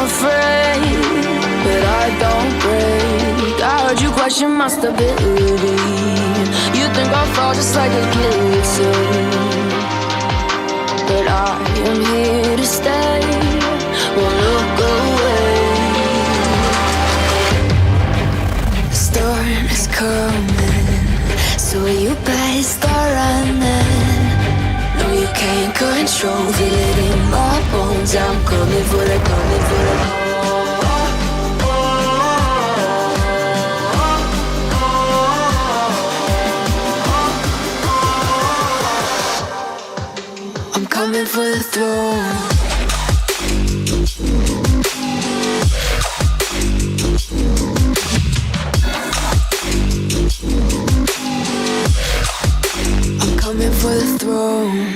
afraid, but I don't break. I heard you question my stability. You think I'll fall just like a guillotine, but I am here to stay. Won't look away. The storm is coming, so you better start running. No, you can't control, feel it in my bones. I'm coming for the, coming for the. I'm coming for the throne. I'm coming for the throne.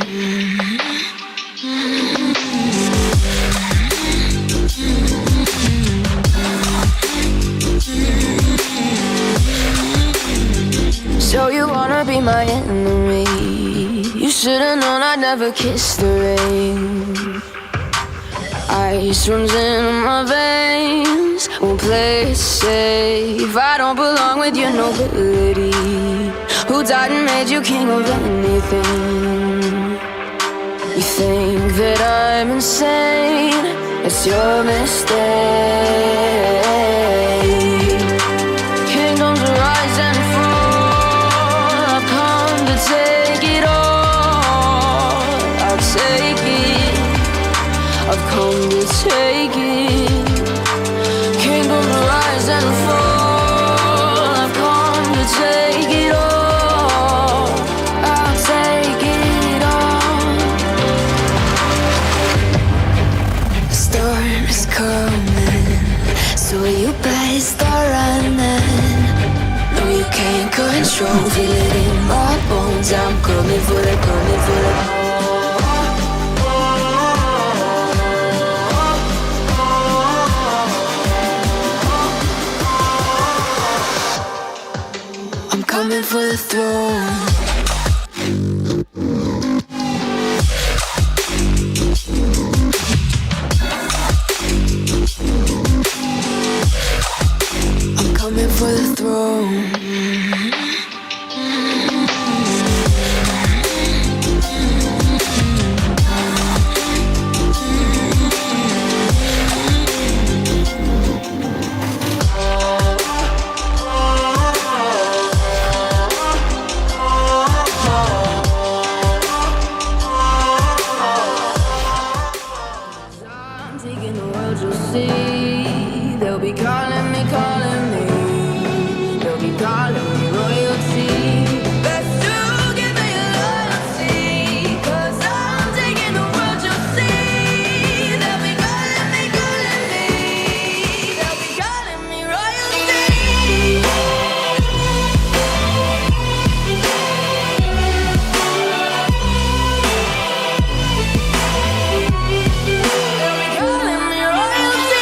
So you wanna be my enemy? You should've known I'd never kiss the rain. Ice runs in my veins, won't play it safe. I don't belong with your nobility. Who died and made you king of anything? You think that I'm insane, it's your mistake. Kingdoms rise and fall, I've come to take it all. I'll take it, I've come to take it. Kingdoms rise and fall, I've come to take it all. I'll take it all. The storm is coming, so you better start running. No, you can't control, feel it in my bones. I'm coming for the, coming for the. I'm coming for the throne. I'm coming for the throne. I'm taking the world, you'll see. They'll be calling me, calling me. They'll be calling me royalty. Best to give me loyalty, 'cause I'm taking the world, you'll see. They'll be calling me, calling me. They'll be calling me royalty. They'll be calling me royalty.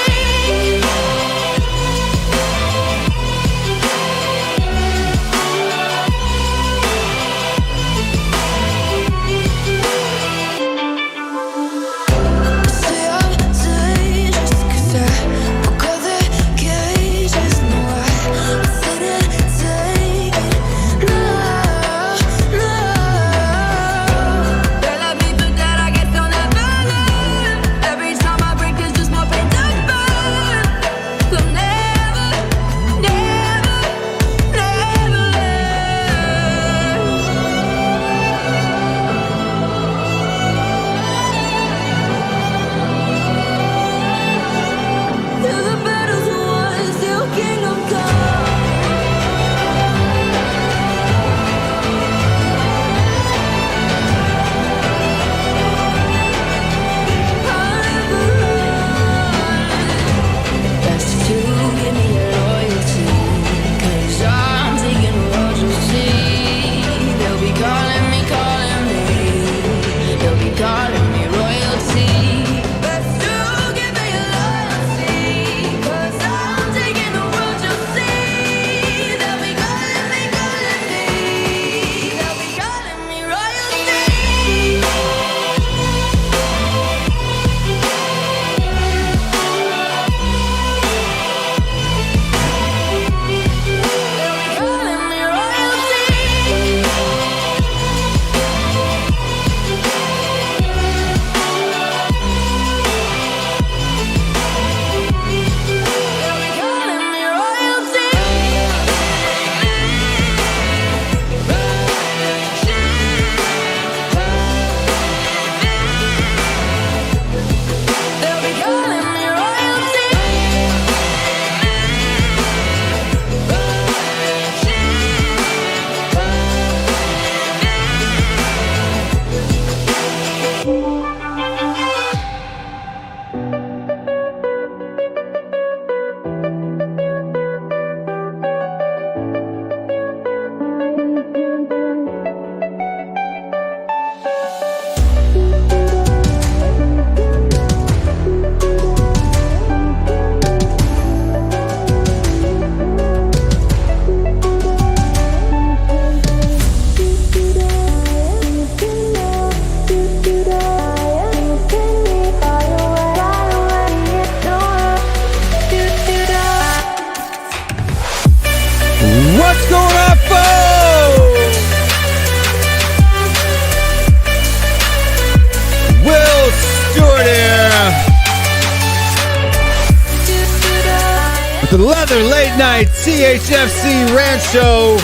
The Leather Late Night THFC Rant Show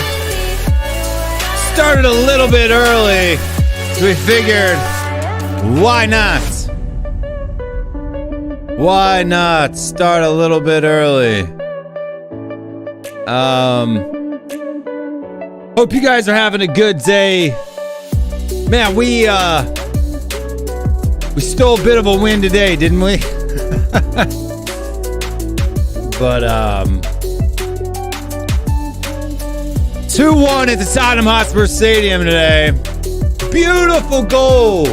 started a little bit early, so we figured, why not? Why not start a little bit early? Hope you guys are having a good day. Man, we stole a bit of a win today, didn't we? But 2-1 at the Tottenham Hotspur Stadium today. Beautiful goal.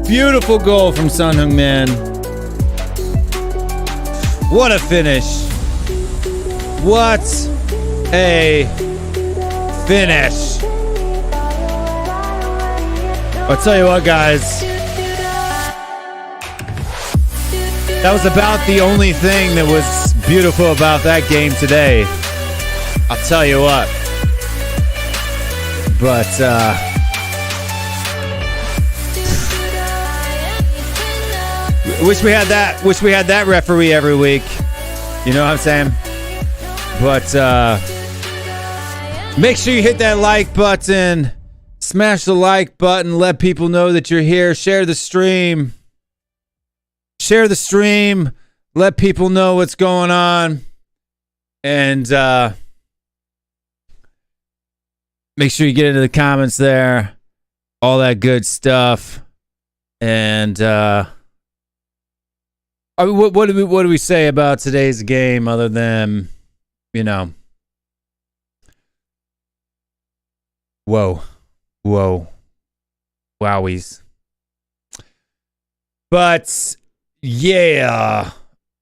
Beautiful goal from Son Heung-min. What a finish. What a finish. I'll tell you what, guys. That was about the only thing that was beautiful about that game today. I'll tell you what. But, wish we had that referee every week. You know what I'm saying? But make sure you hit that like button. Smash the like button. Let people know that you're here. Share the stream. Share the stream. Let people know what's going on. And make sure you get into the comments there. All that good stuff. And what do we say about today's game other than, you know, wowies. But yeah,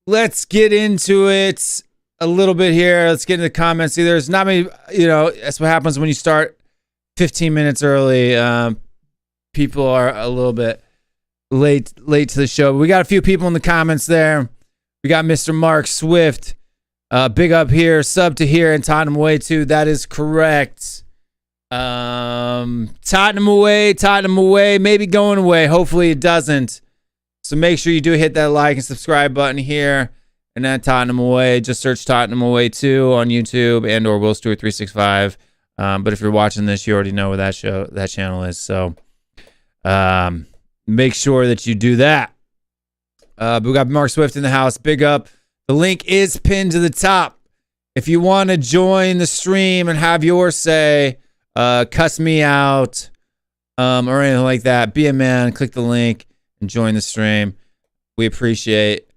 let's get into it a little bit here. Let's get into the comments. See, there's not many, you know, that's what happens when you start 15 minutes early. People are a little bit late to the show. But we got a few people in the comments there. We got Mr. Mark Swift. Big up here, sub to here, and Tottenham away too. That is correct. Tottenham away, maybe going away. Hopefully it doesn't. So make sure you do hit that like and subscribe button here. And then Tottenham away. Just search Tottenham away 2 on YouTube and or WillStewart365. But if you're watching this, you already know where that channel is. So make sure that you do that. But we got Mark Swift in the house. Big up. The link is pinned to the top. If you want to join the stream and have your say, cuss me out, or anything like that, be a man, click the link and join the stream. We appreciate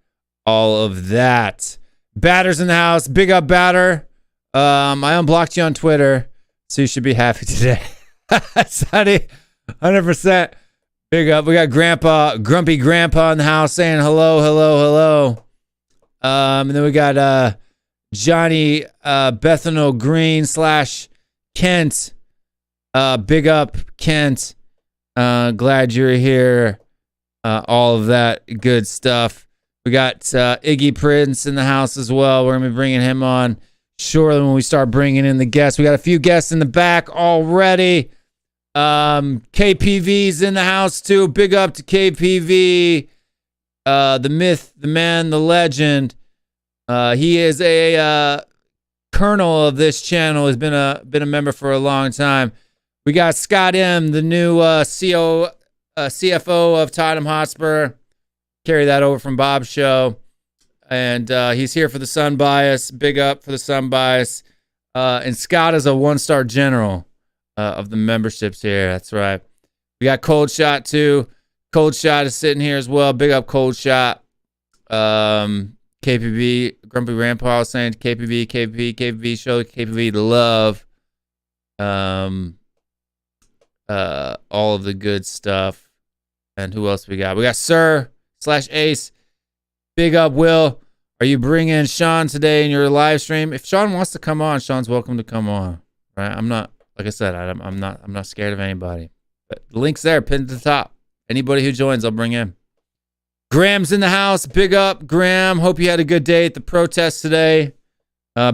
all of that. Batter's in the house. Big up, Batter. I unblocked you on Twitter, so you should be happy today. Sonny, 100%. Big up. We got Grumpy Grandpa in the house saying hello. And then we got Johnny Bethanol Green / Kent. Big up, Kent. Glad you're here. All of that good stuff. We got Iggy Prince in the house as well. We're going to be bringing him on shortly when we start bringing in the guests. We got a few guests in the back already. KPV's in the house too. Big up to KPV. The myth, the man, the legend. He is a colonel of this channel. Has been a member for a long time. We got Scott M, the new CFO of Tottenham Hotspur. Carry that over from Bob's show, and he's here for the Sun Bias. Big up for the Sun Bias. And Scott is a 1-star general of the memberships here. That's right. We got Cold Shot too. Cold Shot is sitting here as well. Big up Cold Shot. KPB, Grumpy Grandpa was saying KPB, show KPB the love. All of the good stuff. And who else we got? We got Sir/Ace. Big up, Will. Are you bringing Sean today in your live stream? If Sean wants to come on, Sean's welcome to come on. Right? I'm not, like I said, I'm not scared of anybody. But the link's there, pinned to the top. Anybody who joins, I'll bring in. Graham's in the house. Big up, Graham. Hope you had a good day at the protest today.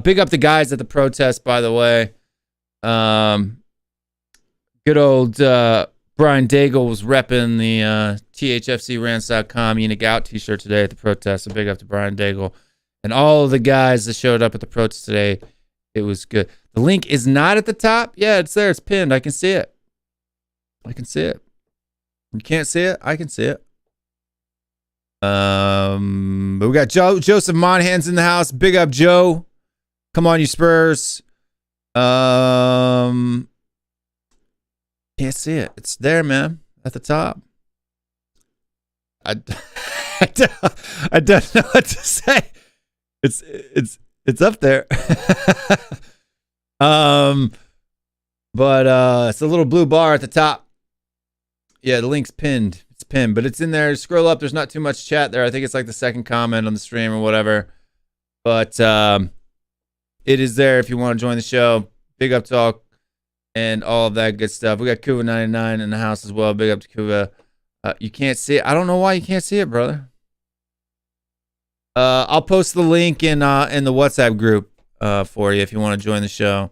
Big up the guys at the protest, by the way. Good old Brian Daigle was repping the THFCRants.com Unique Out t-shirt today at the protest. So big up to Brian Daigle and all of the guys that showed up at the protest today. It was good. The link is not at the top. Yeah, it's there. It's pinned. I can see it. I can see it. You can't see it? I can see it. But we got Joseph Monahan's in the house. Big up, Joe. Come on, you Spurs. Can't see it. It's there, man. At the top. I don't know what to say. It's up there. But it's a little blue bar at the top. Yeah, the link's pinned. It's pinned, but it's in there. Scroll up. There's not too much chat there. I think it's like the second comment on the stream or whatever. But it is there if you want to join the show. Big up talk and all of that good stuff. We got Kuva99 in the house as well. Big up to Kuva. You can't see it. I don't know why you can't see it, brother. I'll post the link in the WhatsApp group for you if you want to join the show.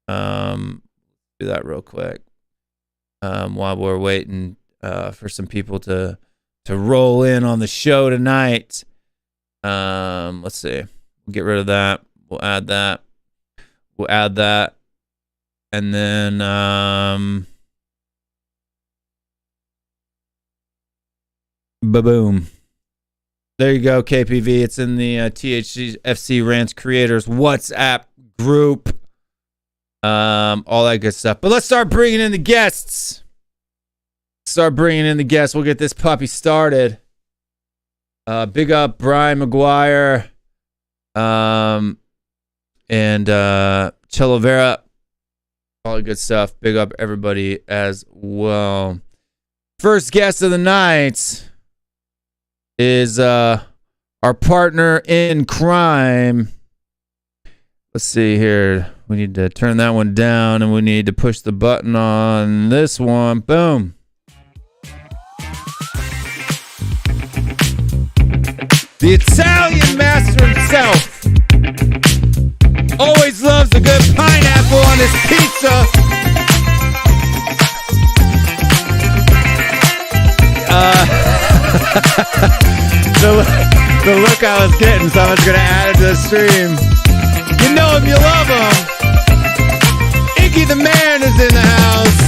Do that real quick while we're waiting for some people to roll in on the show tonight. Let's see. We'll get rid of that. We'll add that. We'll add that. And then ba-boom. There you go, KPV. It's in the THFCRants creators WhatsApp group. All that good stuff. But let's start bringing in the guests. We'll get this puppy started. Big up Brian McGuire and Cello Vera. All the good stuff. Big up everybody as well. First guest of the night is our partner in crime. Let's see here. We need to turn that one down, and we need to push the button on this one. Boom. The Italian master himself always loves a good pineapple on his pizza. The look I was getting, so I'm just going to add it to the stream. You know him, you love him. Iggy the man is in the house.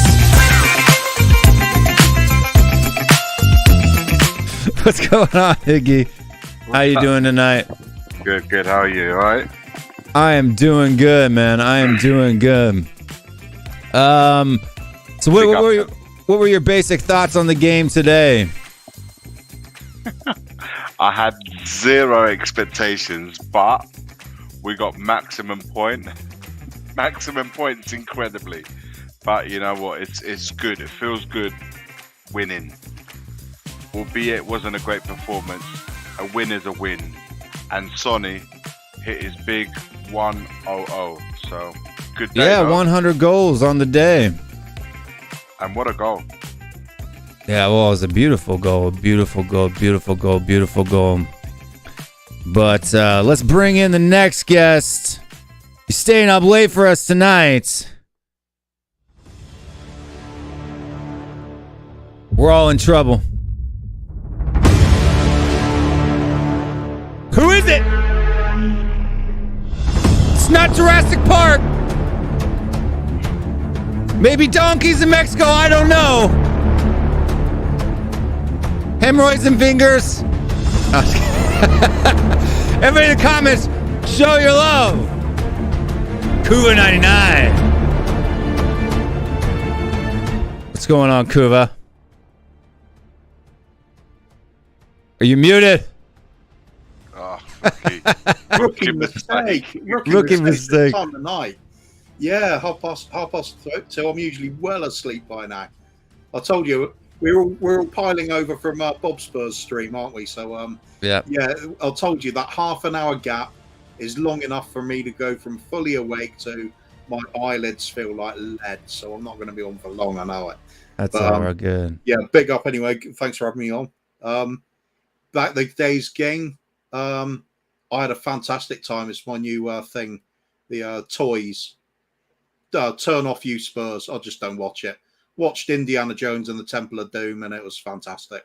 What's going on, Iggy? How you doing tonight? Good. How are you? All right? I am doing good, man. I am doing good. So what were your basic thoughts on the game today? I had zero expectations, but we got maximum points incredibly. But you know what? It's good. It feels good winning. Albeit it wasn't a great performance. A win is a win. And Sonny hit his big 100. So good day. Yeah, though. 100 goals on the day. And what a goal. Yeah, well, it was a beautiful goal. But let's bring in the next guest. He's staying up late for us tonight. We're all in trouble. Who is it? It's not Jurassic Park. Maybe donkeys in Mexico, I don't know. Hemorrhoids and fingers. Everybody in the comments, show your love. Kuva 99. What's going on, Kuva? Are you muted? Oh, Rookie mistake. Rookie mistake. Time of night. Yeah, half past 2. I'm usually well asleep by now. I told you we're all piling over from Bob Spur's stream, aren't we? So yeah. I told you that half an hour gap is long enough for me to go from fully awake to my eyelids feel like lead. So I'm not going to be on for long. I know it. That's all good. Yeah, big up anyway. Thanks for having me on. Back the day's game. I had a fantastic time. It's my new thing. The toys. Turn off, you Spurs. I just don't watch it. Watched Indiana Jones and the Temple of Doom, and it was fantastic.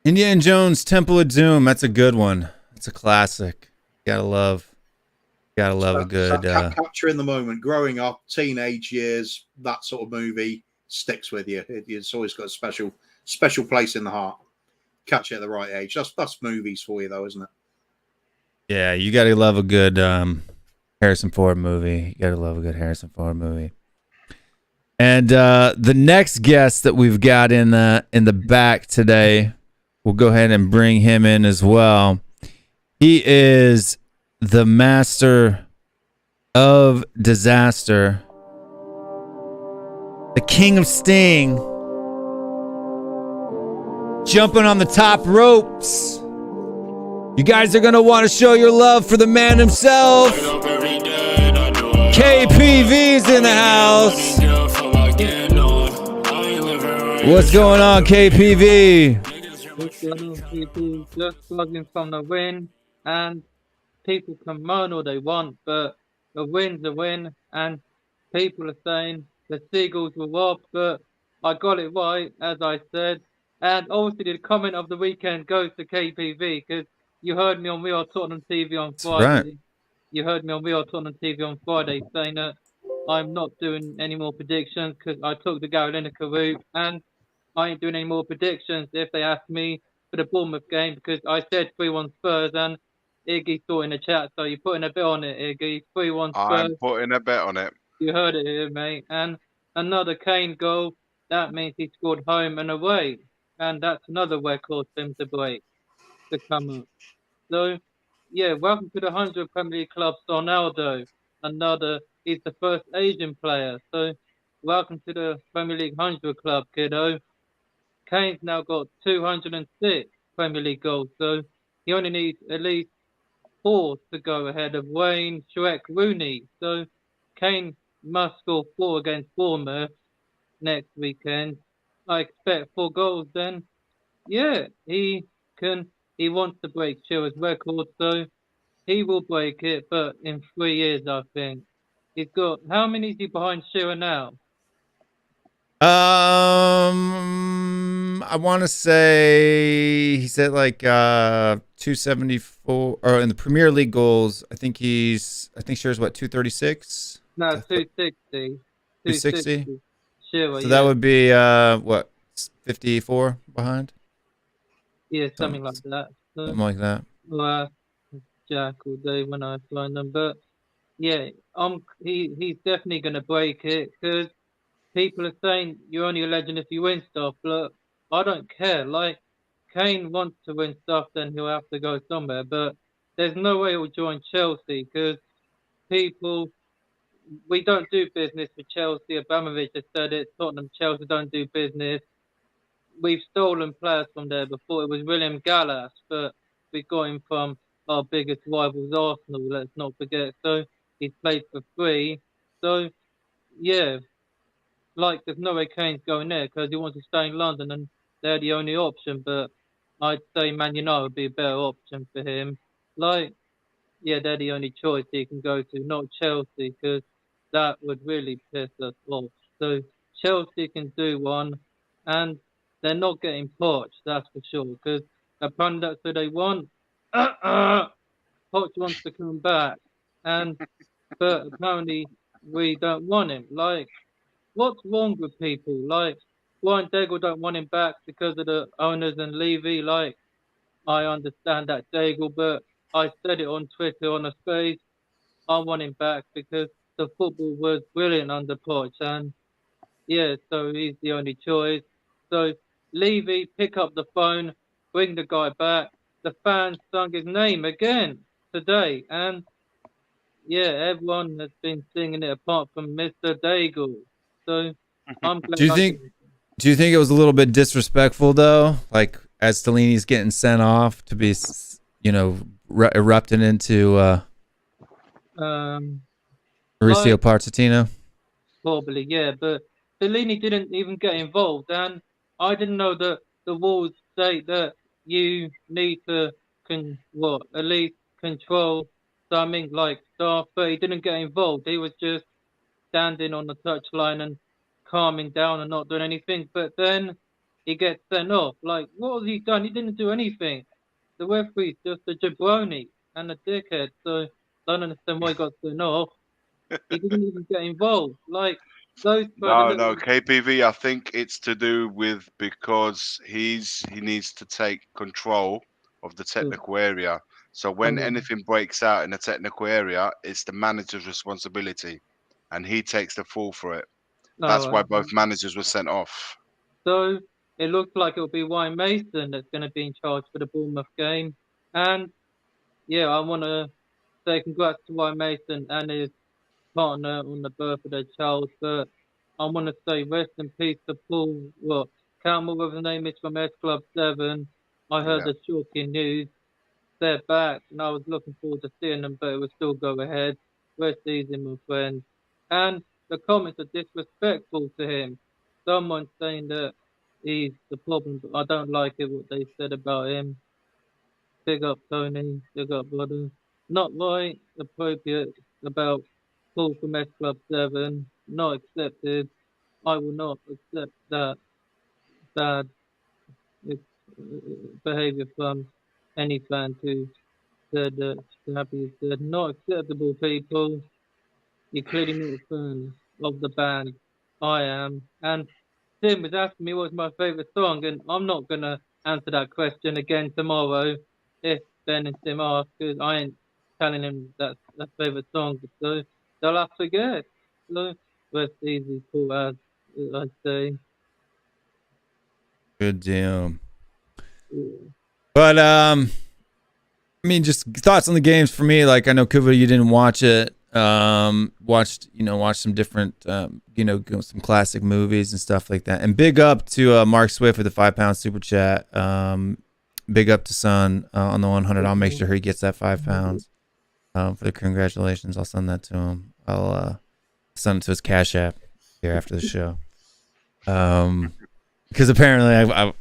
Indiana Jones, Temple of Doom. That's a good one. It's a classic. Gotta love a good capturing the moment. Growing up, teenage years, that sort of movie sticks with you. It's always got a special place in the heart. Catch it at the right age. That's movies for you, though, isn't it? Yeah, you gotta love a good Harrison Ford movie. You gotta love a good Harrison Ford movie. And the next guest that we've got in the back today, we'll go ahead and bring him in as well. He is the master of disaster, the king of sting, jumping on the top ropes. You guys are going to want to show your love for the man himself. KPV's in the house. What's going on, KPV? What's going on, people? Just struggling from the win, and people can moan all they want, but a win's a win, and people are saying the Seagulls were robbed, but I got it right, as I said. And obviously the comment of the weekend goes to KPV, because you heard me on Real Tottenham TV on Friday. Right. You heard me on Real Tottenham TV on Friday saying that I'm not doing any more predictions because I took the Gary Lineker route, and I ain't doing any more predictions if they ask me for the Bournemouth game, because I said 3-1 Spurs, and Iggy saw it in the chat, so you're putting a bet on it, Iggy. 3-1 Spurs. I'm putting a bet on it. You heard it here, mate. And another Kane goal, that means he scored home and away. And that's another record for him to break, to come up. So, yeah, welcome to the 100 Premier League club, Ronaldo. He's the first Asian player. So, welcome to the Premier League 100 club, kiddo. Kane's now got 206 Premier League goals, so he only needs at least 4 to go ahead of Wayne, Shrek, Rooney. So Kane must score 4 against Bournemouth next weekend. I expect 4 goals then. Yeah, he wants to break Shearer's record, so he will break it, but in 3 years, I think. He's got, how many is he behind Shearer now? I want to say he's at like 274, or in the Premier League goals. I think Shearer's what, 236? No, 260. 260? Shearer, So that would be what, 54 behind? Yeah, something like that. So, Something like that. well, Jack all day when I find them, but yeah, he's definitely gonna break it, because people are saying you're only a legend if you win stuff. Look, I don't care. Like, Kane wants to win stuff, then he'll have to go somewhere. But there's no way he'll join Chelsea, because we don't do business with Chelsea. Abramovich has said it. Tottenham, Chelsea don't do business. We've stolen players from there before. It was William Gallas, but we got him from our biggest rivals, Arsenal. Let's not forget. So he's played for free. So yeah, like there's no way Kane's going there because he wants to stay in London, and they're the only option. But I'd say Man United would be a better option for him. Like, yeah, they're the only choice he can go to, not Chelsea, because that would really piss us off. So Chelsea can do one, and they're not getting Poch, that's for sure, because apparently that's who they want. Poch wants to come back, but apparently we don't want him. Like, what's wrong with people? Like, Brian Daigle don't want him back because of the owners and Levy. Like, I understand that, Daigle, but I said it on Twitter on a space. I want him back because the football was brilliant under Poch, and yeah, so he's the only choice. So Levy, pick up the phone, bring the guy back. The fans sung his name again today, and yeah, everyone has been singing it apart from Mr. Daigle. So I'm glad. Do you think it was a little bit disrespectful though? Like, as Stellini's getting sent off to be, erupting into Mauricio Pochettino? Probably, yeah, but Stellini didn't even get involved, and I didn't know that the rules state that you need to at least control something like staff, but he didn't get involved. He was just standing on the touchline and calming down and not doing anything. But then he gets sent off. Like, what has he done? He didn't do anything. the referee's just a jabroni and a dickhead. So I don't understand why he got sent off. He didn't even get involved. Like those. No, KPV. I think it's to do with because he needs to take control of the technical area. So when anything breaks out in the technical area, it's the manager's responsibility, and he takes the fall for it. That's why both managers were sent off. So it looks like it'll be Ryan Mason that's going to be in charge for the Bournemouth game. And yeah, I want to say congrats to Ryan Mason and his partner on the birth of their child. But I want to say rest in peace to Paul. What? Can't remember what his name is from S Club 7. I heard the shocking news. They're back, and I was looking forward to seeing them, but it will still go ahead. Rest easy, my friend. And the comments are disrespectful to him. Someone saying that he's the problem, but I don't like it what they said about him. Big up Tony, big up brother. Not right, appropriate about Paul from S Club 7. Not accepted. I will not accept that bad behavior from any fan who said that Happy said not acceptable, people. You're clearly not a fan of the band. I am. And Tim was asking me what's my favourite song, and I'm not gonna answer that question again tomorrow if Ben and Tim ask, because I ain't telling him that's favourite song. So they'll have to guess. So rest easy, cool as I'd say. Good deal. But I mean, just thoughts on the games for me. Like, I know Kuva, you didn't watch it. Watched some different, some classic movies and stuff like that. And big up to Mark Swift for the £5 super chat. Big up to Son on the 100. I'll make sure he gets that £5 for the congratulations. I'll send that to him. I'll send it to his Cash App here after the show. Because apparently I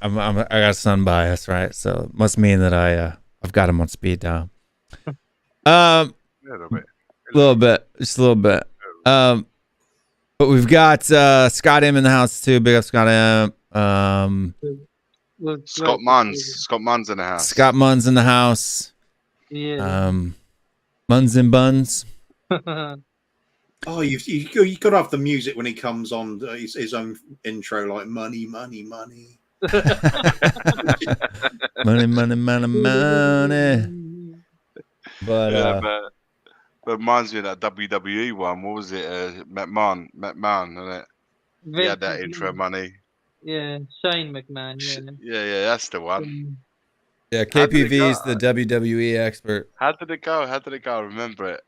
got Son bias, right? So it must mean that I've got him on speed dial. A little bit, just a little bit. But we've got Scott M in the house too. Big up Scott M. Scott Munn's in the house. Scott Munn's in the house. Yeah. Muns and buns. Oh, you got to have the music when he comes on his own intro, like money, money, money. Money, money, money, money. But reminds me of that WWE one. What was it? McMahon, isn't it? He had that intro money. Yeah, Shane McMahon. Yeah, that's the one. Yeah, KPV is the WWE expert. How did it go? I remember it.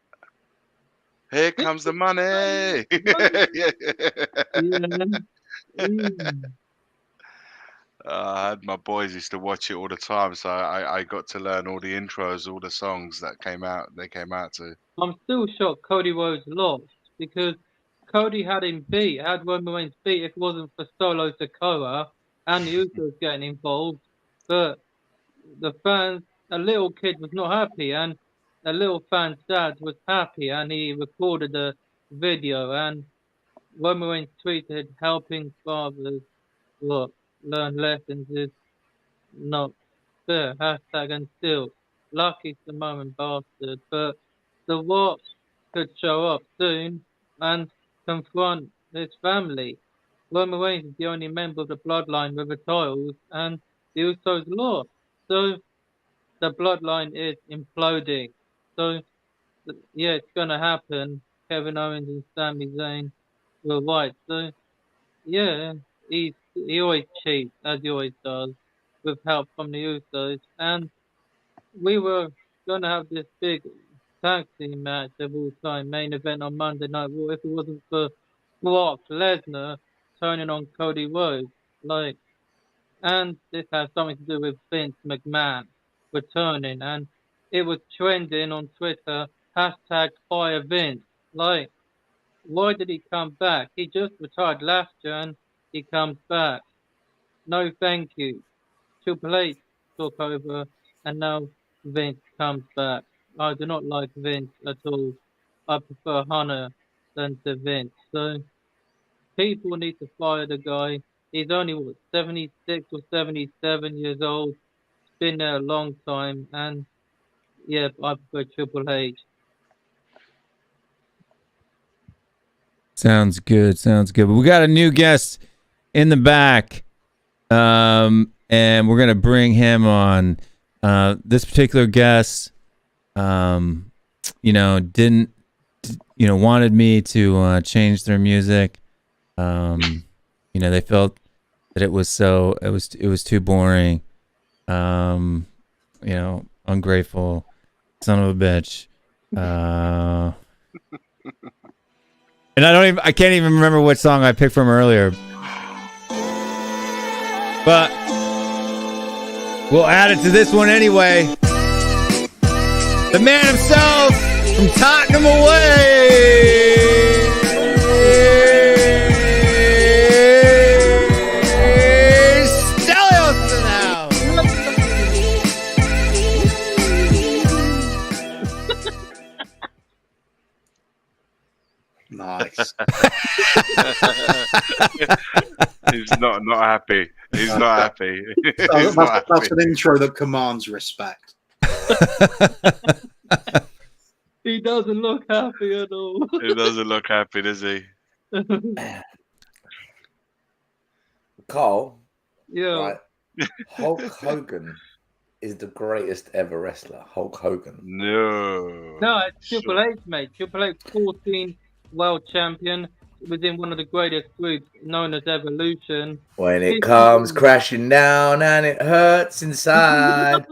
Here comes the money. I had my boys used to watch it all the time, so I got to learn all the intros, all the songs that came out. They came out to. I'm still shocked Cody Rhodes lost because Cody had him beat, had Roman Reigns beat if it wasn't for Solo Sikoa and the Usos getting involved. But the fans, a little kid was not happy, and a little fan's dad was happy, and he recorded a video, and Roman Reigns tweeted, helping fathers learn lessons is not fair. Hashtag and still. Lucky Samoan bastard. But the Rock could show up soon and confront his family. Roman Reigns is the only member of the bloodline with a title, and the Usos lost. So the bloodline is imploding. So yeah, it's gonna happen. Kevin Owens and Sami Zayn were right. So yeah, he always cheats, as he always does, with help from the Usos. And we were gonna have this big tag team match of all time, main event on Monday Night Raw. If it wasn't for Brock Lesnar turning on Cody Rhodes, and this has something to do with Vince McMahon returning, and it was trending on Twitter, hashtag fire Vince. Why did he come back? He just retired last year and he comes back. No thank you. Triple H took over and now Vince comes back. I do not like Vince at all. I prefer Hunter than to Vince. So people need to fire the guy. He's only 76 or 77 years old. been there a long time, and yeah, I prefer Triple H. Sounds good. Sounds good. But we got a new guest in the back, and we're gonna bring him on. This particular guest, didn't, wanted me to change their music. They felt that it was too boring. Ungrateful son of a bitch. And I can't even remember what song I picked from earlier. But we'll add it to this one anyway. The man himself from Tottenham away. Stelios in the house. Nice. He's not happy. He's not happy. That's an intro that commands respect. He doesn't look happy at all. He doesn't look happy, does he? Carl, Yeah. right, Hulk Hogan is the greatest ever wrestler. Hulk Hogan. No. No, it's Triple H, mate. Triple H, 14 world champion, within one of the greatest groups known as Evolution. When it comes crashing down and it hurts inside.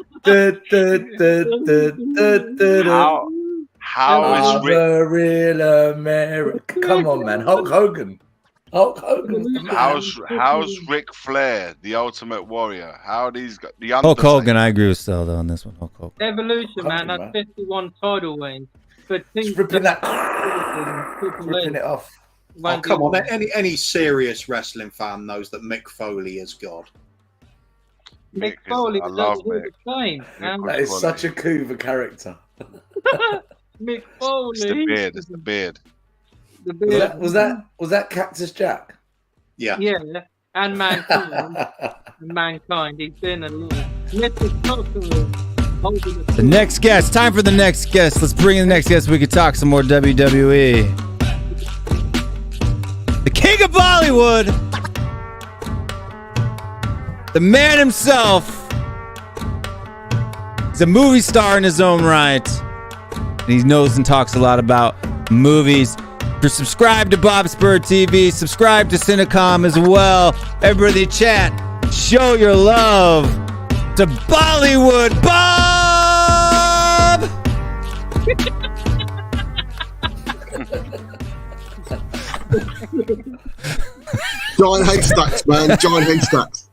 How is the real America? Come on, man. Hulk Hogan. Hulk Hogan. how's Ric Flair, the Ultimate Warrior? How these got the Hulk Undertaker? Hogan, I agree with Stelda on this one. Hulk Hogan. Evolution, man, Hogan, that's 51 title reigns. But Just ripping that. Triple Ripping H, it off. Oh, come on. Any serious wrestling fan knows that Mick Foley is God. Mick Mick is- Foley I was love over Mick. the same. And That is such a coup of a character. Mick Foley. It's the beard. It's the beard. The beard. Was that Cactus Jack? Yeah. Yeah, and Mankind. He's been a little. Mr. Tottenham holding The next guest. Time for the next guest. Let's bring in the next guest so we can talk some more WWE. The king of Bollywood. The man himself. He's a movie star in his own right. And he knows and talks a lot about movies. If you're subscribed to Bob Spur TV, subscribe to Cinecom as well. Everybody chat. Show your love to Bollywood Bob! Giant haystacks, man. Giant haystacks.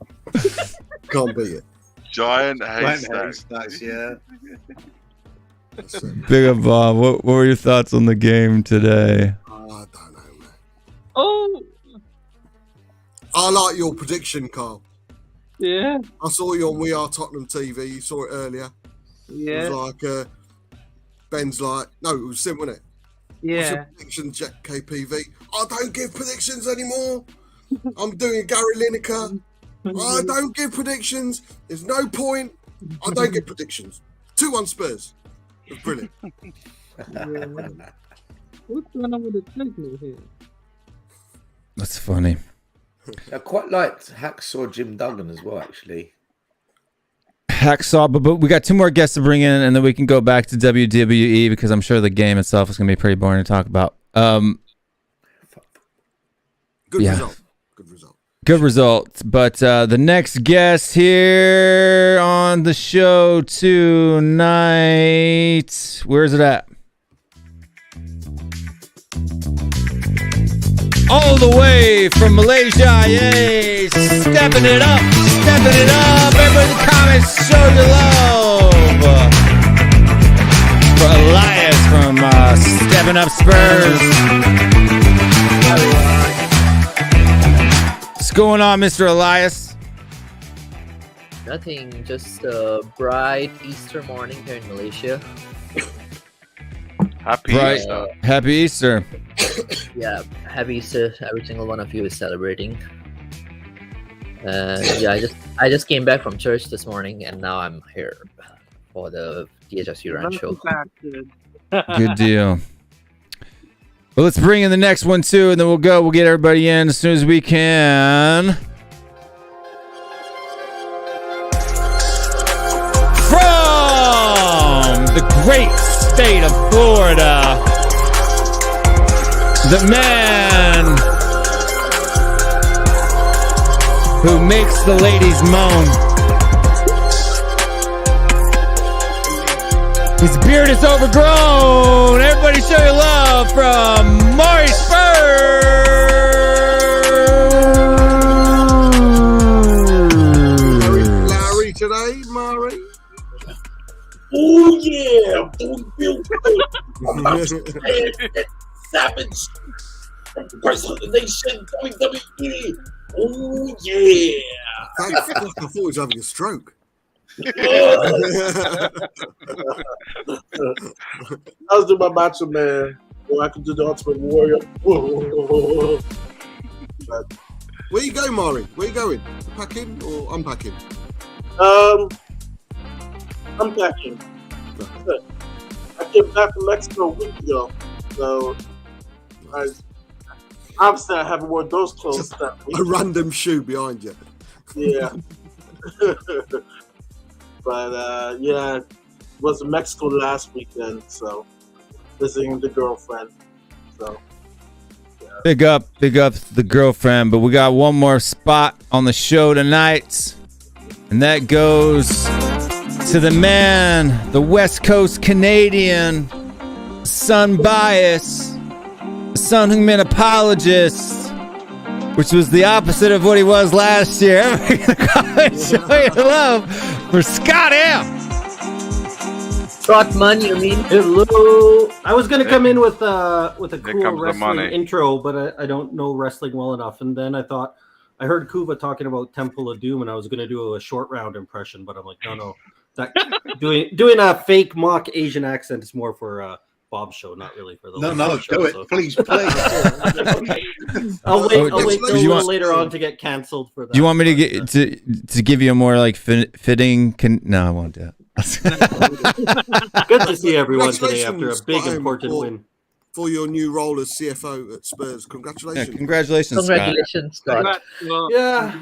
Can't beat it. Giant Giant haystack. haystacks, yeah. That's it. Big up, Bob. What were your thoughts on the game today? I don't know, man. Oh, I like your prediction, Carl. yeah, I saw you on We Are Tottenham TV. You saw it earlier. It yeah, was like, Ben's like, no, it was Sim, wasn't it? What's your yeah. prediction, Jack KPV? I don't give predictions anymore. I'm doing Gary Lineker. I don't give predictions. There's no point. I don't give predictions. 2-1 Spurs. It was brilliant. Yeah. What's going on with the signal here? That's funny. I quite liked Hacksaw Jim Duggan as well, actually. Hacksaw, but we got two more guests to bring in, and then we can go back to WWE because I'm sure the game itself is going to be pretty boring to talk about. Good Yeah. result. Good result. Good result. But the next guest here on the show tonight, where is it at? All the way from Malaysia, yay! Stepping it up, stepping it up. Everybody in the comments, show your love for Elias from Stepping Up Spurs. What's going on, Mr. Elias? Nothing, just a bright Easter morning here in Malaysia. Happy Right. Easter. Happy Easter. Yeah, happy Easter. Every single one of you is celebrating. Yeah, I just came back from church this morning, and now I'm here for the THFCRants show. Good deal. Well, let's bring in the next one too, and then we'll go. We'll get everybody in as soon as we can. From the great state of Florida, the man who makes the ladies moan. His beard is overgrown. Everybody show your love from Mari Spurs. Larry today, Mari. Oh yeah, boy, Bill. I'm about to get savage. Christ of the Nation, WWE. Oh yeah. Thank fuck, I thought he was having a stroke. I was doing my macho man. Or I could do the Ultimate Warrior. Where you going, Mari? Where you going? Packing or unpacking? I'm packing. I came back from Mexico a week ago, so obviously I haven't worn those clothes that week. A random shoe behind you. Yeah. But yeah, was in Mexico last weekend, so visiting the girlfriend. So yeah. Big up the girlfriend. But we got one more spot on the show tonight, and that goes to the man, the West Coast Canadian, Sun Bias, the Sun Heung-min apologist, which was the opposite of what he was last year. Show your love for Scott M. Trotman, you mean? Hello. I was gonna come in with a Here cool comes the wrestling money. intro, but I don't know wrestling well enough. And then I thought I heard Kuva talking about Temple of Doom, and I was gonna do a short round impression, but I'm like, no. That doing a fake mock Asian accent is more for Bob's show, not really for the No, show, do it, so. please. I'll wait till you want- later on to get canceled for that. Do you want me to get to give you a more like fitting? No, I won't do it. Good to see everyone today after a Congratulations, big Brian, important win. For your new role as CFO at Spurs. Congratulations. Yeah, congratulations, Scott. Congratulations, Scott. Yeah,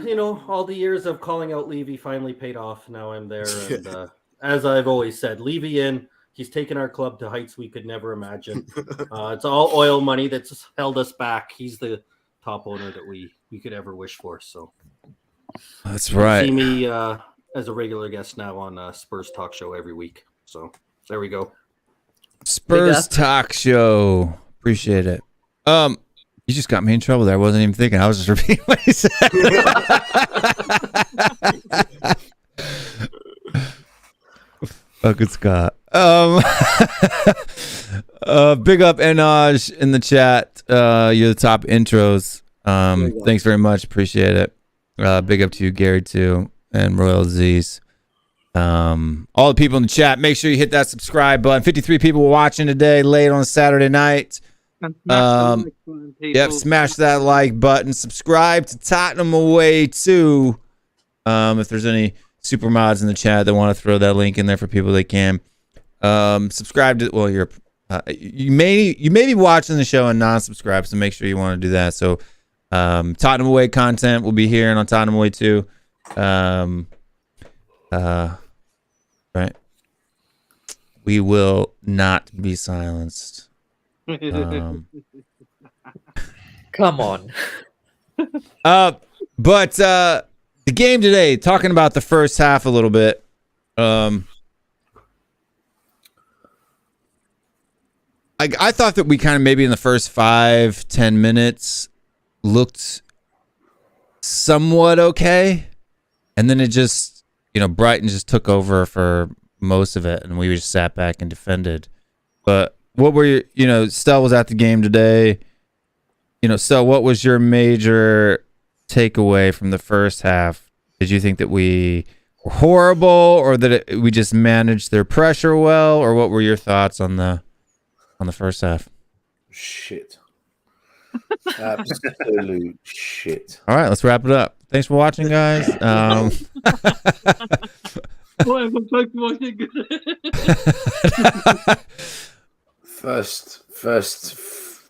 all the years of calling out Levy finally paid off. Now I'm there, and as I've always said, Levy in. He's taken our club to heights we could never imagine. It's all oil money that's held us back. He's the top owner that we could ever wish for. So That's right. see me as a regular guest now on Spurs Talk Show every week. So there we go. Spurs Talk Show. Appreciate it. You just got me in trouble there. I wasn't even thinking. I was just repeating what he said. Fucking Scott. Big up Enaj in the chat. You're the top intros. Thanks very much. Appreciate it. Big up to you, Gary, too, and Royal Z's. All the people in the chat, make sure you hit that subscribe button. 53 people watching today, late on a Saturday night. Yep, smash that like button. Subscribe to Tottenham Away too. If there's any super mods in the chat that want to throw that link in there for people that can. Subscribe to you may be watching the show and non-subscribe, so make sure you want to do that. So Tottenham Away content will be here and on Tottenham Away too. Right. We will not be silenced. Come on. But the game today, talking about the first half a little bit. I thought that we kind of maybe in the first 5-10 minutes looked somewhat okay. And then it just, Brighton just took over for most of it and we just sat back and defended. But what were your, Stel was at the game today. Stel, what was your major takeaway from the first half? Did you think that we were horrible or that we just managed their pressure well? Or what were your thoughts on the first half? Shit. Absolute shit. All right, let's wrap it up. Thanks for watching, guys. Whatever Pokemon you good. First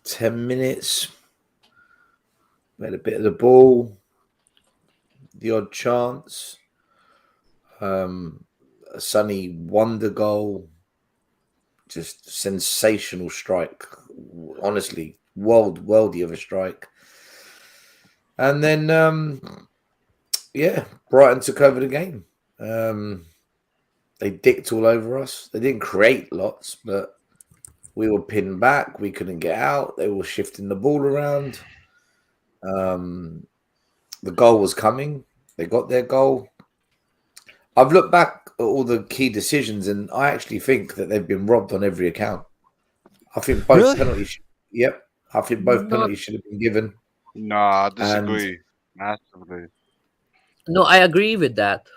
10 minutes, we had a bit of the ball, the odd chance, a Sonny wonder goal, just sensational strike. Honestly, worldy of a strike. And then, Brighton took over the game. They dicked all over us. They didn't create lots, but we were pinned back. We couldn't get out. They were shifting the ball around. The goal was coming. They got their goal. I've looked back at all the key decisions, and I actually think that they've been robbed on every account. I think both penalties. Yep. I think both penalties should have been given. No, I disagree. Massively. No, I agree with that.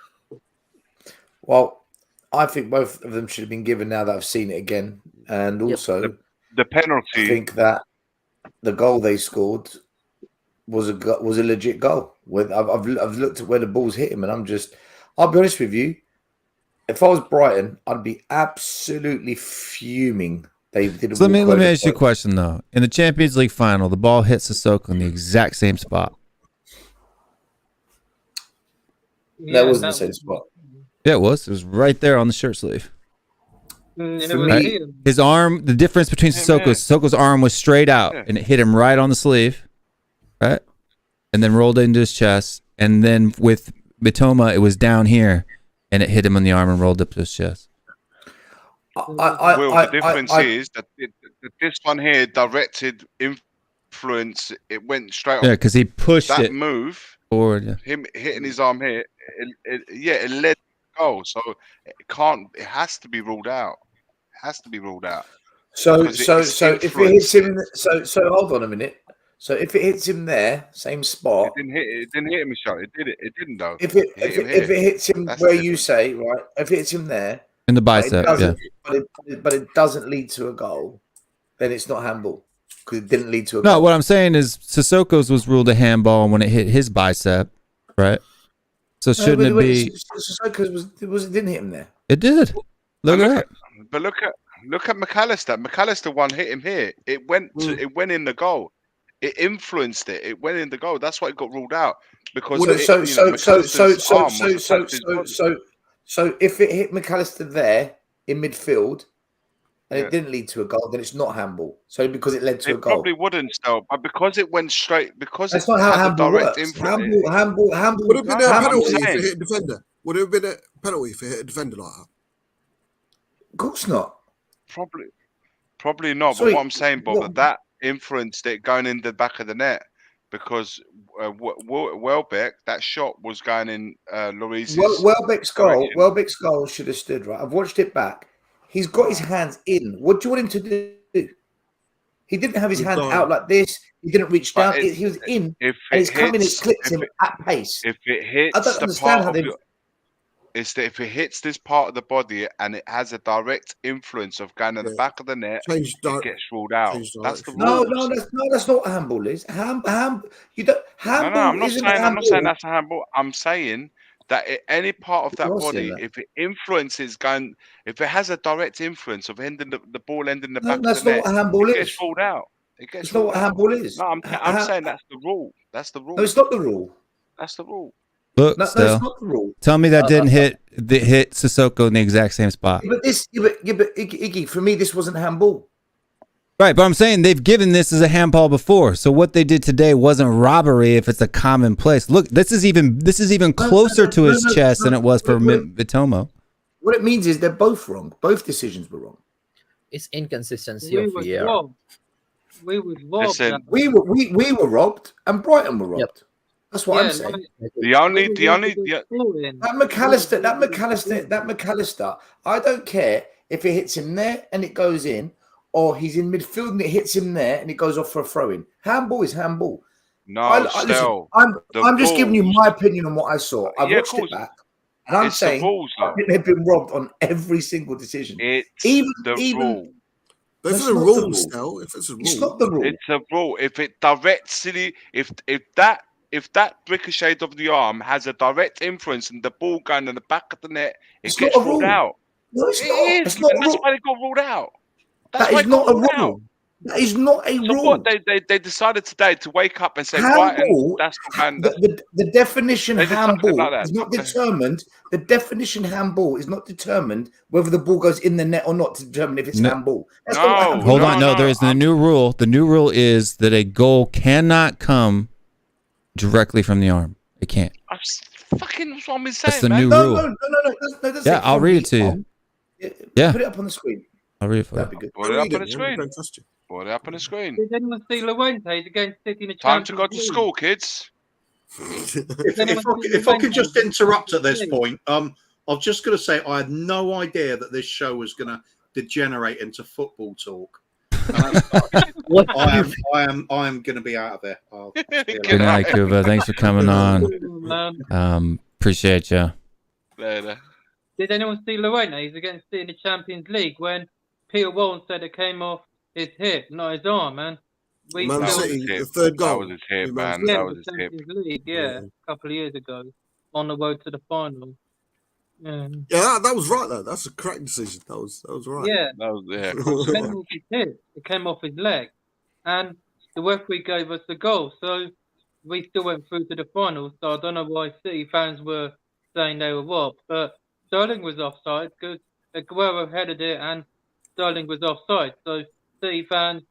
Well, I think both of them should have been given now that I've seen it again. And also, the penalty. I think that the goal they scored was a legit goal. I've looked at where the balls hit him, and I'll be honest with you. If I was Brighton, I'd be absolutely fuming. They did. So let me ask you a question though. In the Champions League final, the ball hit Sissoko in the exact same spot. That wasn't the same spot. Yeah, it was. It was right there on the shirt sleeve. For me, his arm, the difference between Sissoko's arm was straight out, and it hit him right on the sleeve, right? And then rolled into his chest. And then with Mitoma, it was down here, and it hit him on the arm and rolled up to his chest. The difference is that this one here directed influence. It went straight on. Yeah, because he pushed that it move forward. Yeah. Him hitting his arm here. It led to the goal. So it can't. It has to be ruled out. It has to be ruled out. So if it hits him, so hold on a minute. So if it hits him there, same spot. It didn't hit him, Michelle. It did it. It didn't though. If it hits him where you say, right, if it hits him there in the bicep, but it doesn't lead to a goal, then it's not handball because it didn't lead to a goal. No, what I'm saying is Sissoko's was ruled a handball when it hit his bicep, right? So shouldn't it be? Sissoko's it didn't hit him there. It did. Look at McAllister. McAllister one hit him here. It went in the goal. It influenced it. It went in the goal. That's why it got ruled out because so if it hit McAllister there in midfield and it didn't lead to a goal, then it's not handball. So because it led to a goal, probably wouldn't still, but because it went straight, because that's not how handball works. Handball would have been a penalty if it hit a defender. Would it have been a penalty if it hit a defender like that? Of course not. Probably not. Sorry, but what I'm saying, Bob, that influenced it going in the back of the net because Welbeck, that shot was going in Lloris's. Welbeck's goal should have stood right. I've watched it back. He's got his hands in. What do you want him to do? He didn't have his hands out like this. He didn't reach down. He was in. And it's coming. It clips him at pace. If it hits, I don't understand how they. It's that if it hits this part of the body and it has a direct influence of going in the back of the net, it gets ruled out. That's the rule. No, that's not what handball is. Handball. I'm not saying that's a handball. I'm saying that any part of that body, if it influences if it has a direct influence of ending the ball ending the back of the net, that's not what handball is. It gets ruled out. It's not what handball is. No, I'm saying that's the rule. That's the rule. No, it's not the rule. That's the rule. Look, that's not the rule. Tell me that didn't hit Sissoko in the exact same spot. But Iggy, for me, this wasn't handball. Right, but I'm saying they've given this as a handball before. So what they did today wasn't robbery if it's a commonplace. Look, this is even closer to his chest than it was for Mitoma. What it means is they're both wrong. Both decisions were wrong. It's inconsistency of VAR. We were robbed. We were robbed, and Brighton were robbed. Yep. That's what I'm saying. That McAllister. I don't care if it hits him there and it goes in, or he's in midfield and it hits him there and it goes off for a throw-in. Handball is handball. No, I'm just giving you my opinion on what I saw. I watched it back, and I'm saying they've been robbed on every single decision. Even They But if That's it's a not the rule, rule. still, if it's a rule, It's not the rule. It's a rule. If it directly, if that ricochet of the arm has a direct influence in the ball going in the back of the net, it It's gets not a ruled rule. out. No, it's It not. is, It's not and a that's rule. why they got ruled out. That's That why is it got not a ruled out. rule. That is not a So rule. what? They decided today to wake up and say, Brighton, Handball, that's not going. the definition They decided handball like that. is not Okay. determined. The definition handball is not determined whether the ball goes in the net or not to determine if it's No. handball. That's No. not what handball Hold is. on. No, there is the new rule. The new rule is that a goal cannot come directly from the arm. It can't. Fucking what's wrong with saying, That's the man? new No, rule. no. Yeah, I'll read it to you. Yeah. Put it up on the screen. I'll read it for That'd you. be good. Put it up on the yeah, screen. don't trust you. Put it up on the screen. Did anyone see Llorente against City in the Time to Champions go to League? school, kids. If I could just interrupt at this point, I'm just going to say I had no idea that this show was going to degenerate into football talk. And What? I am going to be out of there. I'll see you Good Good later. night, Kuba. Thanks for coming on. Appreciate you. Later. Did anyone see Llorente against City in the Champions League when Peter Walton said it came off his hip, not his arm, man? Man That was City, his the hip. third That goal. was his hip, man. Yeah, That was his the hip. Champions League, yeah, a couple of years ago, on the road to the final. Yeah, Yeah, that was right though. That's a correct decision. That was right. yeah. That was It came off his hip. It came off his leg, and the referee gave us the goal, so we still went through to the final. So I don't know why City fans were saying they were robbed, but Sterling was offside because Aguero headed it, and Sterling was offside. So City fans,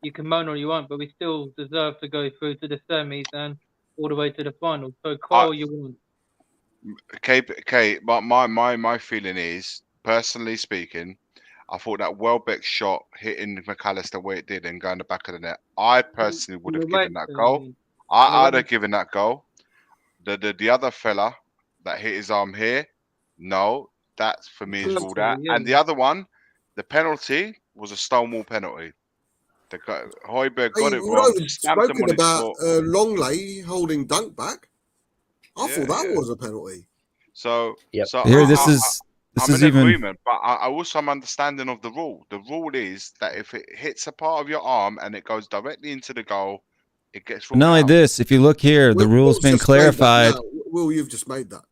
you can moan all you want, but we still deserve to go through to the semis and all the way to the final. So cry all you want. Okay. But my feeling is, personally speaking, I thought that Welbeck shot hitting McAllister where it did and going the back of the net. I personally would have given that goal. I'd have given that goal. The other fella that hit his arm here, no, that for me is ruled out. Yeah. And the other one, the penalty was a Stonewall penalty. Højbjerg got Hey, it we're wrong. not even Stamped him spoken on his about foot. Longley holding Dunk back. I Yeah, thought that yeah. was a penalty. So, Yep. so Here, I- this I- is I'm in even. agreement, but I also am understanding of the rule. The rule is that if it hits a part of your arm and it goes directly into the goal, it gets ruled Not only out. this, if you look here, the rule's been Will's just made that clarified. now. Will, you've just made that.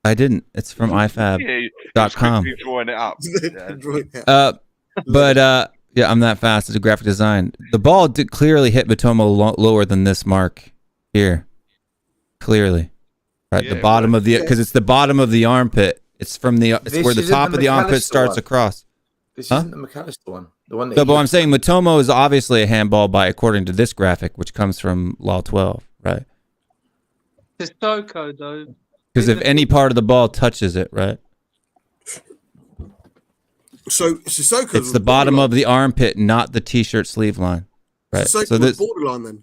I didn't. It's from Yeah, ifab.com. quickly drawing it up. Yeah. But yeah, I'm that fast. It's a graphic design. The ball did clearly hit Matomo lower than this mark here. Clearly, right? Yeah, the bottom but- of the because it's the bottom of the armpit. It's from the it's This where the isn't top the of the armpit McAllister starts one. across. This Huh? isn't the McAllister one. The one that So, he but I'm looks- saying Matomo is obviously a handball by according to this graphic, which comes from Law 12, right? Sissoko, though. Because if any part of the ball touches it, right? So Sissoko. It's the bottom of the armpit, not the t-shirt sleeve line, right? Sissoko So was this, borderline then.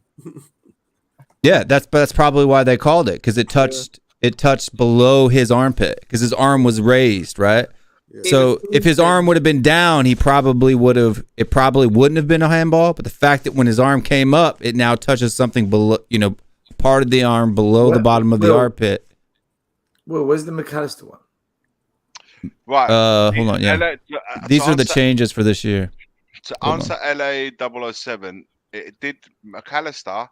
yeah, that's probably why they called it because it touched below his armpit because his arm was raised, right? Yeah. So if his arm would have been down, he probably would have. It probably wouldn't have been a handball. But the fact that when his arm came up, it now touches something below, part of the arm below the bottom of the armpit. Well, where's the McAllister one? Right. Hold on, yeah. These are the changes for this year. To Hold answer LA 007, it did McAllister.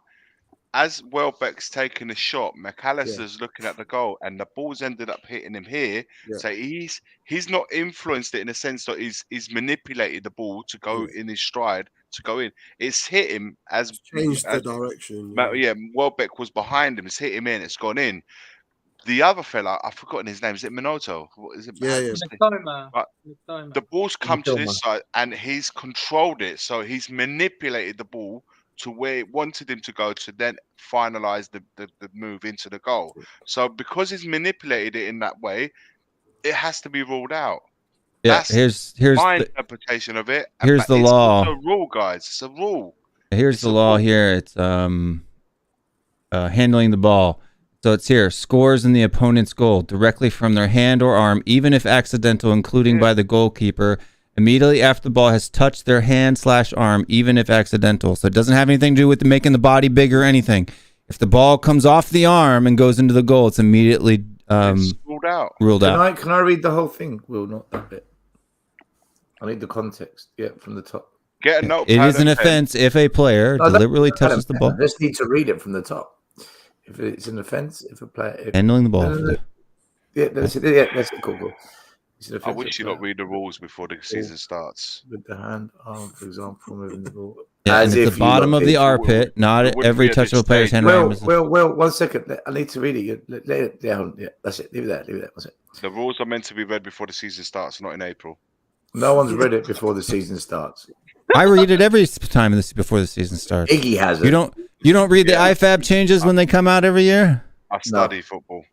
As Welbeck's taking a shot, McAllister's looking at the goal, and the ball's ended up hitting him here. Yeah. So he's not influenced it in a sense that he's manipulated the ball to go in his stride to go in. It's hit him as Changed the direction. Welbeck was behind him. It's hit him in. It's gone in. The other fella, I've forgotten his name. Is it Minoto? What is it? Yeah. Mitoma. The ball's come to Mitoma. this side, and he's controlled it. So he's manipulated the ball to where it wanted him to go to then finalize the move into the goal. So because he's manipulated it in that way, it has to be ruled out. Yeah, That's here's my the, interpretation of it. here's But the it's law. also a rule, guys. It's a rule. here's It's the a law rule. here. It's handling the ball. So it's here. Scores in the opponent's goal directly from their hand or arm, even if accidental, including by the goalkeeper, immediately after the ball has touched their hand/arm, even if accidental. So it doesn't have anything to do with making the body bigger or anything. If the ball comes off the arm and goes into the goal, it's immediately It's ruled out. ruled out. Can I read the whole thing? Will, not that bit. I need the context. Yeah, from the top. Get a notepad. It is an and pen. offense if a player deliberately touches the ball. I just need to read it from the top. If it's an offense, if a player Handling the ball. Yeah, that's it. Yeah, that's it. Cool. It's an I offensive wish you lot player. read the rules before the season starts. With the hand arm, for example, moving the ball. Yeah, As and if it's the you bottom look of the it. armpit, not wouldn't every be at touch of a this player's stage. hand arm. is- Well, 1 second. I need to read it. Let it down. Yeah, that's it. Leave it there. That's it. The rules are meant to be read before the season starts, not in April. No one's read it before the season starts. I read it every time before the season starts. Iggy has it. You don't read the IFAB changes when they come out every year? I study football.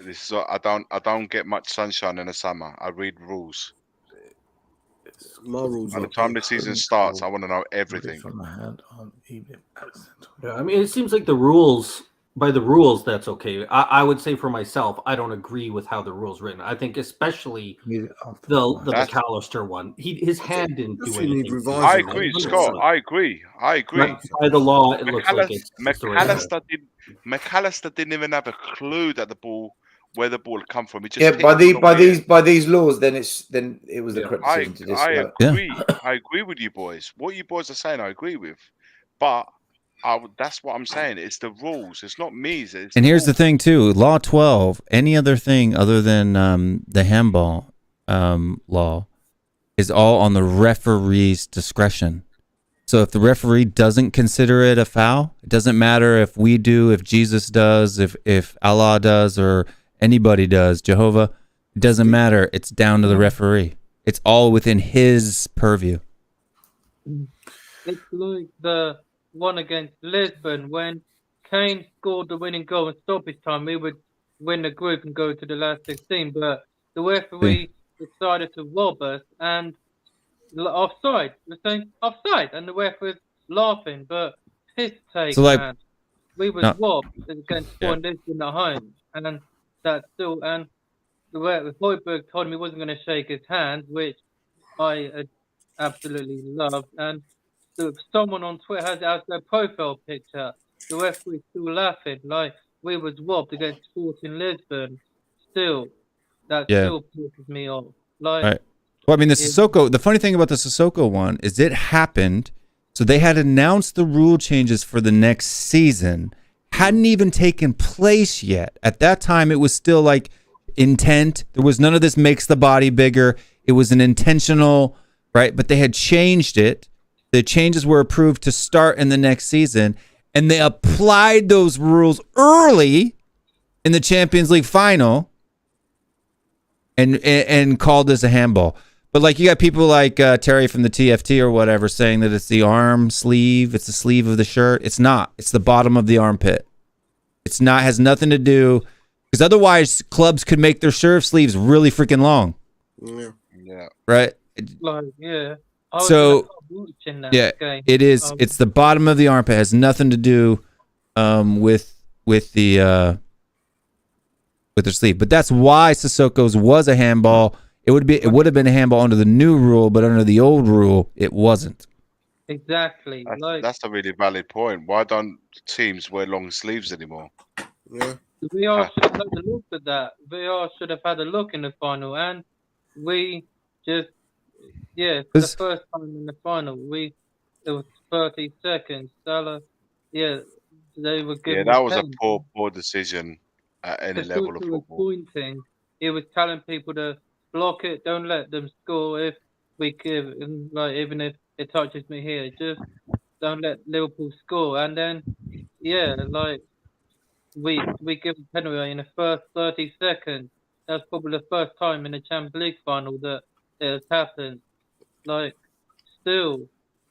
This is I don't get much sunshine in the summer. I read rules. My rules. By the time the season starts, I want to know everything. From the hand on evening accent. Yeah, I mean, it seems like the rules. By the rules, that's okay. I would say for myself, I don't agree with how the rules written. I think especially the McAllister one. His hand didn't do Definitely need anything. revising. I agree, Scott. I agree. By the law, it looks like it's McAllister didn't even have a clue that where the ball had come from. He just Yeah, by these laws, then it was the correct decision to just. I agree with you boys. What you boys are saying, I agree with. But that's what I'm saying. It's the rules. It's not me. And here's the thing, too. Law 12, any other thing other than the handball law is all on the referee's discretion. So if the referee doesn't consider it a foul, it doesn't matter if we do, if Jesus does, if Allah does, or anybody does, Jehovah, it doesn't matter. It's down to the referee. It's all within his purview. It's like the one against Lisbon when Kane scored the winning goal in stoppage time. We would win the group and go to the last 16, but the referee decided to rob us and offside. We're saying offside, and the ref was laughing. But his take, So, like, man, we was robbed against Lisbon at home, and that's still. And the ref, Hoiberg told him he wasn't going to shake his hand, which I absolutely loved. And someone on Twitter has it as their profile picture. The referee's still laughing, like we was robbed against Sporting Lisbon. Still, that still pisses me off. Like, right. Well, I mean, the funny thing about the Sissoko one is it happened. So they had announced the rule changes for the next season, hadn't even taken place yet. At that time, it was still like intent. There was none of this makes the body bigger. It was an intentional, right? But they had changed it. The changes were approved to start in the next season, and they applied those rules early in the Champions League final and called this a handball. But like you got people like Terry from the TFT or whatever saying that it's the arm sleeve, it's the sleeve of the shirt. It's not. It's the bottom of the armpit. It's not. Has nothing to do because otherwise clubs could make their shirt sleeves really freaking long. Yeah. Right. Like, yeah. So yeah, it is. It's the bottom of the armpit. It has nothing to do with the sleeve. But that's why Sissoko's was a handball. It would have been a handball under the new rule, but under the old rule, it wasn't. Exactly. That's a really valid point. Why don't teams wear long sleeves anymore? Yeah. VR should have had a look at that. VR should have had a look in the final, and we just. Yeah, for the first time in the final, it was 30 seconds. Salah, they were giving. Yeah, that was a poor decision at any level of football. Pointing, he was telling people to block it, don't let them score. If we give, like, even if it touches me here, just don't let Liverpool score. And then, like we give a penalty in the first 30 seconds. That's probably the first time in the Champions League final that it has happened. Like, still,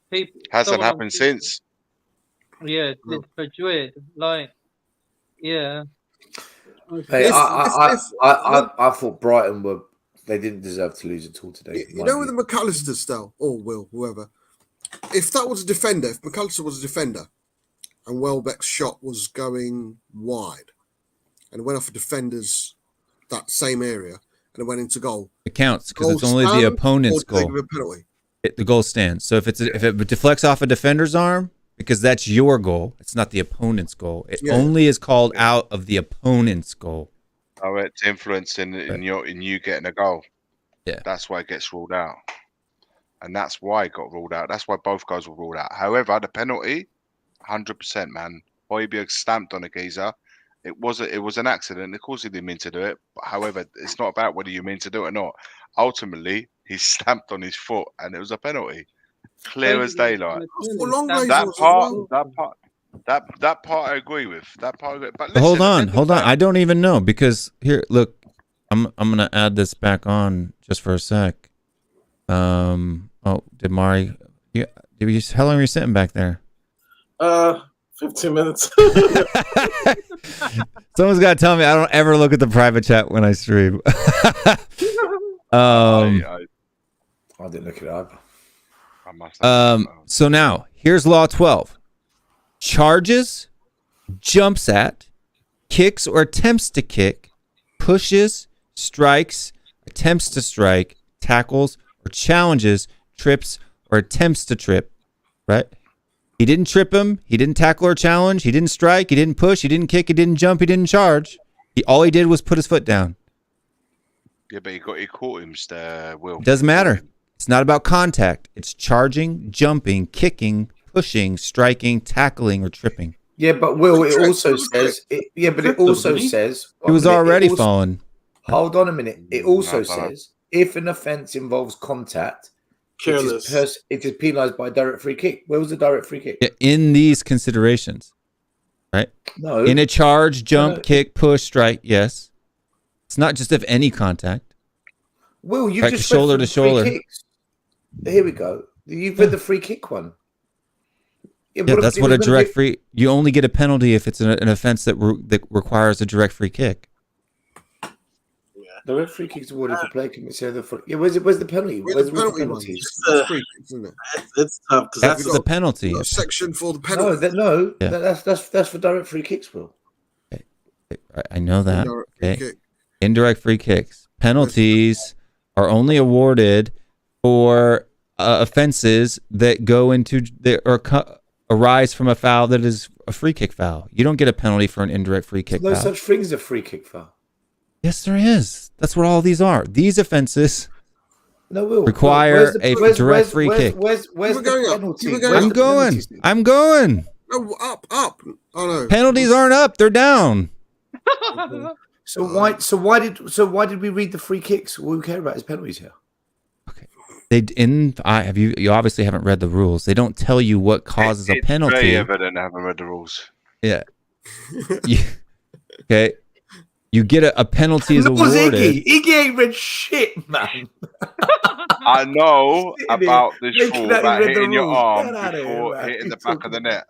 people hasn't happened since. Yeah, it's Madrid. Like, yeah. Hey, I thought Brighton they didn't deserve to lose at all today. You know, with the McAllister style, or whoever, if that was a defender, if McAllister was a defender, and Welbeck's shot was going wide, and it went off a defender's that same area. And it went into goal. It counts because it's only the opponent's goal. The goal stands. So if it deflects off a defender's arm, because that's your goal, it's not the opponent's goal. It only is called out of the opponent's goal. Oh, it's influencing in you getting a goal. Yeah, that's why it gets ruled out. and that's why it got ruled out. That's why both goals were ruled out. However, the penalty, 100%, man. Højbjerg stamped on a geezer. It was an accident. Of course, he didn't mean to do it. But however, it's not about whether you mean to do it or not. Ultimately, he stamped on his foot, and it was a penalty, clear as daylight. That part I agree with. That part. But listen, hold on. I don't even know because here, look, I'm gonna add this back on just for a sec. Oh, did Mari? Yeah, how long were you sitting back there? 15 minutes. Someone's got to tell me I don't ever look at the private chat when I stream. I didn't look at it either. So now here's law 12. Charges, jumps at, kicks or attempts to kick, pushes, strikes, attempts to strike, tackles or challenges, trips or attempts to trip, right? He didn't trip him. He didn't tackle or challenge. He didn't strike. He didn't push. He didn't kick. He didn't jump. He didn't charge. All he did was put his foot down. Yeah, but he caught him, Will. It doesn't matter. It's not about contact. It's charging, jumping, kicking, pushing, striking, tackling, or tripping. Yeah, but Will, it also says. It also says He was already falling. Hold on a minute. It also says if an offence involves contact, Careless. It is penalised by a direct free kick. Where was the direct free kick? Yeah, in these considerations, right? No. In a charge, jump, kick, push, strike, yes. It's not just if any contact. Will, you right, just shoulder read to the free shoulder. kicks. Here we go. You've read the free kick one. Yeah, that's what a direct free. You only get a penalty if it's an offence that requires a direct free kick. Direct free kicks awarded for player commits the free. Yeah, where's the penalty? Where's the penalty? That's free kicks, isn't it? It's tough because That's the penalty. Got a section for the No, penalty. that's for direct free kicks, Will. I know that. Indirect free Okay. kick. Indirect free kicks. Penalties are only awarded for offenses that go into arise from a foul that is a free kick foul. You don't get a penalty for an indirect free kick No foul. such thing as a free kick foul. Yes, there is. That's what all these are. These offenses No, Will. require a direct free kick. Where's You were the going up. penalty? You were going Where's I'm the going. penalty stick? I'm going. No, up. Oh no. Penalties aren't up. They're down. So why did we read the free kicks? All we care about is penalties here. You obviously haven't read the rules. They don't tell you what causes a penalty. It's very evident I haven't read the rules. Yeah. Okay. You get a penalty is awarded. Iggy ain't read shit, man. I know about this making rule that about read the hitting your rules. arm Get outta here, before man. hitting the He's back of the net.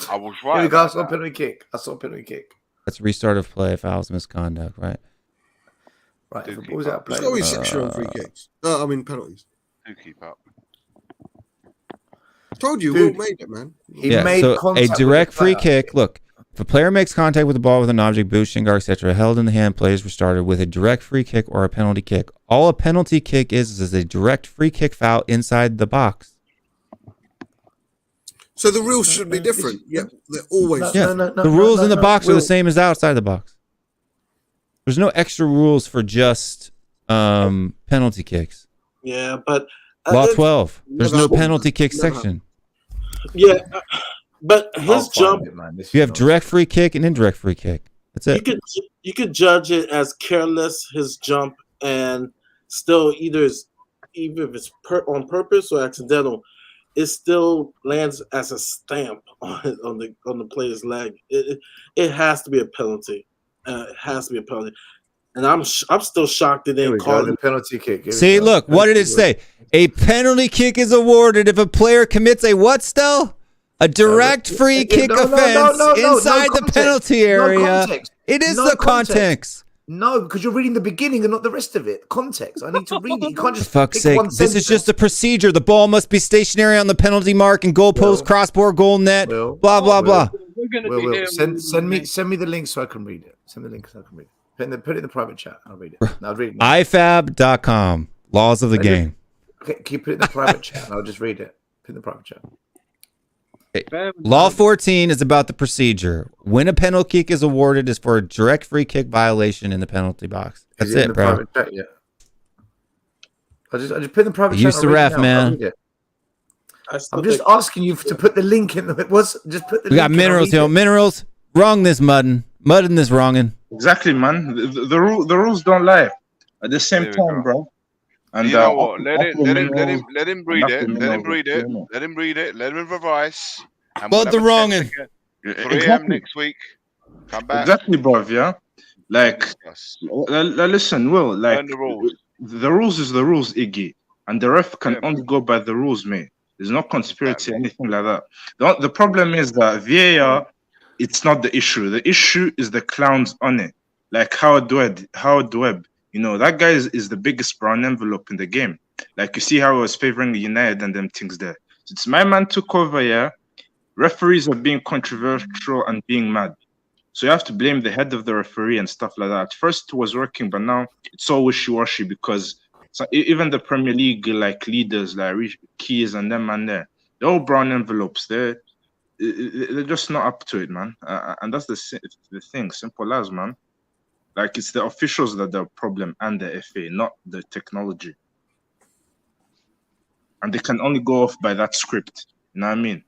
I was Here right. we go. I about saw a that. penalty kick. That's restart of play, fouls, misconduct, right? Right, if Do the ball's out of play. There's got to be a section on free kicks. I mean penalties. Do keep up. I told you, Dude. Will made it, man. He made so a contact with direct the free player. kick. Look, if a player makes contact with the ball with an object, boot, shin guard, etc., held in the hand, play is restarted with a direct free kick or a penalty kick. All a penalty kick is a direct free kick foul inside the box. So the rules should be different. Yeah, they're always. Yeah, the rules in the box are the same as outside the box. There's no extra rules for just penalty kicks. Yeah, but Law 12. There's no Never- penalty kick never. section. yeah, but I'll his find jump, it, man. This You is have direct free kick and indirect free kick. That's it. you could judge it as careless his jump, and still either if it's on purpose or accidental, it still lands as a stamp on the player's leg. It has to be a penalty. It has to be a penalty. And I'm still shocked they Here we didn't go. call The it. penalty kick. Here we See, go. look, what did it say? A penalty kick is awarded if a player commits a what still? A direct free kick offense inside the context. penalty No area. context. It is No the context. No, because you're reading the beginning and not the rest of it. Context. I need to read it. You can't For just fuck's pick sake, one this is sentence. just a procedure. The ball must be stationary on the penalty mark and goalpost, Will. crossboard, goal net, Will. blah, blah, Will. blah. We're gonna Will, be Will, here. send me the link so I can read it. Send me the link so I can read it. Put it in the private chat. I'll read it. I'll read it. ifab.com. Laws of the game. Okay, keep it in the private chat and I'll just read it. Put it in the private chat. Law 14 is about the procedure. When a penalty kick is awarded is for a direct free kick violation in the penalty box. That's Is it in it, the bro. private chat yet? I just put in the private Use chat. the ref, man. I'm just asking you to put the link in. It was just put the. We got minerals, yo. Minerals. Wrong this muddin'. Muddin' this wrongin'. Exactly, man. The rules don't lie. At the same time, bro. And you know what? Let him read it. Let him read it. Let him read it. Let him revise. But the wrongin'. 3 a.m. next week. Come back. Exactly, bro. Yeah. Like, listen, Will. Like, the rules is the rules, Iggy, and the ref can only go by the rules, mate. There's no conspiracy, anything like that. The problem is that VAR, it's not the issue. The issue is the clowns on it. Like Howard Webb. You know, that guy is the biggest brown envelope in the game. Like, you see how he was favoring United and them things there. So it's my man took over, yeah. Referees are being controversial and being mad. So you have to blame the head of the referee and stuff like that. At first it was working, but now it's all wishy-washy because even the Premier League, like leaders, like Keys and them and there, they're all brown envelopes. They're just not up to it, man. And that's the thing. Simple as, man. Like, it's the officials that are the problem and the FA, not the technology. And they can only go off by that script. You know what I mean?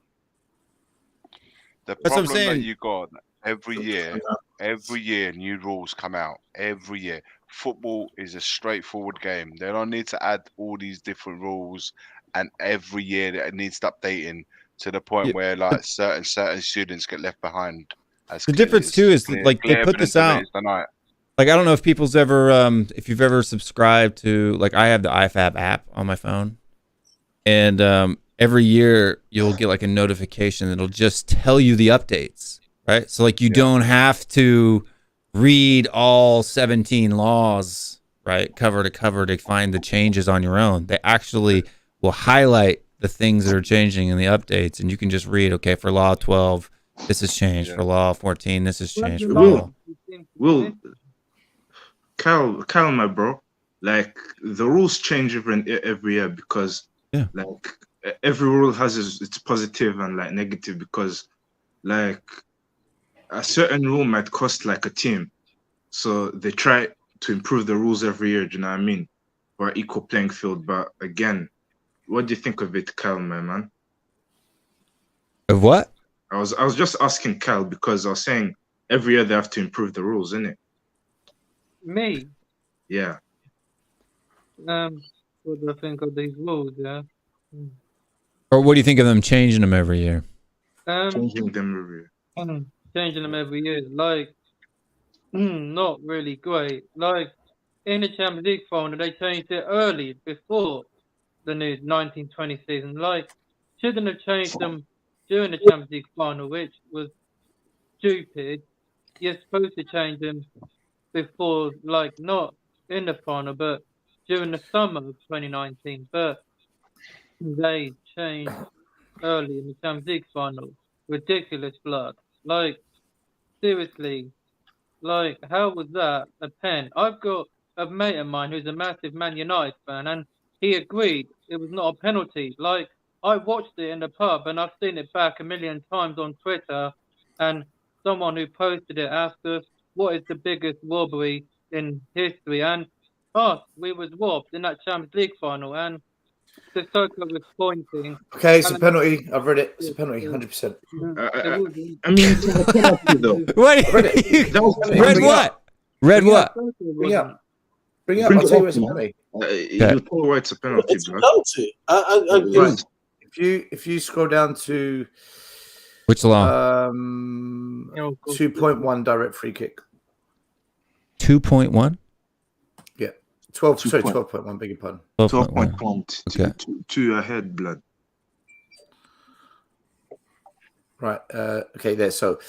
The problem that you got every year, new rules come out. Every year. Football is a straightforward game. They don't need to add all these different rules, and every year it needs updating to the point where like certain students get left behind. The difference too is like they put this out. Like, I don't know if people's ever, if you've ever subscribed to, like, I have the IFAB app on my phone, and every year you'll get like a notification that'll just tell you the updates, right? So like you don't have to read all 17 laws, right, cover to cover to find the changes on your own. They actually will highlight the things that are changing in the updates, and you can just read, okay, for law 12, this has changed. For law 14, this has changed. For Will, Kyle, my bro, like, the rules change every year because like every rule has its positive and like negative, because like a certain rule might cost like a team, so they try to improve the rules every year. Do you know what I mean? For equal playing field. But again, what do you think of it, Kyle, my man? Of what? I was just asking Kyle because I was saying every year they have to improve the rules, innit? Me? Yeah. What do I think of these rules? Yeah. Or what do you think of them changing them every year? Changing them every year. Changing them every year, like, not really great. Like, in the Champions League final, they changed it early before the new 1920 season. Like, shouldn't have changed them during the Champions League final, which was stupid. You're supposed to change them before, like, not in the final, but during the summer of 2019. But they changed early in the Champions League final. Ridiculous blood. Like, seriously, like, how was that a pen? I've got a mate of mine who's a massive Man United fan, and he agreed it was not a penalty. Like, I watched it in the pub, and I've seen it back a million times on Twitter, and someone who posted it asked us, what is the biggest robbery in history? And we was robbed in that Champions League final, and the circle was pointing. Okay, it's a penalty. I've read it. It's a penalty, 100%. I mean, it's a penalty though. What? Read what? Read what? Bring up. I'll tell you it's a penalty. You'll tell why it's a penalty. It's a penalty. I If you scroll down to which law? 2.1 direct free kick. 2.1? Yeah. 12.1, beg your pardon. 12.1. Okay. Two ahead, blood. Right. Okay, there. So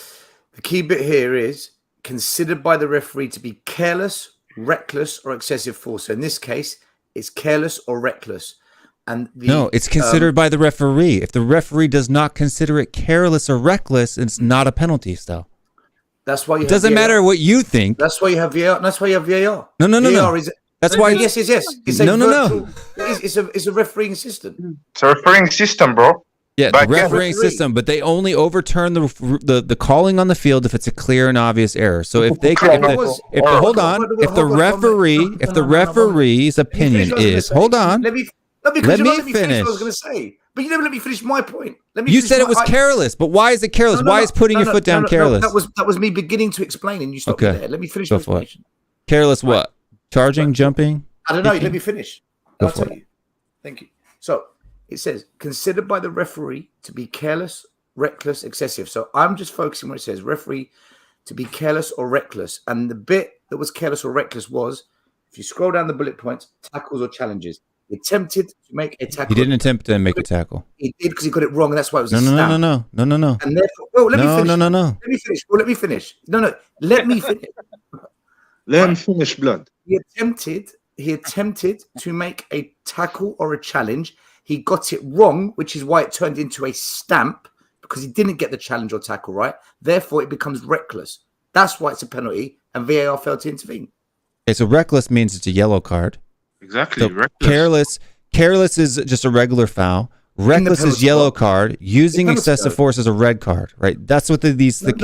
the key bit here is considered by the referee to be careless, reckless, or excessive force. So in this case, it's careless or reckless. And no, it's considered by the referee. If the referee does not consider it careless or reckless, it's not a penalty still. That's why it doesn't matter what you think. That's why you have VAR. That's why you have VAR. No. VAR is, that's why. Yes. It's no. It's a refereeing system. It's a refereeing system, bro. Yeah, But the again, refereeing system, but they only overturn the calling on the field if it's a clear and obvious error. So if the referee's opinion is, hold on, Let me finish what I was going to say. But you never let me finish my point. You said it was careless, but why is it careless? Why is putting your foot down careless? That was me beginning to explain, and you stopped me there. Let me finish my explanation. Careless what? Charging, jumping? I don't know. Let me finish. I'll tell you. Thank you. So it says, considered by the referee to be careless, reckless, excessive. So I'm just focusing where it says referee to be careless or reckless. And the bit that was careless or reckless was, if you scroll down the bullet points, tackles or challenges. He attempted to make a tackle. He didn't attempt to make a tackle. He did because he got it wrong, and that's why it was no. And therefore, let me finish. Let me finish. Well, let me finish. Let me finish. Let him finish, blood. He attempted to make a tackle or a challenge. He got it wrong, which is why it turned into a stamp, because he didn't get the challenge or tackle right. Therefore, it becomes reckless. That's why it's a penalty, and VAR failed to intervene. Okay, so reckless means it's a yellow card. Exactly. So careless is just a regular foul. Reckless is yellow card. Using excessive force is a red card, right? That's what the careless. But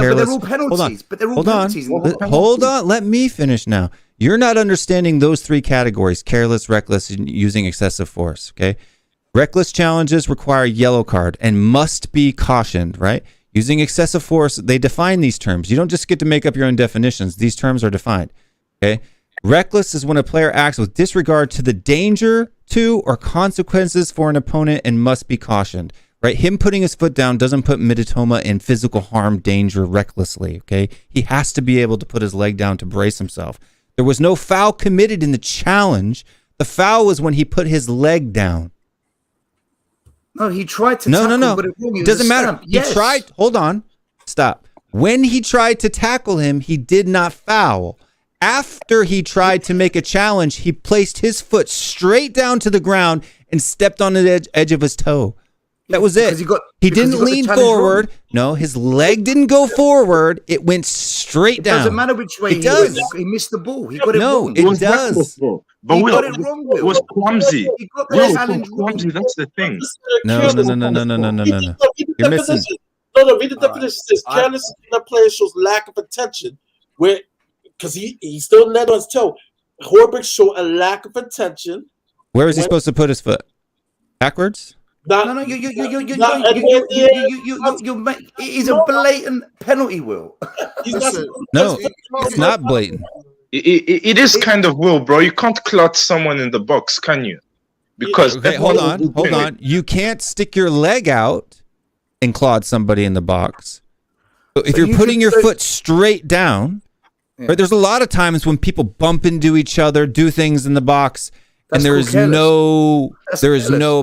they're all penalties. Hold on. Let me finish now. You're not understanding those three categories: careless, reckless, and using excessive force. Okay. Reckless challenges require yellow card and must be cautioned, right? Using excessive force, they define these terms. You don't just get to make up your own definitions. These terms are defined. Okay. Reckless is when a player acts with disregard to the danger to or consequences for an opponent and must be cautioned, right? Him putting his foot down doesn't put Mitoma in physical harm, danger recklessly, okay? He has to be able to put his leg down to brace himself. There was no foul committed in the challenge. The foul was when he put his leg down. No, he tried to tackle, but it doesn't matter. Yes. He tried. Hold on. Stop. When he tried to tackle him, he did not foul. After he tried to make a challenge, he placed his foot straight down to the ground and stepped on the edge of his toe. That was it. He didn't lean forward. Wrong. No, his leg didn't go forward. It went straight down. It doesn't matter which way he missed the ball. He got it wrong. No, it does. But he got it wrong. It was clumsy. He got the challenge wrong. That's the thing. No. You're missing. No, read the definition. It says careless in a player shows lack of attention, because he still led on his toe. Horbrick showed a lack of attention. Where is he supposed to put his foot? Backwards? No. He's a blatant penalty, Will. No, it's not blatant. It is kind of Will, bro. You can't clutch someone in the box, can you? Because hold on. You can't stick your leg out and clod somebody in the box. So if you're putting your foot straight down. Yeah. Right, there's a lot of times when people bump into each other, do things in the box, and there is no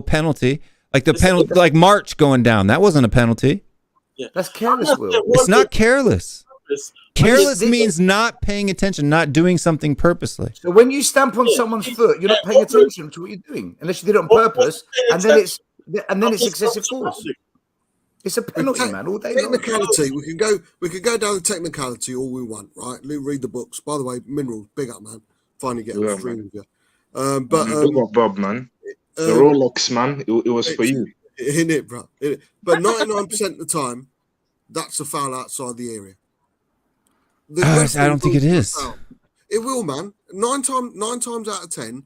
penalty. Like the penalty, like March going down, that wasn't a penalty. Yeah. That's careless, Will. It's not careless. Careless means not paying attention, not doing something purposely. So when you stamp on someone's foot, you're not paying attention to what you're doing, unless you did it on purpose, and then it's excessive force. It's a penalty, man. All day technicality. We can go down the technicality all we want, right? Read the books. By the way, Minerals, big up, man. Finally get on stream with you. Big up, Bob, man. The Rolex, man. It was for you. In it, bro. But 99% of the time, that's a foul outside the area. I don't think it is. It will, man. Nine times out of 10,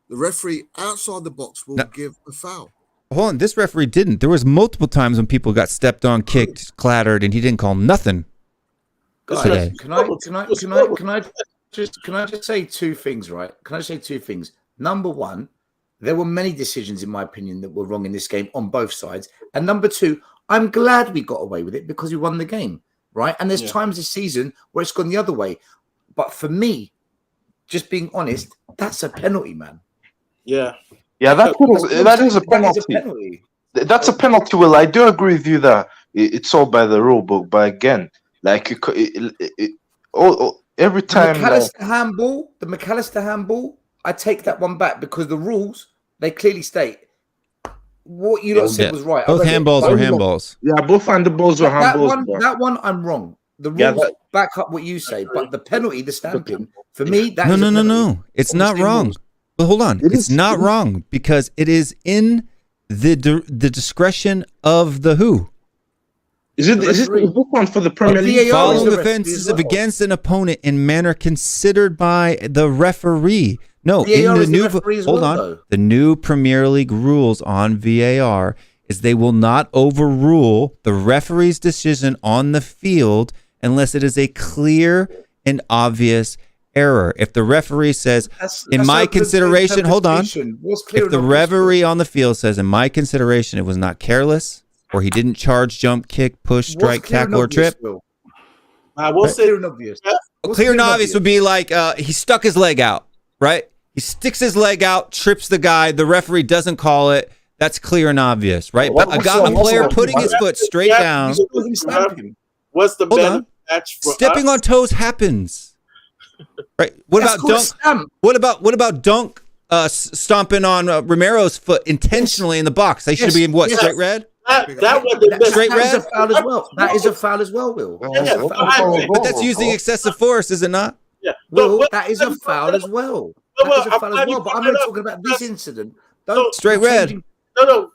the referee outside the box will give a foul. Hold on, this referee didn't. There was multiple times when people got stepped on, kicked, clattered, and he didn't call nothing. Guys, can I just say two things, right? Can I say two things? Number one, there were many decisions, in my opinion, that were wrong in this game on both sides. And number two, I'm glad we got away with it because we won the game, right? And there's times this season where it's gone the other way. But for me, just being honest, that's a penalty, man. Yeah, that is a penalty. That's a penalty, Will. I do agree with you that it's all by the rule book. But again, like every time the McAllister handball, I take that one back because the rules, they clearly state what you lot said was right. Both handballs were handballs. Yeah, both handballs were handballs. That one, I'm wrong. The rules back up what you say, but the penalty, the stamping, for me, that no. It's not wrong. But hold on, it's not wrong because it is in the discretion of the who? Is it the one for the Premier League? Following offenses against an opponent in manner considered by the referee. No, in the new the new Premier League rules on VAR is they will not overrule the referee's decision on the field unless it is a clear and obvious error. If the referee says, in my consideration, hold on. If the referee on the field says, in my consideration, it was not careless, or he didn't charge, jump, kick, push, strike, tackle, or trip. I will say Clear and obvious. Clear and obvious would be like he stuck his leg out, right? He sticks his leg out, trips the guy. The referee doesn't call it. That's clear and obvious, right? But a player putting his foot straight down. What's the better match for Stepping on toes happens, right? What about Dunk stomping on Romero's foot intentionally in the box? They should be in what, straight red? That was straight red. That is a foul as well. That is a foul as well, Will. But that's using excessive force, is it not? Yeah, Will, that is a foul as well. That is a foul as well. But I'm not talking about this incident. Straight red. I'm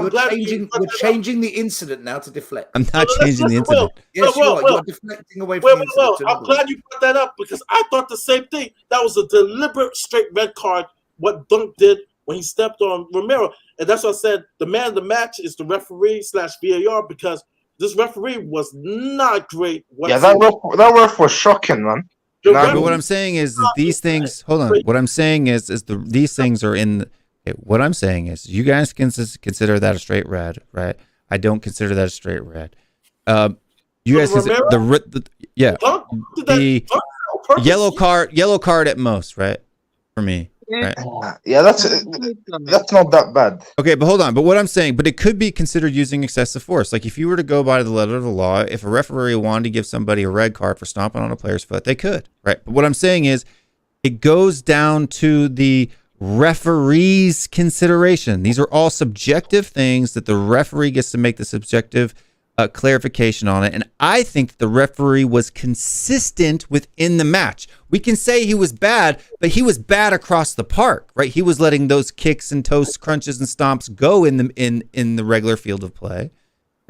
glad we're changing the incident now to deflect. I'm not changing the incident. Yes, you are. You're deflecting away from the incident. I'm glad you brought that up because I thought the same thing. That was a deliberate straight red card, what Dunk did when he stepped on Romero. And that's what I said. The man of the match is the referee / VAR because this referee was not great. Yeah, that ref was shocking, man. But what I'm saying is these things. Hold on. What I'm saying is these things are in. What I'm saying is you guys can consider that a straight red, right? I don't consider that a straight red. You guys consider the yellow card at most, right? For me. Right? Yeah, that's not that bad. Okay, but hold on. But what I'm saying, but it could be considered using excessive force. Like if you were to go by the letter of the law, if a referee wanted to give somebody a red card for stomping on a player's foot, they could, right? But what I'm saying is it goes down to the referee's consideration. These are all subjective things that the referee gets to make the subjective clarification on it. And I think the referee was consistent within the match. We can say he was bad, but he was bad across the park, right? He was letting those kicks and toes crunches and stomps go in the regular field of play.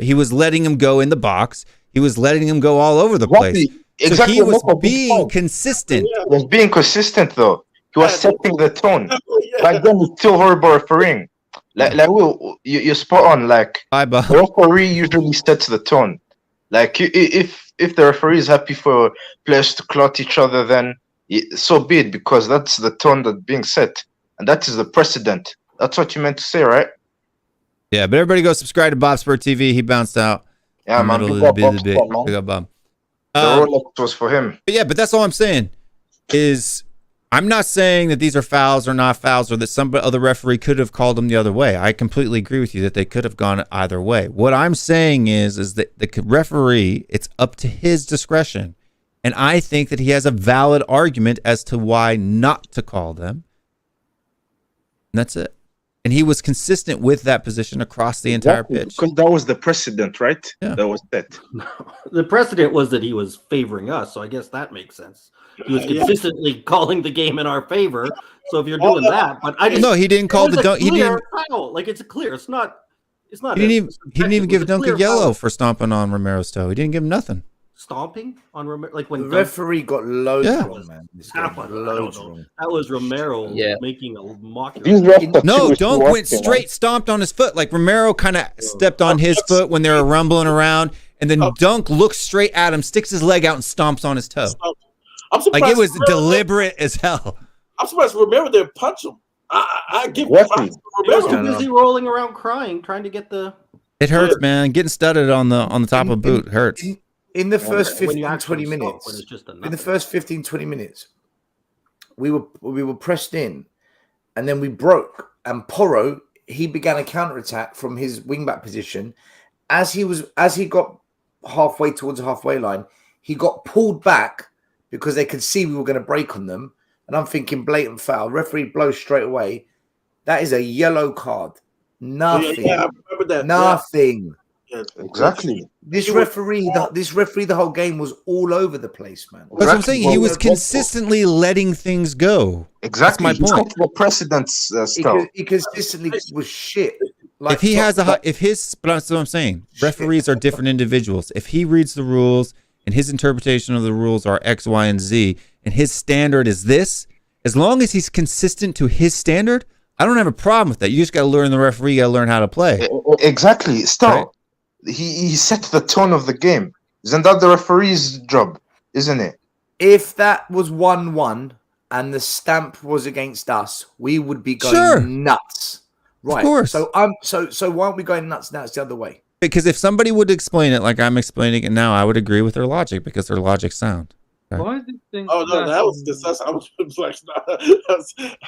He was letting them go in the box. He was letting them go all over the place. Exactly. So he was being consistent. He was being consistent, though. He was setting the tone. Back then, it's still horrible refereeing. Like Will, you're spot on. Like the referee usually sets the tone. Like if the referee is happy for players to clot each other, then so be it, because that's the tone that's being set, and that is the precedent. That's what you meant to say, right? Yeah, but everybody go subscribe to Bob Spur TV. He bounced out. Yeah, man. Big up, Bob. The Rolex was for him. But yeah, but that's all I'm saying is. I'm not saying that these are fouls or not fouls or that some other referee could have called them the other way. I completely agree with you that they could have gone either way. What I'm saying is that the referee, it's up to his discretion. And I think that he has a valid argument as to why not to call them. And that's it. And he was consistent with that position across the entire pitch. Because that was the precedent, right? Yeah. That was that. The precedent was that he was favoring us, so I guess that makes sense. He was consistently calling the game in our favor. So if you're doing that, but I just no, he didn't call the dunk. He didn't. Foul. Like it's clear. It's not. He didn't even give Dunk a yellow for stomping on Romero's toe. He didn't give him nothing. Stomping on Romero, like when the referee got loads wrong, man. That was Romero making a mockery. No, Dunk went straight, stomped on his foot. Like Romero kind of stepped on his foot when they were rumbling around, and then Dunk looks straight at him, sticks his leg out, and stomps on his toe. Like it was deliberate as hell. I'm surprised Romero didn't punch him. I give him Romero was too busy rolling around crying, trying to get the. It hurts, man. Getting studded on the top of a boot hurts. In the first 15-20 minutes, in the first 15-20 minutes, we were pressed in, and then we broke. And Porro, he began a counterattack from his wingback position. As he got halfway towards the halfway line, he got pulled back because they could see we were going to break on them. And I'm thinking blatant foul. Referee blows straight away. That is a yellow card. Nothing. Yeah, I remember that. Nothing. Yeah, Exactly. This referee, the whole game was all over the place, man. That's what I'm saying. He was consistently letting things go. Exactly. That's my point. Set the precedence still. He consistently was shit. Like, if he has but that's what I'm saying. Referees are different individuals. If he reads the rules and his interpretation of the rules are X, Y, and Z, and his standard is this, as long as he's consistent to his standard, I don't have a problem with that. You just got to learn the referee. You got to learn how to play. Exactly. Still, right? He set the tone of the game. Isn't that the referee's job? Isn't it? If that was 1-1 and the stamp was against us, we would be going nuts. Right. Of course. So why aren't we going nuts now? It's the other way. Because if somebody would explain it like I'm explaining it now, I would agree with their logic because their logic's sound. Okay. Why is this thing? Oh no, that was just that's I was like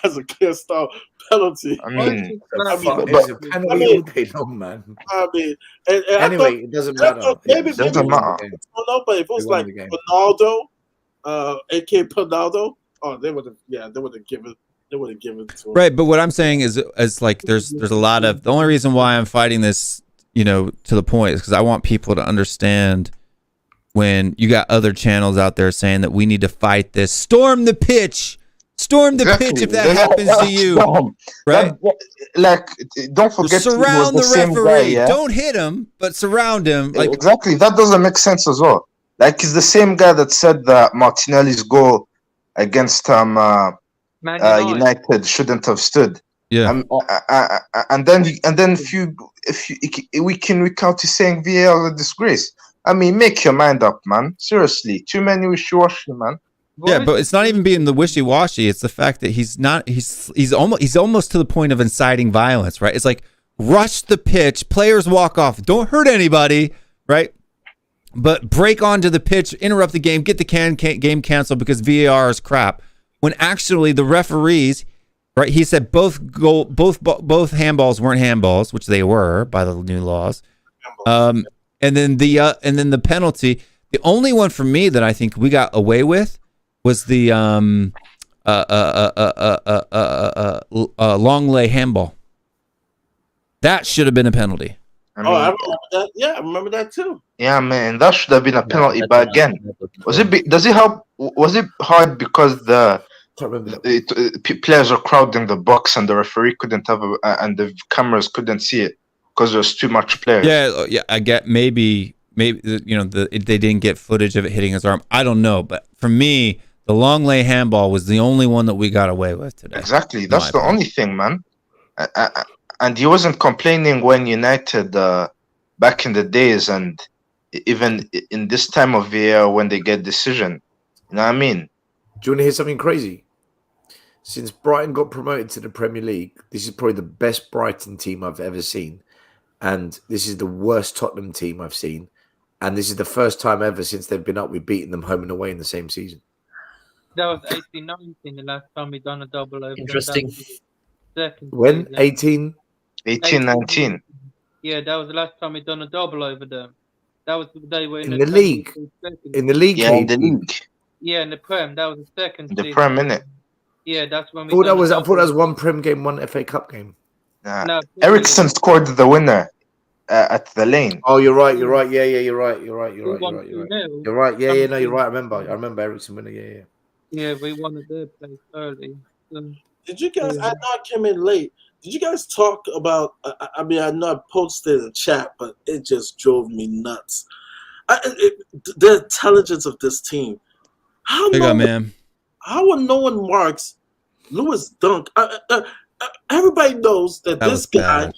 that's a clear style penalty. I mean, it's a penalty all day long, man. I mean, anyway, it doesn't matter. It doesn't matter. But if it was like Ronaldo, aka Ronaldo, oh, they would have given. Right, but what I'm saying is like there's a lot of, the only reason why I'm fighting this, to the point, is because I want people to understand when you got other channels out there saying that we need to fight this, storm the pitch pitch if that happens to you, right? Like, don't forget, surround the referee. Don't hit him, but surround him. Like, exactly, that doesn't make sense as well. Like, he's the same guy that said that Martinelli's goal against United shouldn't have stood. Yeah. And then if we can recount to saying VAR is a disgrace. I mean, make your mind up, man. Seriously, too many wishy-washy, man. Yeah, but it's not even being the wishy-washy. It's the fact that he's almost to the point of inciting violence, right? It's like, rush the pitch, players walk off, don't hurt anybody, right? But break onto the pitch, interrupt the game, get the game canceled because VAR is crap. When actually the referees, right? He said both handballs weren't handballs, which they were by the new laws. And then the penalty. The only one for me that I think we got away with was the long lay handball. That should have been a penalty. I remember that. Yeah, I remember that too. Yeah, man, that should have been a penalty. But again, was it hard because the players are crowding the box and the referee couldn't have and the cameras couldn't see it because there's too much players? Yeah, I get maybe they didn't get footage of it hitting his arm. I don't know, but for me, the long lay handball was the only one that we got away with today. Exactly, that's the only thing, man. And he wasn't complaining when United back in the days, and even in this time of year when they get decision. You know what I mean? Do you want to hear something crazy? Since Brighton got promoted to the Premier League, this is probably the best Brighton team I've ever seen. And this is the worst Tottenham team I've seen. And this is the first time ever since they've been up, we've beaten them home and away in the same season. That was 18-19 the last time we done a double over. Interesting. When? 18-19. Yeah, that was the last time we done a double over them. That was the day we're in the league. In the league. Yeah, in the league. Yeah, in the Prem. That was the second. The Prem, innit? Yeah, that's when we. I thought that was one Prem game, one FA Cup game. No, Ericsson scored the winner at the Lane. Oh, you're right. Yeah, you're right. You're right. Yeah, no, you're right. I remember Ericsson winning. Yeah. Yeah, we won at their place early. Did you guys? I know I came in late. Did you guys talk about? I mean, I know I posted in the chat, but it just drove me nuts. The intelligence of this team. How when no one marks Lewis Dunk? Everybody knows that this guy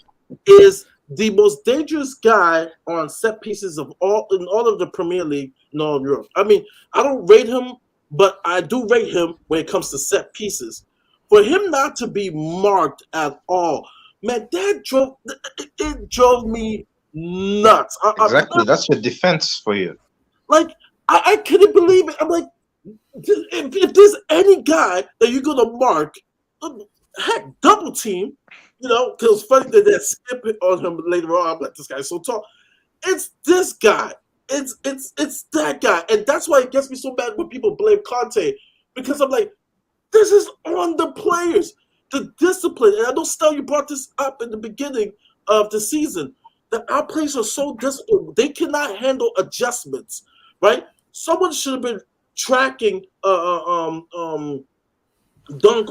is the most dangerous guy on set pieces in all of the Premier League in all of Europe. I mean, I don't rate him, but I do rate him when it comes to set pieces. For him not to be marked at all, man, that drove me nuts. Exactly, that's your defense for you. Like, I couldn't believe it. I'm like, if there's any guy that you're gonna mark, heck, double team, because it's funny that they skip it on him later on. I'm like, this guy's so tall. It's this guy. It's that guy, and that's why it gets me so mad when people blame Conte, because I'm like, this is on the players, the discipline. And I know, Stel, you brought this up in the beginning of the season. that our players are so disciplined. They cannot handle adjustments, right? Someone should have been tracking Dunk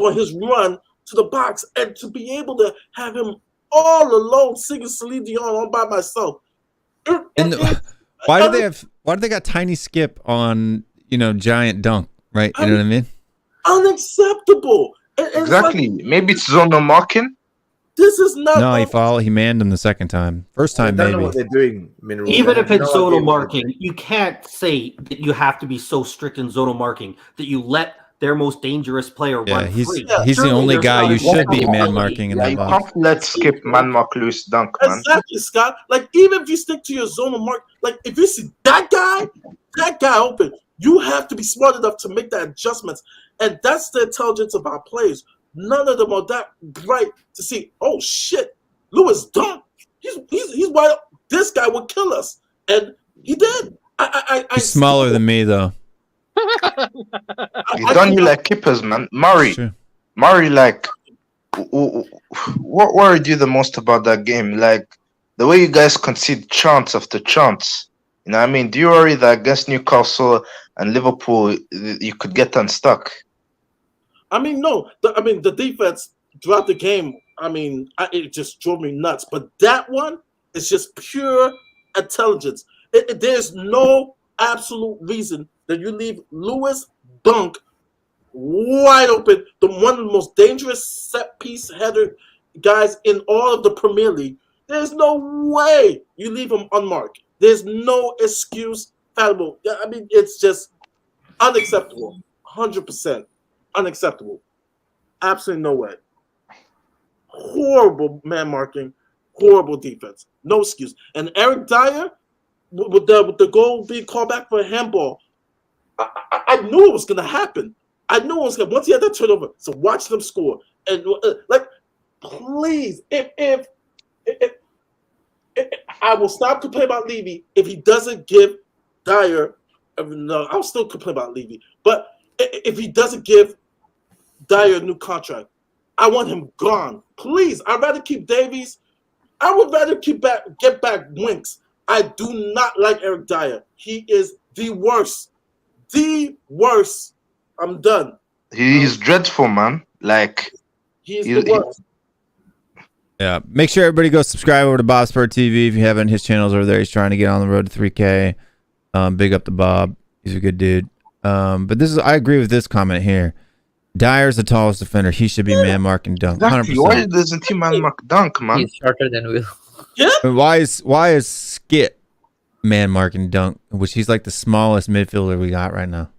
on his run to the box, and to be able to have him all alone singing Celine Dion all by myself. Why do they got tiny skip on giant Dunk, right? You know what I mean? Unacceptable. Exactly. Maybe it's zonal marking. This is not. No, he manned him the second time. First time, I don't know maybe. what they're doing. Mineral. Even if it's no zonal idea marking, you can't say that you have to be so strict in zonal marking that you let their most dangerous player run free. He's the only guy you should be man marking in that You box. can't let skip man mark Lewis Dunk, man. Exactly, Scott. Like, even if you stick to your zonal mark, like if you see that guy open, you have to be smart enough to make that adjustments. And that's the intelligence of our players. None of them are that bright to see, oh shit, Lewis Dunk. He's wide. This guy would kill us. And he did. He's smaller than me, though. He's done you like keepers, man. Murray, like, what worried you the most about that game? Like, the way you guys concede chance after chance. You know what I mean? Do you worry that against Newcastle and Liverpool, you could get unstuck? I mean, no. The defense throughout the game, it just drove me nuts. But that one is just pure intelligence. There's no absolute reason that you leave Lewis Dunk wide open, one of the most dangerous set-piece header guys in all of the Premier League. There's no way you leave him unmarked. There's no excuse fallible. It's just unacceptable. 100% unacceptable. Absolutely no way. Horrible man marking, horrible defense. No excuse. And Eric Dyer, with the goal being called back for a handball, I knew it was going to happen. I knew it was going to. Once he had that turnover, so watch them score. And please, if I will stop complaining about Levy if he doesn't give Dyer. No, I'll still complain about Levy, but if he doesn't give Dyer a new contract, I want him gone. Please, I'd rather keep Davies. I would rather get back Winks. I do not like Eric Dyer. He is the worst. The worst. I'm done. He's dreadful, man. Like, he's the worst. Yeah. Make sure everybody go subscribe over to Bob Spur TV if you haven't. His channel's over there. He's trying to get on the road to 3K. Big up to Bob. He's a good dude. But I agree with this comment here. Dyer's the tallest defender. He should be man marking Dunk. Exactly. 100%. Why doesn't he man mark Dunk, man? He's shorter than Will. Yeah. But why is Skip man marking Dunk, which he's like the smallest midfielder we got right now?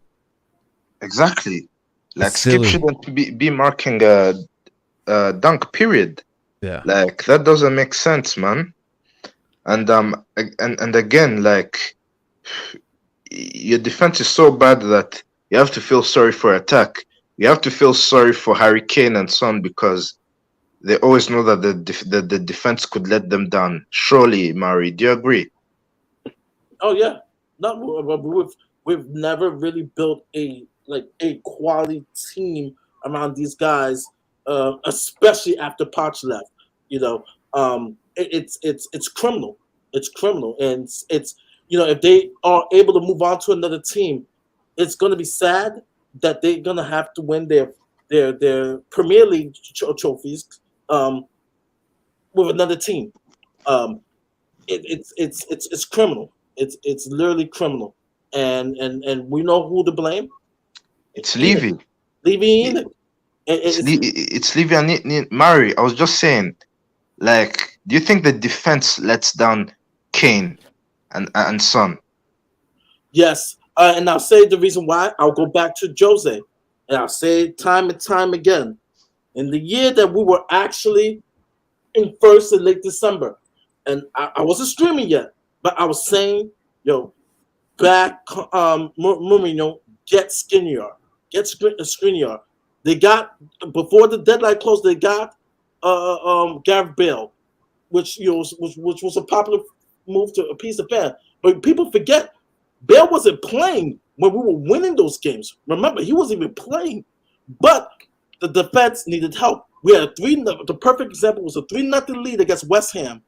Exactly. Like, Skip shouldn't be marking Dunk, period. Yeah. Like, that doesn't make sense, man. And again, like, your defense is so bad that you have to feel sorry for attack. You have to feel sorry for Harry Kane and Son, because they always know that the defense could let them down. Surely, Murray, do you agree? Oh yeah, we've never really built a quality team around these guys, especially after Poch left. It's criminal. It's criminal, and it's if they are able to move on to another team, it's going to be sad that they're going to have to win their Premier League trophies with another team. It's criminal. It's literally criminal, and we know who to blame. It's Levy. Levy. It's Levy and Murray. I was just saying, like, do you think the defense lets down Kane and Son? Yes, and I'll say the reason why. I'll go back to Jose, and I'll say it time and time again. In the year that we were actually in first in late December, and I wasn't streaming yet, but I was saying, back Mourinho, get skinnier, get skinnier. They got, before the deadline closed, they got Gareth Bale, which was a popular move to appease the fan. But people forget, Bale wasn't playing when we were winning those games. Remember, he wasn't even playing. But the defense needed help. We had the perfect example was a 3-0 lead against West Ham,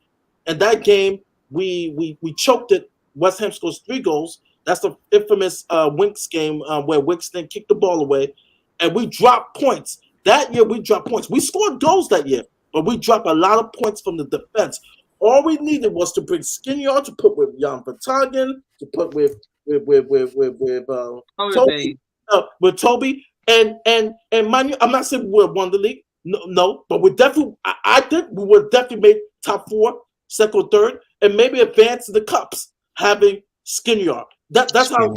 And that game, we choked it. West Ham scores 3 goals. That's the infamous Winks game where Winks then kicked the ball away. And we dropped points. That year, we dropped points. We scored goals that year, but we dropped a lot of points from the defense. All we needed was to bring Skinner to put with Jan Vertonghen, to put with Toby. And mind you, I'm not saying we won the league. No, but we definitely, I think we would definitely make top 4, second or third, and maybe advance to the cups having Skinner. That's how.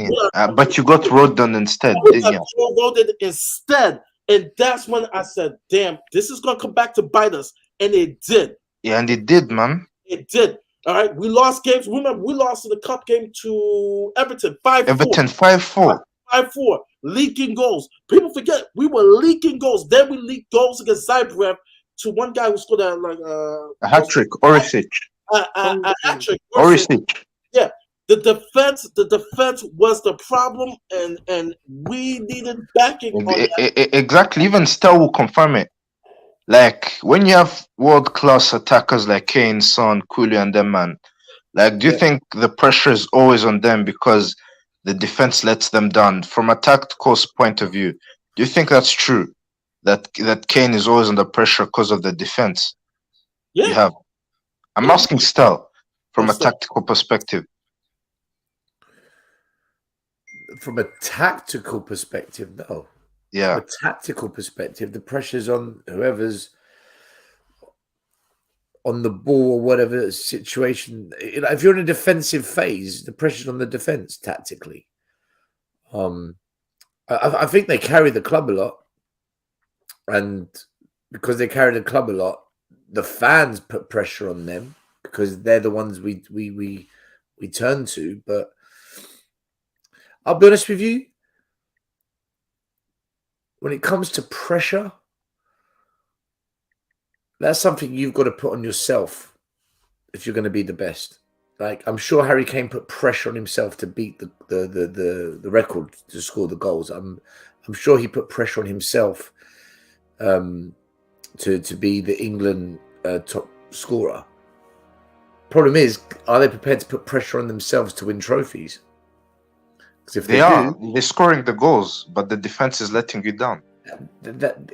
But you got Rodon instead, didn't you? Rodon instead, and that's when I said, "Damn, this is gonna come back to bite us," and it did. Yeah, and it did, man. It did. All right, we lost games. Remember, we lost in the cup game to Everton 5-4. Everton 5-4. 5-4. Leaking goals. People forget we were leaking goals. Then we leaked goals against Zagreb to one guy who scored a hat trick, Orisic. A hat trick. Orisic. Yeah. The defense was the problem, and we needed backing on that. Exactly. Even Stel will confirm it. Like, when you have world-class attackers like Kane, Son, Kulu, and them, man, like, do you think the pressure is always on them because the defense lets them down? From a tactical point of view, do you think that's true? That Kane is always under pressure because of the defense? Yeah. You have. I'm asking Stel from a tactical perspective. From a tactical perspective, no. Yeah. From a tactical perspective, the pressure's on whoever's on the ball or whatever situation. If you're in a defensive phase, the pressure's on the defense tactically. I think they carry the club a lot, and because they carry the club a lot, the fans put pressure on them because they're the ones we turn to. But I'll be honest with you, when it comes to pressure, that's something you've got to put on yourself if you're going to be the best. Like, I'm sure Harry Kane put pressure on himself to beat the record, to score the goals. I'm sure he put pressure on himself to be the England top scorer. Problem is, are they prepared to put pressure on themselves to win trophies? If they are, they're scoring the goals, but the defense is letting you down.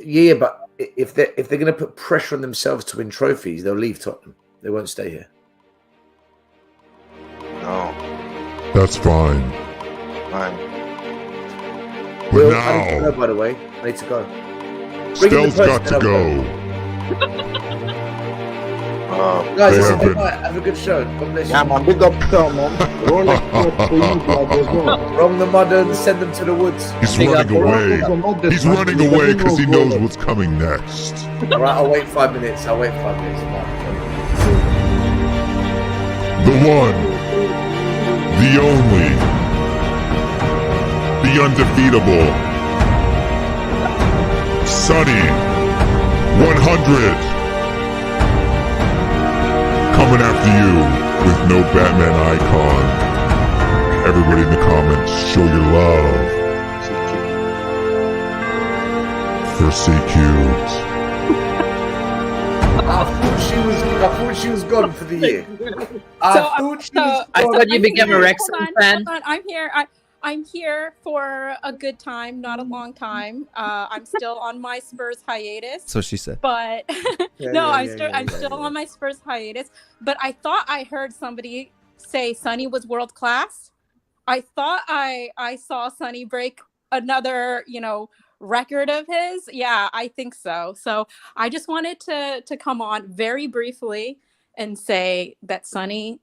Yeah, but if they're going to put pressure on themselves to win trophies, they'll leave Tottenham. They won't stay here. No, that's fine. Fine. But I need to go, by the way, I need to go. Stel's got to go. Guys, have a good show. God bless you. Yeah, man, big up Stel, man. Rolex for you guys as well. From the modern, send them to the woods. He's running away. He's running away because he knows what's coming next. All right, I'll wait 5 minutes. The one, the only, the undefeatable, Sonny 100. Coming after you with no Batman icon. Everybody in the comments, show your love for CQ. I thought she was gone for the year. I thought you became a Wrexham fan. Hold on. I'm here for a good time, not a long time. I'm still on my Spurs hiatus. So she said. But I'm still on my Spurs hiatus. But I thought I heard somebody say Sonny was world class. I thought I saw Sonny break another, record of his. Yeah, I think so. So I just wanted to come on very briefly and say that Sonny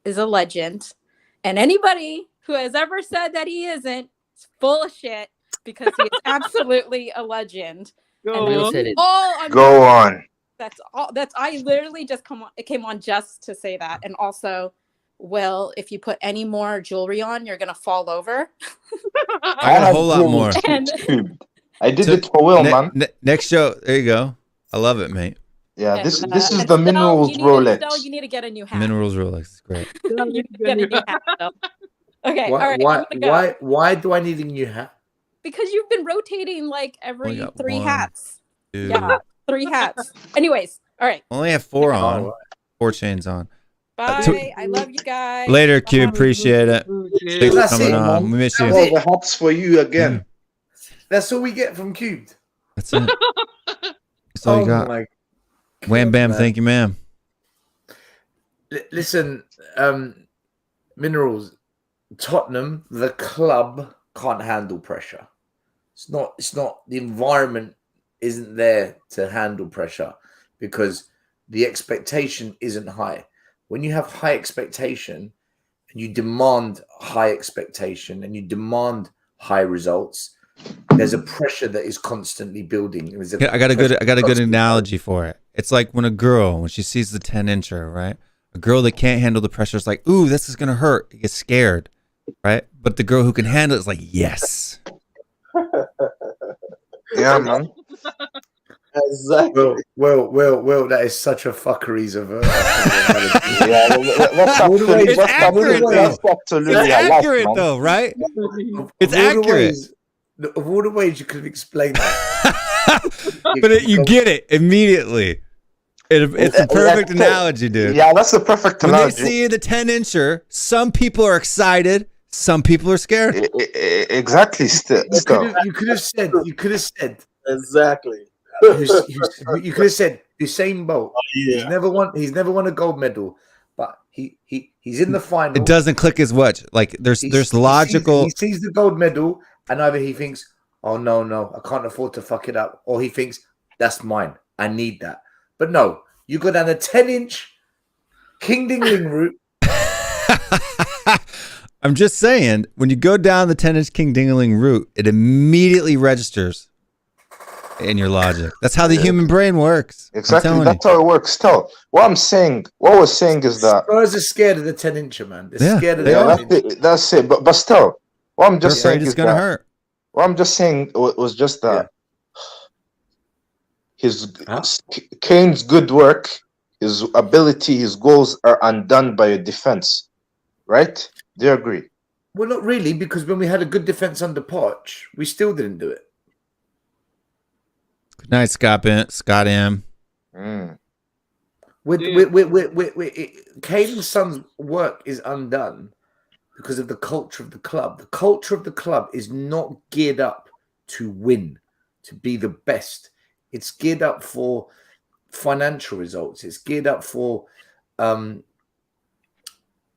is a legend, and anybody who has ever said that he isn't is full of shit, because he is absolutely a legend. Go on. That's all. I literally just came on just to say that. And also, Will, if you put any more jewelry on, you're gonna fall over. I got a whole lot more. I did it for Will, man. Next show, there you go. I love it, mate. Yeah, this is the Minerals Rolex. You need to get a new hat. Minerals Rolex is great. You need to get a new hat, though. Okay, Why, all right. Why do I need a new hat? Because you've been rotating like every 3 hats. 2. Yeah, 3 hats. Anyways, all right. Only have 4 on. 4 chains on. Bye. I love you guys. Later, Q. Appreciate it. Thanks for That's coming it, on. Mom. We miss you. Well, the hops for you again. That's all we get from Cubed. That's it. That's all you got. my Wham bam, man. thank you, ma'am. Listen, Minerals, Tottenham, the club can't handle pressure. It's not the environment isn't there to handle pressure because the expectation isn't high. When you have high expectation and you demand high expectation and you demand high results, there's a pressure that is constantly building. I got a good analogy for it. It's like when a girl, when she sees the 10-incher, right? A girl that can't handle the pressure is like, ooh, this is gonna hurt. It gets scared, right? But the girl who can handle it is like, yes. Yeah, man. Exactly. Well, that is such a fuckeries of It's accurate though. It's accurate though, right? It's accurate. Of all the ways you could have explained that. But you get it immediately. It's a perfect analogy, dude. Yeah, that's the perfect when analogy. When they see the 10-incher, some people are excited, some people are scared. Exactly. You could have said exactly. You could have said Usain Bolt. Yeah. He's never won a gold medal, but he's in the final. It doesn't click as much. Like there's logical. He sees the gold medal, and either he thinks, "Oh no, I can't afford to fuck it up," or he thinks, "That's mine. I need that." But no, you go down a 10-inch King Dingling route. I'm just saying, when you go down the 10-inch King Dingling route, it immediately registers in your logic. That's how the human brain works. Exactly. That's how it works. Still, what we're saying is that Spurs are scared of the 10-incher, man. They're scared of the 10-incher. That's it. But still, what I'm just saying is gonna hurt. What I'm just saying was just that Kane's good work, his ability, his goals are undone by a defense, right? Do you agree? Well, not really, because when we had a good defense under Poch, we still didn't do it. Good night, Scott M. Kane's son's work is undone because of the culture of the club. The culture of the club is not geared up to win, to be the best. It's geared up for financial results. It's geared up for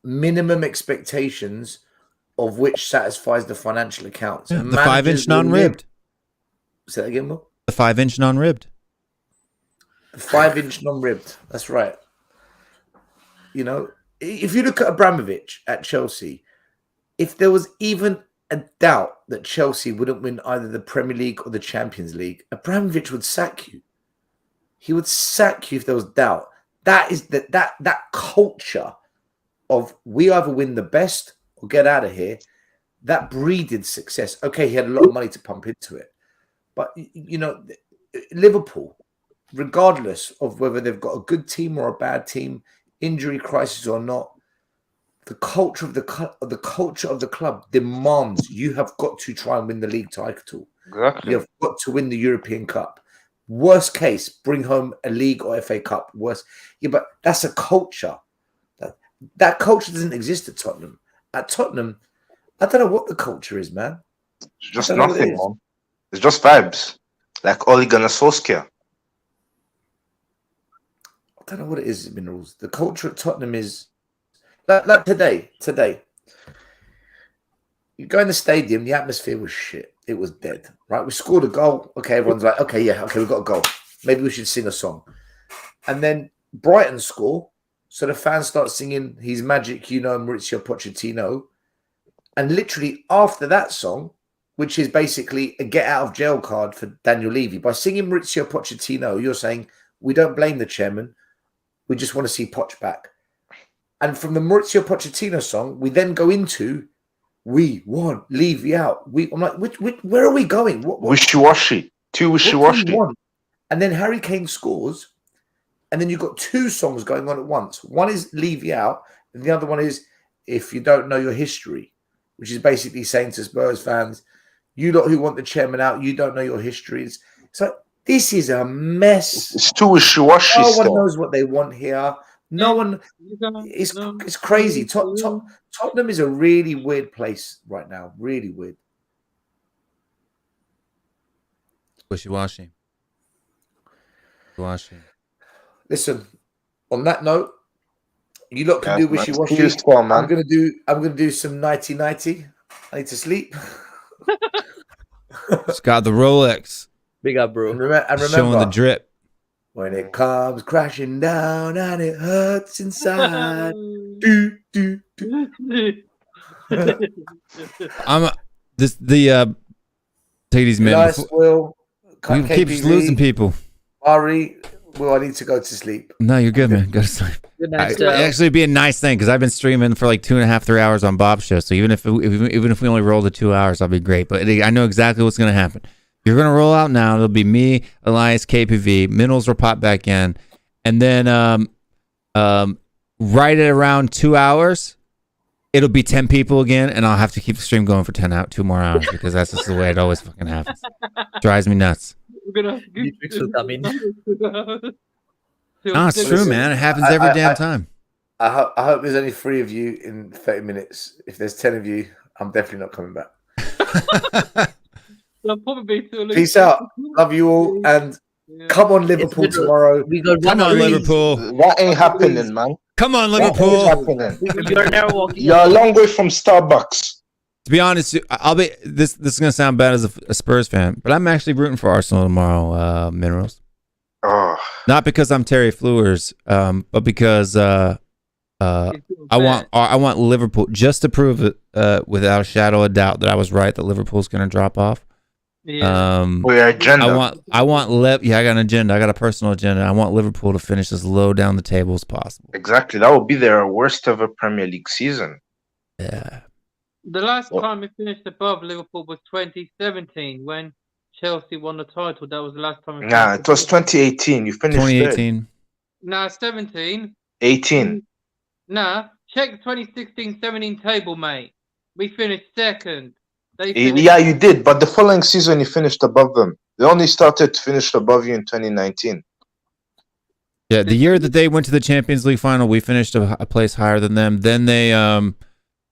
minimum expectations of which satisfies the financial accounts. Yeah, the 5-inch non-ribbed. Say that again, Will? The 5-inch non-ribbed. The 5-inch non-ribbed. That's right. You know, if you look at Abramovich at Chelsea, if there was even a doubt that Chelsea wouldn't win either the Premier League or the Champions League, Abramovich would sack you. He would sack you if there was doubt. That is that culture of we either win the best or get out of here. That breeded success. Okay, he had a lot of money to pump into it. But, you know, Liverpool, regardless of whether they've got a good team or a bad team, injury crisis or not, the culture of the club demands you have got to try and win the league title. Exactly. You have got to win the European Cup. Worst case, bring home a league or FA Cup. Worst, yeah, but that's a culture. That culture doesn't exist at Tottenham. At Tottenham, I don't know what the culture is, man. It's just nothing, man. It's just vibes, like Ole Gunnar Solskjaer. I don't know what it is, Minerals. The culture at Tottenham is like today. You go in the stadium, the atmosphere was shit. It was dead, right? We scored a goal. Okay, everyone's like, okay, we got a goal. Maybe we should sing a song. And then Brighton score. So the fans start singing He's Magic, you know, Maurizio Pochettino. And literally after that song, which is basically a get out of jail card for Daniel Levy, by singing Maurizio Pochettino, you're saying, we don't blame the chairman. We just want to see Poch back. And from the Maurizio Pochettino song, we then go into, we want Levy out. I'm like, where are we going? Wishy-washy. Too wishy-washy. And then Harry Kane scores. And then you've got two songs going on at once. One is Levy out. And the other one is If You Don't Know Your History, which is basically saying to Spurs fans, you lot who want the chairman out, you don't know your histories. So this is a mess. It's too wishy-washy. No one knows what they want here. No one. It's crazy. Tottenham is a really weird place right now. Really weird. Wishy-washy. Listen, on that note, you lot can do wishy-washy. I'm gonna do some nighty-nighty. I need to sleep. It's got the Rolex. Big up, bro. And remember, showing the drip. When it comes crashing down and it hurts inside. do, do, do. Take these men. Nice, Will. We keep losing people. Ari, Will, I need to go to sleep. No, you're good, man. Go to sleep. Good night, actually, it'd be a nice thing because I've been streaming for like 2.5, 3 hours on Bob's show. So even if we only roll to 2 hours, I'll be great. But I know exactly what's going to happen. You're going to roll out now. It'll be me, Elias, KPV. Minerals will pop back in. And then right at around 2 hours, it'll be 10 people again. And I'll have to keep the stream going for 2 more hours because that's just the way it always fucking happens. Drives me nuts. Will come in. No, it's true, man. It happens every damn time. I hope there's only 3 of you in 30 minutes. If there's 10 of you, I'm definitely not coming back. Peace out. Love you all. And come on, Liverpool tomorrow. Come on, Liverpool. That ain't happening, man. Come on, Liverpool. You're now walking. You're a long way from Starbucks. To be honest, I'll be. This is gonna sound bad as a Spurs fan, but I'm actually rooting for Arsenal tomorrow. Minerals. Oh. Not because I'm Terry Flewers, but because I want Liverpool just to prove it without a shadow of doubt that I was right that Liverpool's gonna drop off. Yeah. Agenda. I got an agenda. I got a personal agenda. I want Liverpool to finish as low down the table as possible. Exactly. That would be their worst ever Premier League season. Yeah. The last time we finished above Liverpool was 2017 when Chelsea won the title. That was the last time. Nah, it was 2018. You finished 2018. third. Nah, 17. 18. Nah, check the 2016-17 table, mate. We finished second. Yeah, you did, but the following season you finished above them. They only started to finish above you in 2019. Yeah, the year that they went to the Champions League final, we finished a place higher than them. Then they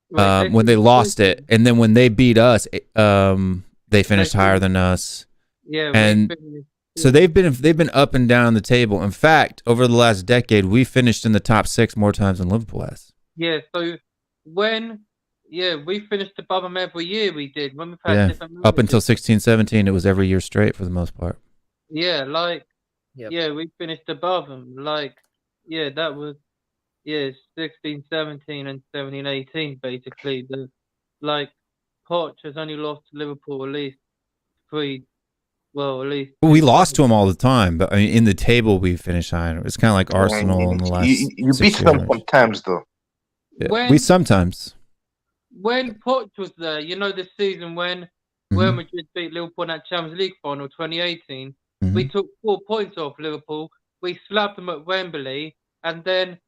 when they lost it, and then when they beat us, they finished higher than us. Yeah, and so they've been up and down the table. In fact, over the last decade, we finished in the top 6 more times than Liverpool has. Yeah, so we finished above them every year. We did when we've had different up until 16-17, it was every year straight for the most part. Yeah, we finished above them. That was 16-17 and 17-18 basically. Poch has only lost to Liverpool at least 3. Well, at least we lost to them all the time, but I mean, in the table we finished higher. It's kind of like Arsenal in the last. You beat them sometimes, though. Yeah, we sometimes. When Poch was there, the season when Real Madrid beat Liverpool in that Champions League final, 2018, we took 4 points off Liverpool. We slapped them at Wembley, and then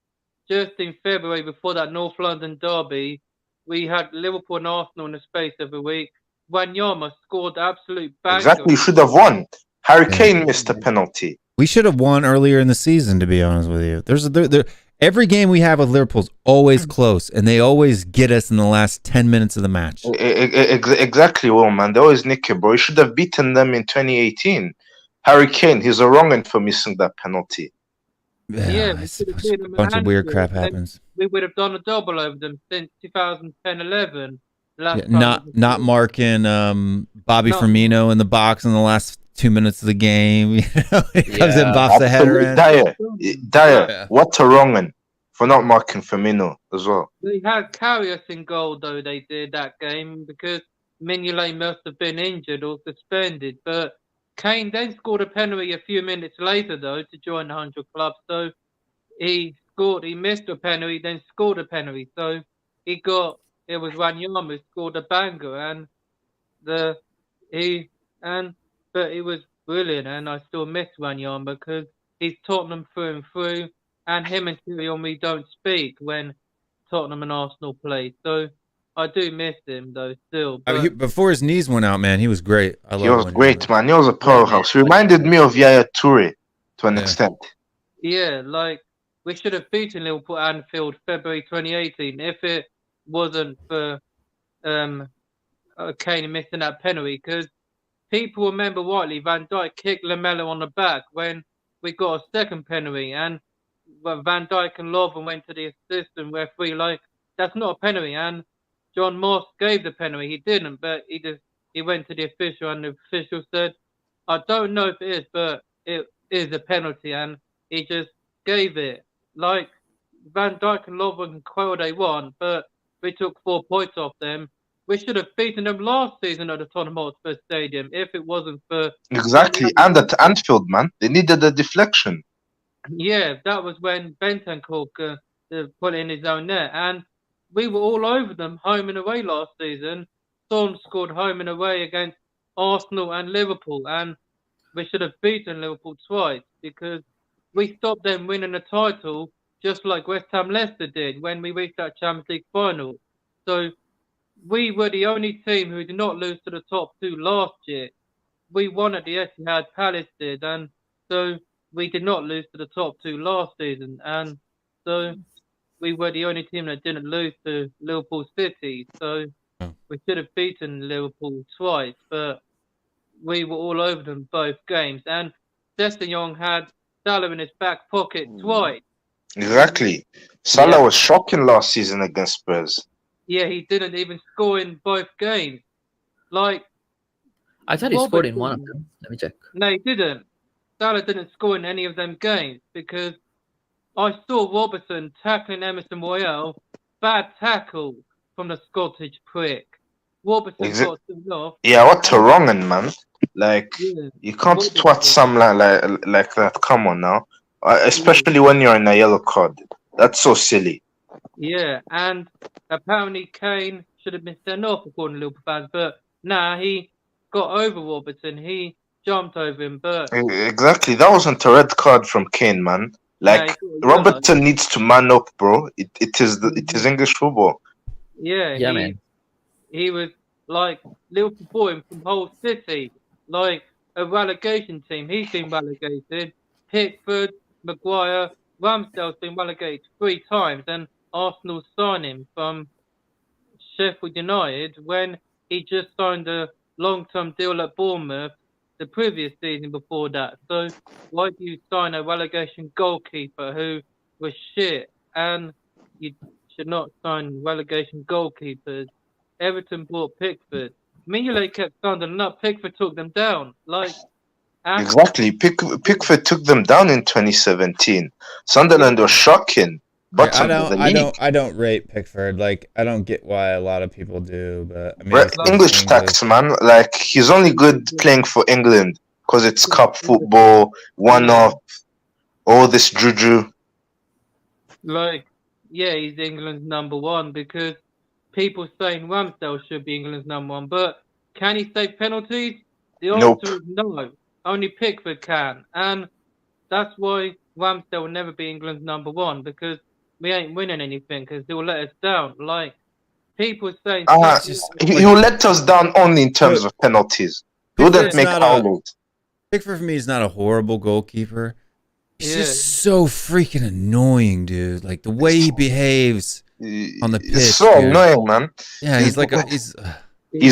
just in February, before that North London derby, we had Liverpool and Arsenal in the space of a week. Wanyama scored absolute banger. Exactly, you should have won. Harry Kane missed a penalty. We should have won earlier in the season, to be honest with you. Every game we have with Liverpool's always close, and they always get us in the last 10 minutes of the match. Exactly, well, man. They always nick it, bro. You should have beaten them in 2018. Harry Kane, he's a wrong for missing that penalty. Yeah, a bunch of weird crap happens. We would have done a double over them since 2010-11. Not marking Bobby Firmino in the box in the last 2 minutes of the game. He comes in, bops the header in. Dyer, what a wrong for not marking Firmino as well. They had Karius in goal, though, they did that game, because Mignolet must have been injured or suspended. But Kane then scored a penalty a few minutes later, though, to join the 100 Club. So he missed a penalty, then scored a penalty. So it was Wanyama who scored a banger, but it was brilliant, and I still miss Wanyama because he's Tottenham through and through, and him and Thierry Henry don't speak when Tottenham and Arsenal play. So I do miss him, though, still. Before his knees went out, man, he was great. He was great, man. He was a powerhouse. He reminded me of Yaya Toure to an extent. Yeah, we should have beaten Liverpool at Anfield February 2018 if it wasn't for Kane missing that penalty. Because people remember rightly, Van Dijk kicked Lamela on the back when we got a second penalty, and Van Dijk and Lovren went to the assistant referee like, that's not a penalty, and John Moss gave the penalty. He didn't, but he went to the official, and the official said, I don't know if it is, but it is a penalty, and he just gave it. Like, Van Dijk and Lovren can quote what they want, but we took 4 points off them. We should have beaten them last season at the Tottenham Hotspur Stadium if it wasn't for... Exactly, and at Anfield, man. They needed a deflection. Yeah, that was when Bentancur put it in his own net, and we were all over them home and away last season. Son scored home and away against Arsenal and Liverpool, and we should have beaten Liverpool twice because we stopped them winning the title just like West Ham Leicester did when we reached that Champions League final. So we were the only team who did not lose to the top two last year. We won at the Etihad, Palace did, and so we did not lose to the top two last season. And so we were the only team that didn't lose to Liverpool City. So we should have beaten Liverpool twice, but we were all over them both games. And Sessegnon had Salah in his back pocket twice. Exactly. Salah was shocking last season against Spurs. Yeah, he didn't even score in both games. Like, I thought he scored in one of them. Let me check. No, he didn't. Salah didn't score in any of them games because I saw Robertson tackling Emerson Royale. Bad tackle from the Scottish prick. Robertson got sent off. Yeah, what a wrongin', man. Like, you can't twat some like that. Come on now. Especially when you're in a yellow card. That's so silly. Yeah, and apparently Kane should have been sent off according to Liverpool fans, but he got over Robertson. He jumped over him, but exactly, that wasn't a red card from Kane, man. Like, Robertson needs to man up, bro. It is English football. Yeah, man. He was like Liverpool bought him from Hull City, like a relegation team. He's been relegated. Pickford, Maguire, Ramsdale's been relegated 3 times, and Arsenal signed him from Sheffield United when he just signed a long-term deal at Bournemouth the previous season before that. So why do you sign a relegation goalkeeper who was shit? And you should not sign relegation goalkeepers. Everton bought Pickford. Mignolet kept Sunderland up. Pickford took them down. Exactly. Pickford took them down in 2017. Sunderland was shocking. But I don't rate Pickford. Like, I don't get why a lot of people do, but I mean, English tax, man. Like, he's only good playing for England because it's cup football, one-off, all this juju. He's England's number one because people saying Ramsdale should be England's number one, but can he save penalties? The answer is no. Only Pickford can, and that's why Ramsdale will never be England's number one because we ain't winning anything because he'll let us down. Like, people saying... he will let us down only in terms of penalties. He wouldn't make howlings. Pickford for me is not a horrible goalkeeper. He's just so freaking annoying, dude. Like, the way he behaves on the pitch. It's so annoying, man. Yeah, he's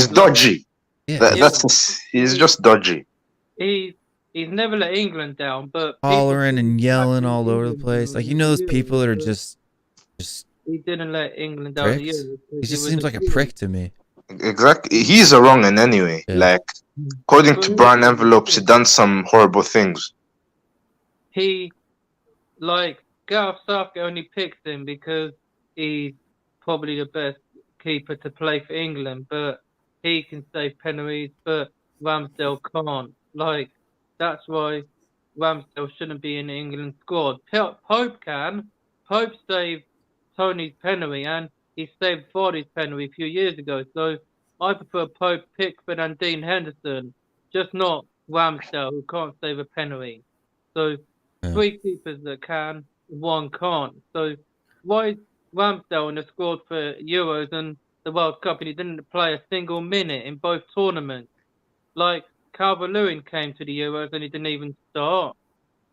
dodgy. Yeah, he's just dodgy. He's never let England down, but hollering and yelling all over the place. Like, those people that are just he didn't let England down. He just seems like a prick to me. Exactly. He's a wrong-un anyway. Yeah. Like, according to Brown envelopes, he done some horrible things. Gareth Southgate only picked him because he's probably the best keeper to play for England, but he can save penalties, but Ramsdale can't. That's why Ramsdale shouldn't be in the England squad. Pope can. Pope saved Tony's penalty, and he saved Vardy's penalty a few years ago. So I prefer Pope, Pickford, and Dean Henderson, just not Ramsdale, who can't save a penalty. So 3 keepers that can, 1 can't. So why is Ramsdale in the squad for Euros and the World Cup, and he didn't play a single minute in both tournaments? Calvert-Lewin came to the Euros and he didn't even start.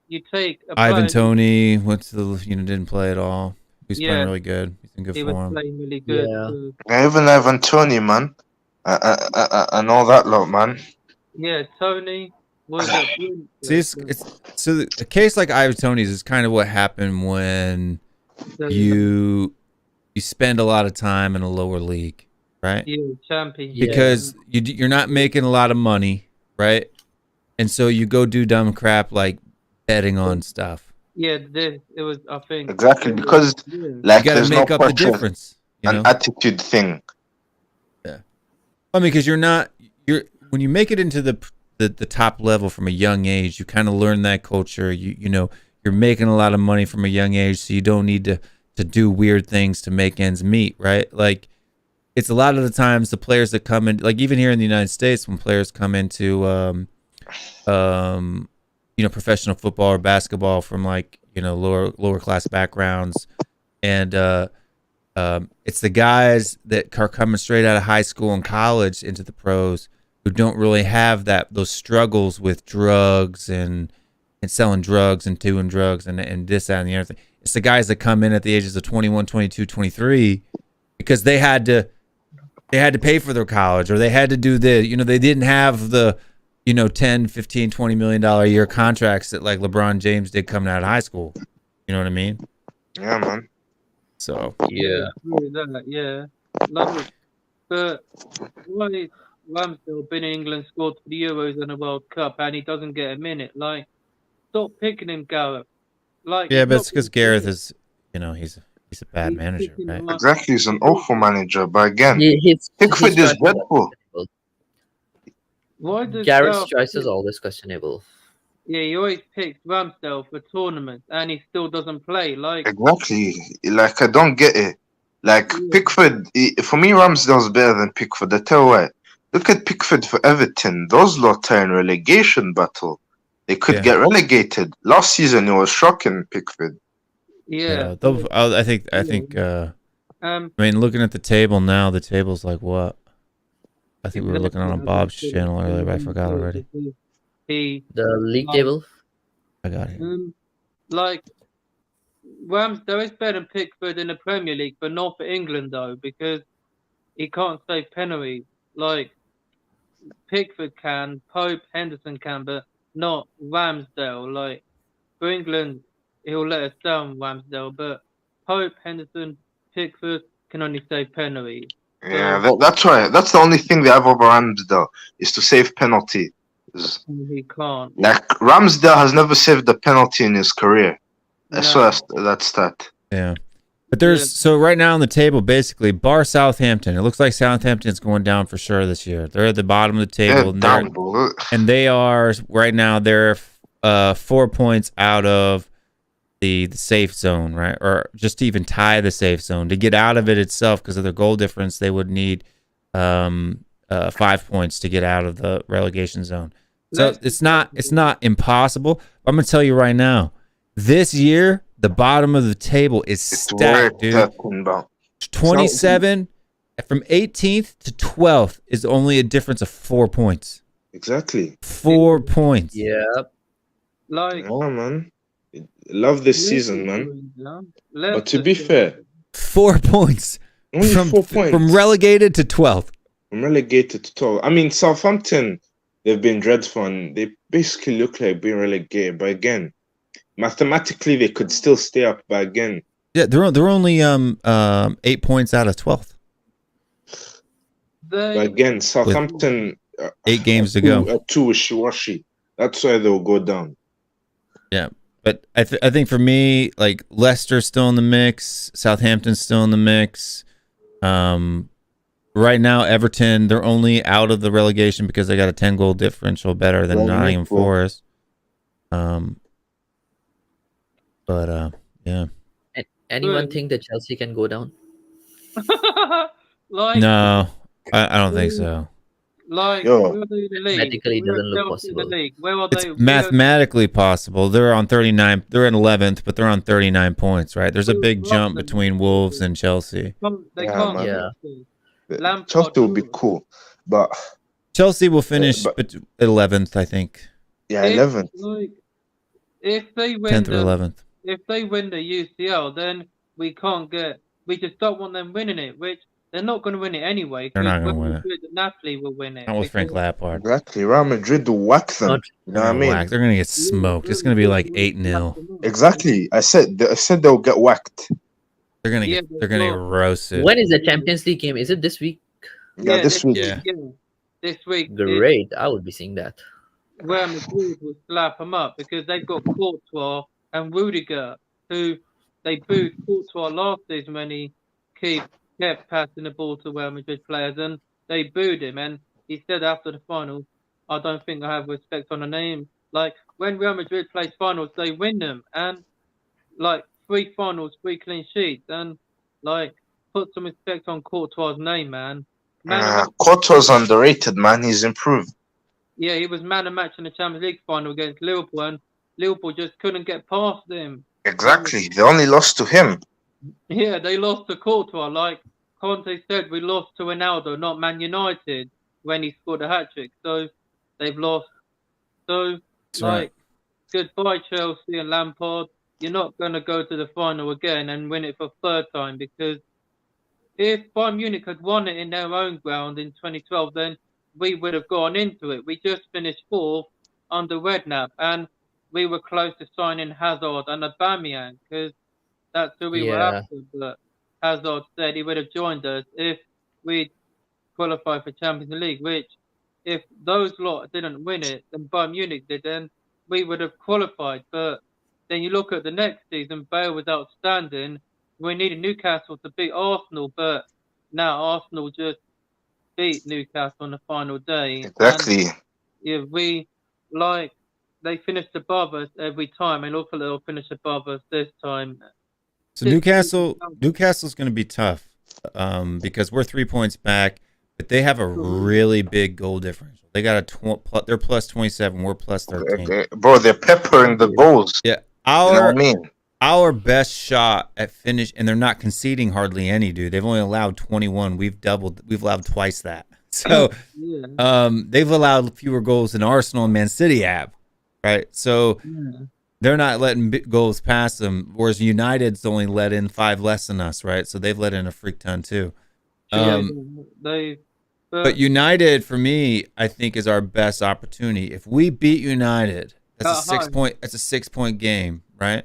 you take a Ivan player- Toney went to the didn't play at all. He's playing Yeah. really good. He's in good He was form. playing really good. Yeah. too. Even Ivan Toney, man, and all that lot, man. Yeah, Tony was a See, it's so a case like Ivan Toney's is kind of what happened when you spend a lot of time in a lower league, right? champion. Because you're not making a lot of money, right? And so you go do dumb crap like betting on stuff. Yeah, it was. I think Exactly, because like You gotta there's make no up the pressure, difference. You an know? attitude thing. Yeah. I mean, because you're when you make it into the top level from a young age, you kind of learn that culture. You know, you're making a lot of money from a young age, so you don't need to do weird things to make ends meet, right? Like, it's a lot of the times the players that come in, like even here in the United States, when players come into professional football or basketball from like, lower class backgrounds, and it's the guys that are coming straight out of high school and college into the pros who don't really have those struggles with drugs and selling drugs and doing drugs and this, that, and the other thing. It's the guys that come in at the ages of 21, 22, 23 because they had to pay for their college, or they had to do they didn't have the 10, 15, 20 million dollar a year contracts that like LeBron James did coming out of high school. You know what I mean? Yeah, man. So yeah. Like, but why Ramsdale been in England, scored for the Euros and the World Cup, and he doesn't get a minute? Like, stop picking him, Gareth. Like, yeah, but it's because Gareth is, he's a bad manager, right? Exactly, he's an awful manager. But again, His Pickford is choices are dreadful. questionable. Why does Gareth's Gareth choice is always questionable. Yeah, he always picks Ramsdale for tournaments, and he still doesn't play. Like, Exactly. Like, I don't get it. Like, Pickford, for me, Ramsdale's better than Pickford. I tell you what. Look at Pickford for Everton. Those lot are in relegation battle. They could get relegated. Last season, it was shocking, Pickford. yeah. I think. I mean, looking at the table now, the table's like what? I think we were looking on Bob's channel earlier, but I forgot already. The league table. I got it. Like, Ramsdale is better than Pickford in the Premier League, but not for England though, because he can't save penalties. Like, Pickford can, Pope, Henderson can, but not Ramsdale. Like, for England, he'll let us down, Ramsdale, but Pope, Henderson, Pickford can only save penalties. Yeah, that's right. That's the only thing they have over Ramsdale, is to save penalty. He can't. Like, Ramsdale has never saved a penalty in his career. I swear that's that. Yeah. But so right now on the table, basically, bar Southampton. It looks like Southampton's going down for sure this year. They're at the bottom of the table. And they are, right now, they're 4 points out of the safe zone, right? Or just to even tie the safe zone. To get out of it itself, because of their goal difference, they would need 5 points to get out of the relegation zone. So it's not impossible. I'm going to tell you right now, this year, the bottom of the table is stacked, dude. 27 from 18th to 12th is only a difference of 4 points. Exactly. 4 points. Yep. Like, oh man, love this season, man. But to be fair, 4 points. Only 4 points from relegated to 12th. From relegated to 12. I mean, Southampton, they've been dreadful, and they basically look like being relegated. But again, mathematically, they could still stay up. But again, yeah, they're only 8 points out of 12th. But again, Southampton 8 games to go. 2 wishy-washy. That's why they'll go down. Yeah, but I think for me, like, Leicester's still in the mix, Southampton's still in the mix. Right now, Everton, they're only out of the relegation because they got a 10-goal differential better than Nottingham Forest. Yeah. Anyone think that Chelsea can go down? Like, no, I don't think so. Like, where are they in the league? Mathematically, it doesn't look Chelsea in possible. the league? Where are It's they? mathematically possible. They're on 39. They're in 11th, but they're on 39 points, right? There's a big jump between Wolves and Chelsea. They Yeah, can't. man. Lampard Chelsea will be cool, but Chelsea will finish 11th, I think. yeah, 11th. Like, if they win 10th or 11th. If they win the UCL, then we can't get. We just don't want them winning it, which they're not going to win it anyway. They're not going to win it. Napoli will win it. Not with Frank Lampard. Exactly. Real Madrid will whack them. You know what I mean? They're going to get smoked. It's going to be like 8-0. Exactly. I said they'll get whacked. They're going to get roasted. When is the Champions League game? Is it this week? Yeah, this week. Yeah. This week. Great. I would be seeing that. Real Madrid will slap them up because they've got Courtois and Rudiger, who they booed Courtois last season when he kept passing the ball to Real Madrid players, and they booed him. And he said after the final, I don't think I have respect on the name. Like, when Real Madrid plays finals, they win them. And, like, 3 finals, 3 clean sheets. And, like, put some respect on Courtois' name, man. Courtois underrated, man. He's improved. Yeah, he was man of match in the Champions League final against Liverpool, and Liverpool just couldn't get past him. Exactly. They only lost to him. Yeah, they lost to Courtois. Like Conte said, we lost to Ronaldo, not Man United, when he scored a hat-trick. So they've lost. So, goodbye, Chelsea and Lampard. You're not going to go to the final again and win it for 3rd time, because if Bayern Munich had won it in their own ground in 2012, then we would have gone into it. We just finished 4th under Redknapp, and we were close to signing Hazard and Aubameyang, because that's who we were after. But Hazard said he would have joined us if we'd qualified for Champions League, which if those lot didn't win it and Bayern Munich did, then we would have qualified. But then you look at the next season, Bale was outstanding. We needed Newcastle to beat Arsenal, but now Arsenal just beat Newcastle on the final day. Exactly. And, they finished above us every time, and hopefully they'll finish above us this time. So Newcastle's going to be tough because we're 3 points back, but they have a really big goal differential. They got they're plus 27, we're plus 13. Bro, they're peppering the goals. Yeah, you know what I mean? Our best shot at finish, and they're not conceding hardly any, dude. They've only allowed 21. We've allowed twice that. So they've allowed fewer goals than Arsenal and Man City have, right? So they're not letting goals pass them, whereas United's only let in 5 less than us, right? So they've let in a freak ton too. But United, for me, I think is our best opportunity. If we beat United, that's a 6-point game, right?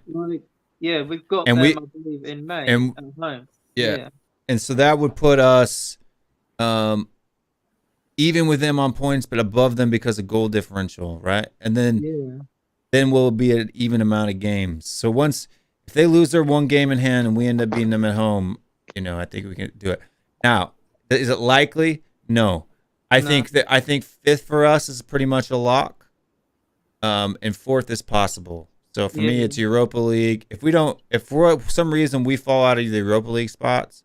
Yeah, we've got them, I believe, in May at home. Yeah. And so that would put us even with them on points, but above them because of goal differential, right? And then we'll be at an even amount of games. So if they lose their 1 game in hand and we end up beating them at home, I think we can do it. Now, is it likely? No. I think 5th for us is pretty much a lock. And 4th is possible. So for me, it's Europa League. If for some reason we fall out of the Europa League spots,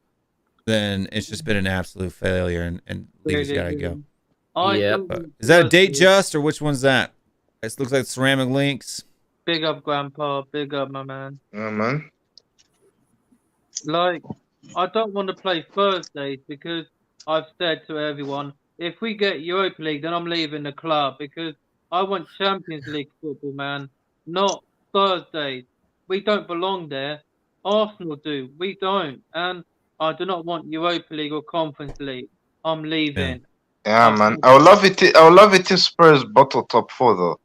then it's just been an absolute failure, and League's got to go. Is that a date just, or which one's that? It looks like Ceramic Links. Big up, Grandpa. Big up, my man. Yeah, man. Like, I don't want to play Thursdays because I've said to everyone, if we get Europa League, then I'm leaving the club because I want Champions League football, man. Not Thursdays. We don't belong there. Arsenal do. We don't. And I do not want Europa League or Conference League. I'm leaving. Yeah, man. I would love it if Spurs bottle top 4 though,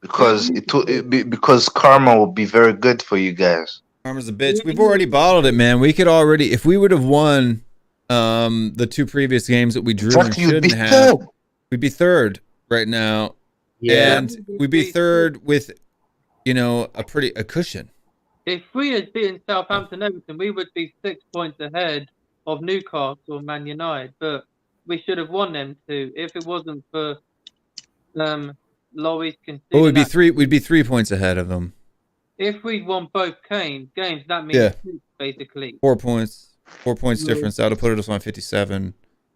because because karma will be very good for you guys. Karma's a bitch. We've already bottled it, man. We could already, if we would have won the 2 previous games that we drew and shouldn't have, we'd be 3rd right now. Yeah, and we'd be 3rd with a cushion. If we had beaten Southampton Everton, we would be 6 points ahead of Newcastle and Man United, but we should have won them 2 if it wasn't for Loris conceding. Well, we'd be 3 points ahead of them. If we'd won both games, that means 6, basically. 4 points. 4 points difference. That would have put us on 57.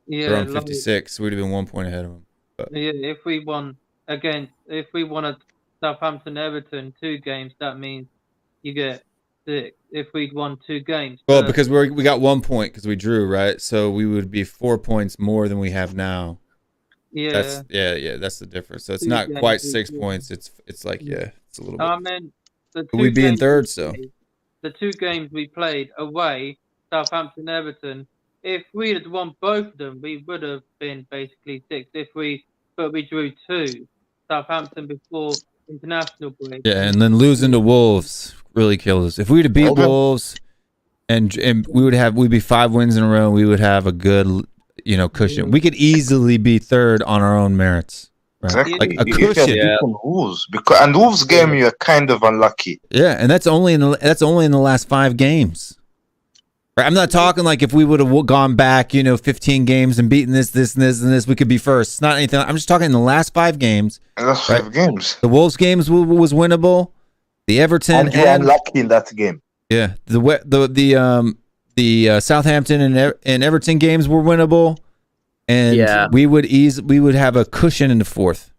Yeah, they're on 56. So we'd have been 1 point ahead of them. But. Yeah, if we won a Southampton Everton 2 games, that means you get 6 if we'd won 2 games. Well, because we got 1 point because we drew, right? So we would be 4 points more than we have now. Yeah. That's the difference. So it's not quite 6 points. It's like It's a little bit. I mean, But we'd be in third still. The two games we played away, Southampton, Everton. If we had won both of them, we would have been basically sixth. But we drew 2, Southampton before international break. Yeah, and then losing to Wolves really killed us. If we would have beat Wolves, and we'd be 5 wins in a row, we would have a good, cushion. We could easily be third on our own merits. Right? Exactly. Like a cushion. Wolves, and Wolves game you're kind of unlucky. Yeah, and that's only in the last 5 games. Right? I'm not talking like if we would have gone back, 15 games and beaten this, and this, we could be first. It's not anything. I'm just talking in the last 5 games. The last 5 games. The Wolves games was winnable. The Everton and you were unlucky in that game. Yeah, the Southampton and Everton games were winnable, and we would have a cushion in the 4th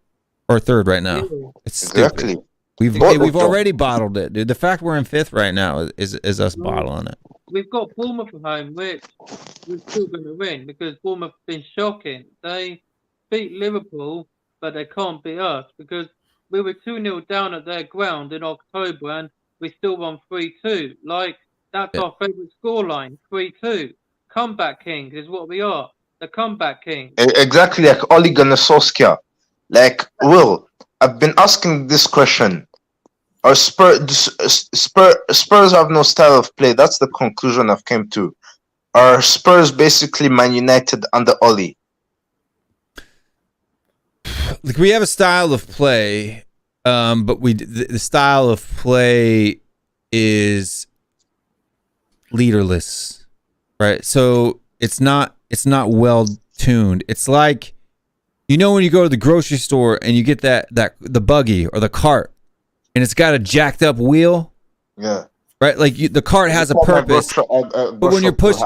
or 3rd right now. It's exactly. Stupid. We've already bottled it, dude. The fact we're in 5th right now is us bottling it. We've got Bournemouth at home, which we're still going to win because Bournemouth have been shocking. They beat Liverpool, but they can't beat us because we were 2-0 down at their ground in October and we still won 3-2. Like, that's our favourite scoreline, 3-2. Comeback kings is what we are. The comeback king. Exactly, like Ole Gunnar Solskjaer. Like, Will, I've been asking this question. Are Spurs have no style of play? That's the conclusion I've came to. Are Spurs basically Man United under Ole? Like, we have a style of play, but the style of play is leaderless, right? So it's not well tuned. It's like, when you go to the grocery store and you get the buggy or the cart, and it's got a jacked up wheel. Yeah. Right, like the cart has a purpose, but when you're pushing,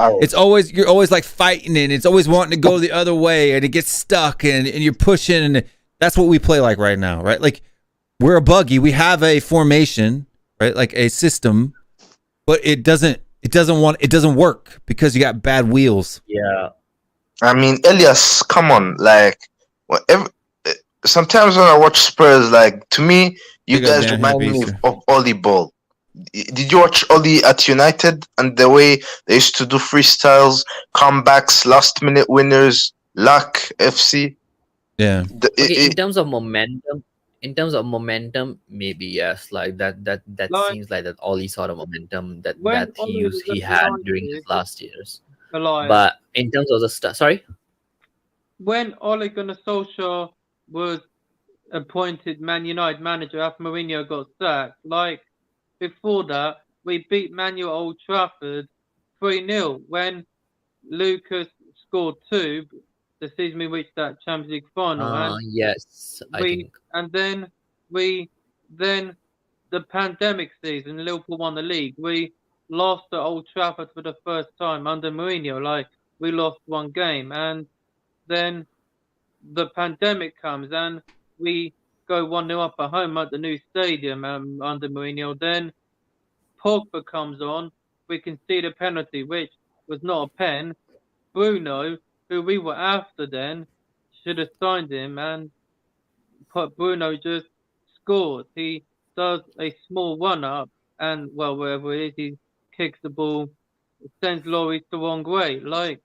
you're always like fighting it. And it's always wanting to go the other way, and it gets stuck, and you're pushing. And that's what we play like right now, right? Like, we're a buggy. We have a formation, right? Like a system, but it doesn't work because you got bad wheels. Yeah. I mean, Elias, come on, like, sometimes when I watch Spurs, like, to me, you guys remind me of Oli Ball. Did you watch Oli at United and the way they used to do freestyles, comebacks, last minute winners, luck, FC? Yeah. In terms of momentum, maybe yes. Like that seems like that Oli sort of momentum that he had during his last years. But in terms of the sorry, when Ole Gunnar Solskjaer was appointed Man United manager after Mourinho got sacked, like, before that, we beat Man U at Old Trafford 3-0 when Lucas scored 2 the season we reached that Champions League final. Yes, and then the pandemic season, Liverpool won the league. We lost at Old Trafford for the first time under Mourinho. Like, we lost 1 game, and then the pandemic comes and we go 1-0 up at home at the new stadium under Mourinho. Then Pogba comes on. We concede a penalty, which was not a pen. Bruno, who we were after then, should have signed him, and Bruno just scored. He does a small run-up, and, well, wherever it is, he kicks the ball, sends Lloris the wrong way. Like,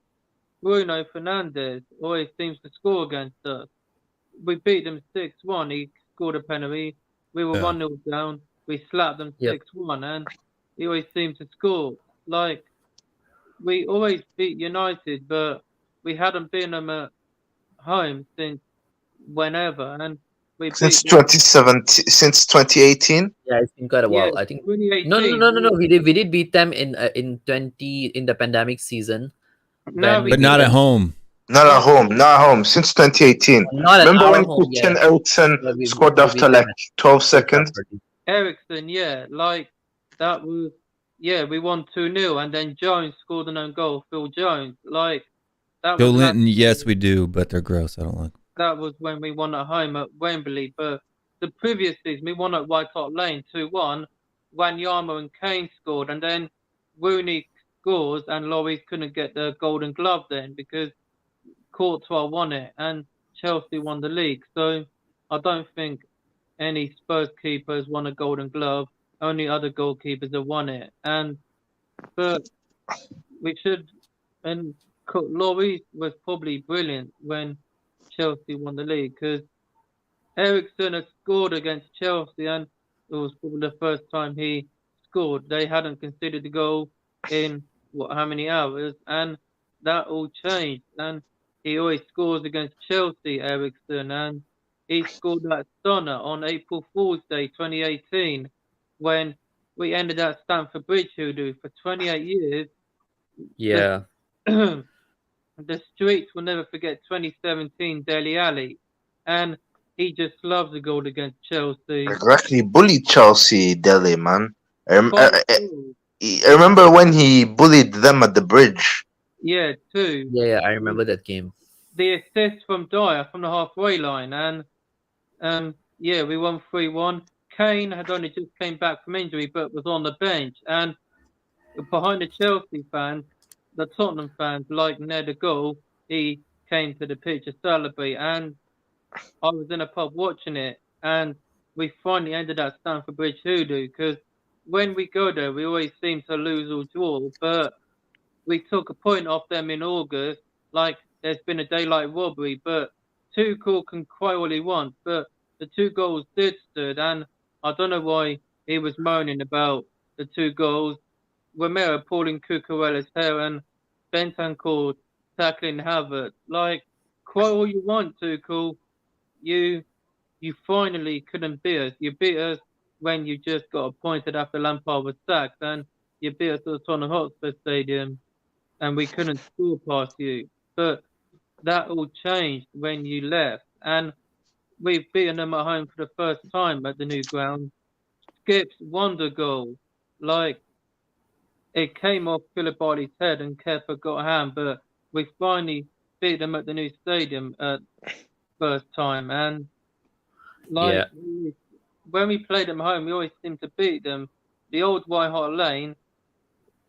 Bruno Fernandes always seems to score against us. We beat them 6-1. He scored a penalty. We were 1-0 down. We slapped them 6-1, and he always seems to score. Like, we always beat United, but we hadn't beaten them at home since whenever, and we since 2017, since 2018. Yeah, it's been quite a while. I think. No. We did beat them in the pandemic season. But not at home. Not at home. Since 2018. Remember when Christian Eriksen scored after like 12 seconds? Eriksen, like, that was, we won 2-0, and then Jones scored an own goal. Phil Jones, like, that Joe was Linton, yes, we do, but they're gross. I don't like them. That was when we won at home at Wembley. But the previous season, we won at White Hart Lane 2-1. Wanyama and Kane scored, and then Rooney scores, and Lloris couldn't get the Golden Glove then because Courtois won it, and Chelsea won the league. So I don't think any Spurs keeper has won a Golden Glove. Only other goalkeepers have won it. But we should, and Lloris was probably brilliant when Chelsea won the league, because Eriksen had scored against Chelsea, and it was probably the first time he scored. They hadn't considered the goal in how many hours, and that all changed. And he always scores against Chelsea, Eriksen, and he scored that stunner on April Fool's Day 2018 when we ended at Stamford Bridge, Hoodoo, for 28 years. Yeah. The streets will never forget 2017 Dele Alli, and he just loves a goal against Chelsea. Exactly, bullied Chelsea, Dele, man. I remember when he bullied them at the bridge. Yeah, too. Yeah, I remember that game. The assist from Dyer from the halfway line, and yeah, we won 3-1. Kane had only just came back from injury, but was on the bench. And behind the Chelsea fans, the Tottenham fans, like Ned a goal, he came to the pitch to celebrate. And I was in a pub watching it, and we finally ended at Stamford Bridge Hoodoo, because when we go there, we always seem to lose or draw, but we took a point off them in August, like there's been a daylight robbery, but Tuchel can cry all he wants, but the 2 goals did stood, and I don't know why he was moaning about the 2 goals. Romero pulling Cucurella's hair and Bentancur tackling Havertz. Like, cry all you want, Tuchel. You finally couldn't beat us. You beat us when you just got appointed after Lampard was sacked, and you beat us at the Tottenham Hotspur Stadium, and we couldn't score past you. But that all changed when you left, and we've beaten them at home for the first time at the new ground. Skip's wonder goal, like, it came off Koulibaly's head and Kepa got a hand, but we finally beat them at the new stadium at first time. And like, when we played them home, we always seem to beat them. The old White Hart Lane,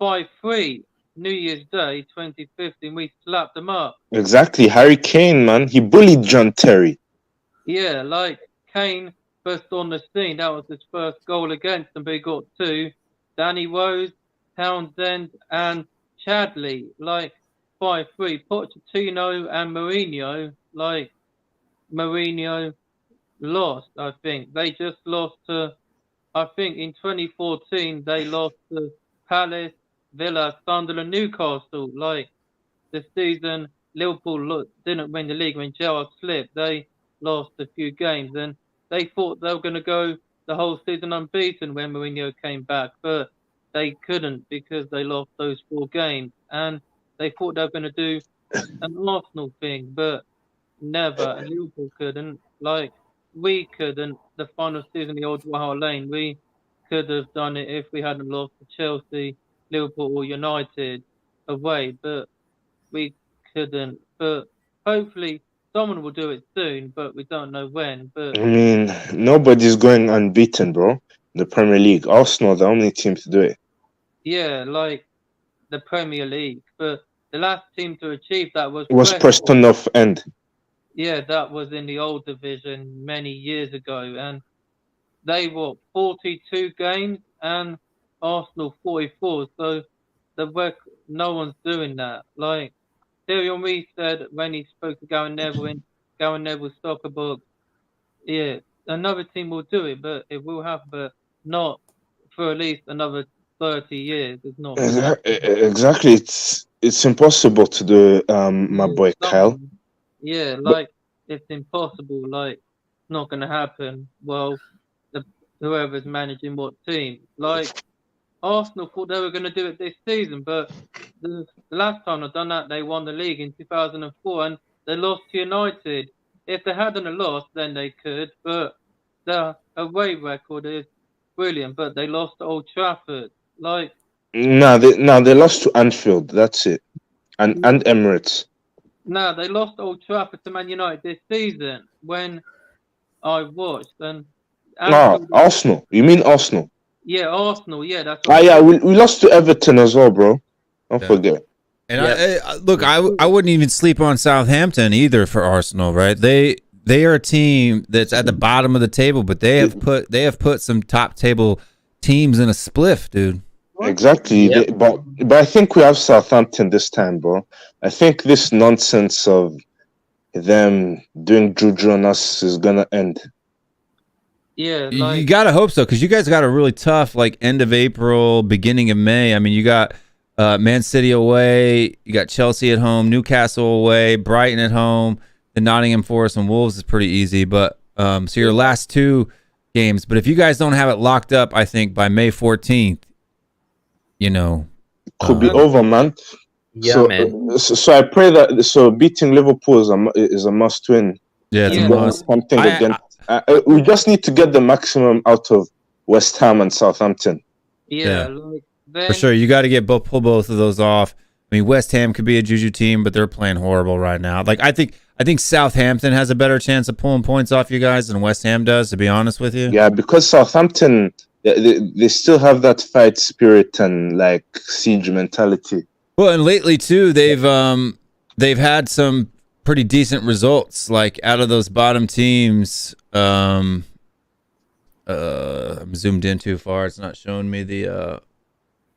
5-3, New Year's Day 2015, we slapped them up. Exactly, Harry Kane, man, he bullied John Terry. Yeah, like Kane burst on the scene. That was his first goal against them, but he got 2. Danny Rose, Townsend, and Chadley, like 5-3. Pochettino and Mourinho, like Mourinho lost, I think. They just lost to, I think in 2014, they lost to Palace, Villa, Sunderland, Newcastle. Like, the season, Liverpool didn't win the league when Gerrard slipped. They lost a few games, and they thought they were going to go the whole season unbeaten when Mourinho came back, but they couldn't because they lost those 4 games. And they thought they were going to do an Arsenal thing, but never. And Liverpool couldn't. Like, we couldn't. The final season, the old White Hart Lane, we could have done it if we hadn't lost to Chelsea, Liverpool, or United away, but we couldn't. But hopefully someone will do it soon, but we don't know when. But I mean, nobody's going unbeaten, bro. The Premier League. Arsenal are the only team to do it. Yeah, like the Premier League. But the last team to achieve that was Preston North End. Yeah, that was in the old division many years ago, and they were 42 games and Arsenal 44. So no one's doing that. Like Thierry Henry said when he spoke to Gary Neville in Gary Neville's soccer book, yeah, another team will do it, but it will happen, but not for at least another 30 years. It's not exactly. It's impossible to do, my boy Kyle. Yeah, like it's impossible. Like it's not going to happen. Well, whoever's managing what team, like Arsenal thought they were going to do it this season, but the last time they've done that, they won the league in 2004, and they lost to United. If they hadn't lost, then they could, but their away record is brilliant. But they lost to Old Trafford. Like they lost to Anfield. That's it, and Emirates. No, they lost Old Trafford to Man United this season when I watched. And Arsenal. You mean Arsenal? Yeah, Arsenal. Yeah, that's. We lost to Everton as well, bro. Don't forget. And I wouldn't even sleep on Southampton either for Arsenal, right? They they are a team that's at the bottom of the table, but they have put some top table teams in a spliff, dude. Exactly. But I think we have Southampton this time, bro. I think this nonsense of them doing juju on us is gonna end. Yeah, you gotta hope so, because you guys got a really tough end of April, beginning of May. I mean, you got Man City away, you got Chelsea at home, Newcastle away, Brighton at home, the Nottingham Forest and Wolves is pretty easy. But so your last 2 games. But if you guys don't have it locked up, I think by May 14th, could be over, man. Yeah, man. So I pray that beating Liverpool is a must win. Yeah, it's a must. Something against. We just need to get the maximum out of West Ham and Southampton. Yeah. For sure. You got to pull both of those off. I mean, West Ham could be a juju team, but they're playing horrible right now. I think Southampton has a better chance of pulling points off you guys than West Ham does, to be honest with you. Yeah, because Southampton, they still have that fight spirit and siege mentality. Well, and lately too, they've had some pretty decent results. Out of those bottom teams, I'm zoomed in too far. It's not showing me the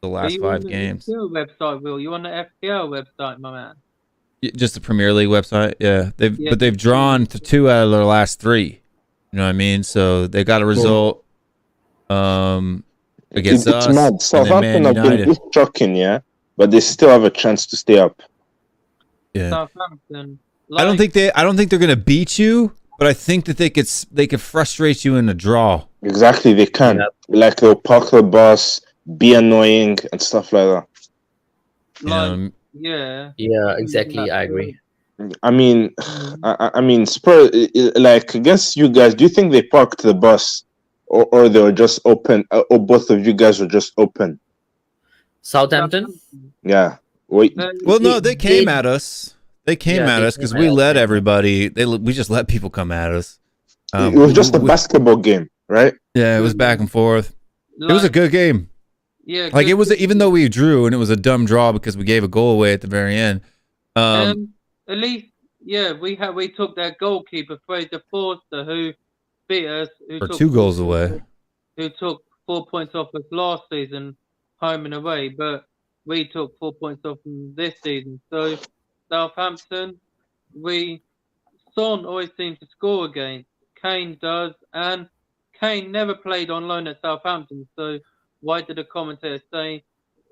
last 5 games. FPL website, Will? You on the FPL website, my man? Just the Premier League website, yeah. But they've drawn 2 out of their last 3. You know what I mean? So they got a result against us. It's mad. Southampton have been shocking, yeah, but they still have a chance to stay up. Yeah. Southampton. I don't think they're gonna beat you, but I think that they could frustrate you in a draw. Exactly, they can. They'll park the bus, be annoying and stuff like that. Yeah, exactly. I agree. I mean, Spurs, against you guys, do you think they parked the bus, or they were just open, or both of you guys were just open? Southampton? Yeah. Well, no, they came at us. They came at us because we let everybody. We just let people come at us. It was just a basketball game, right? Yeah, it was back and forth. It was a good game. Yeah, it was, even though we drew and it was a dumb draw because we gave a goal away at the very end. At least, we took that goalkeeper, Fraser Forster, who beat us. For 2 goals away. Who took 4 points off us last season, home and away, but we took 4 points off them this season. So Southampton, Son always seems to score against. Kane does, and Kane never played on loan at Southampton, so why did the commentator say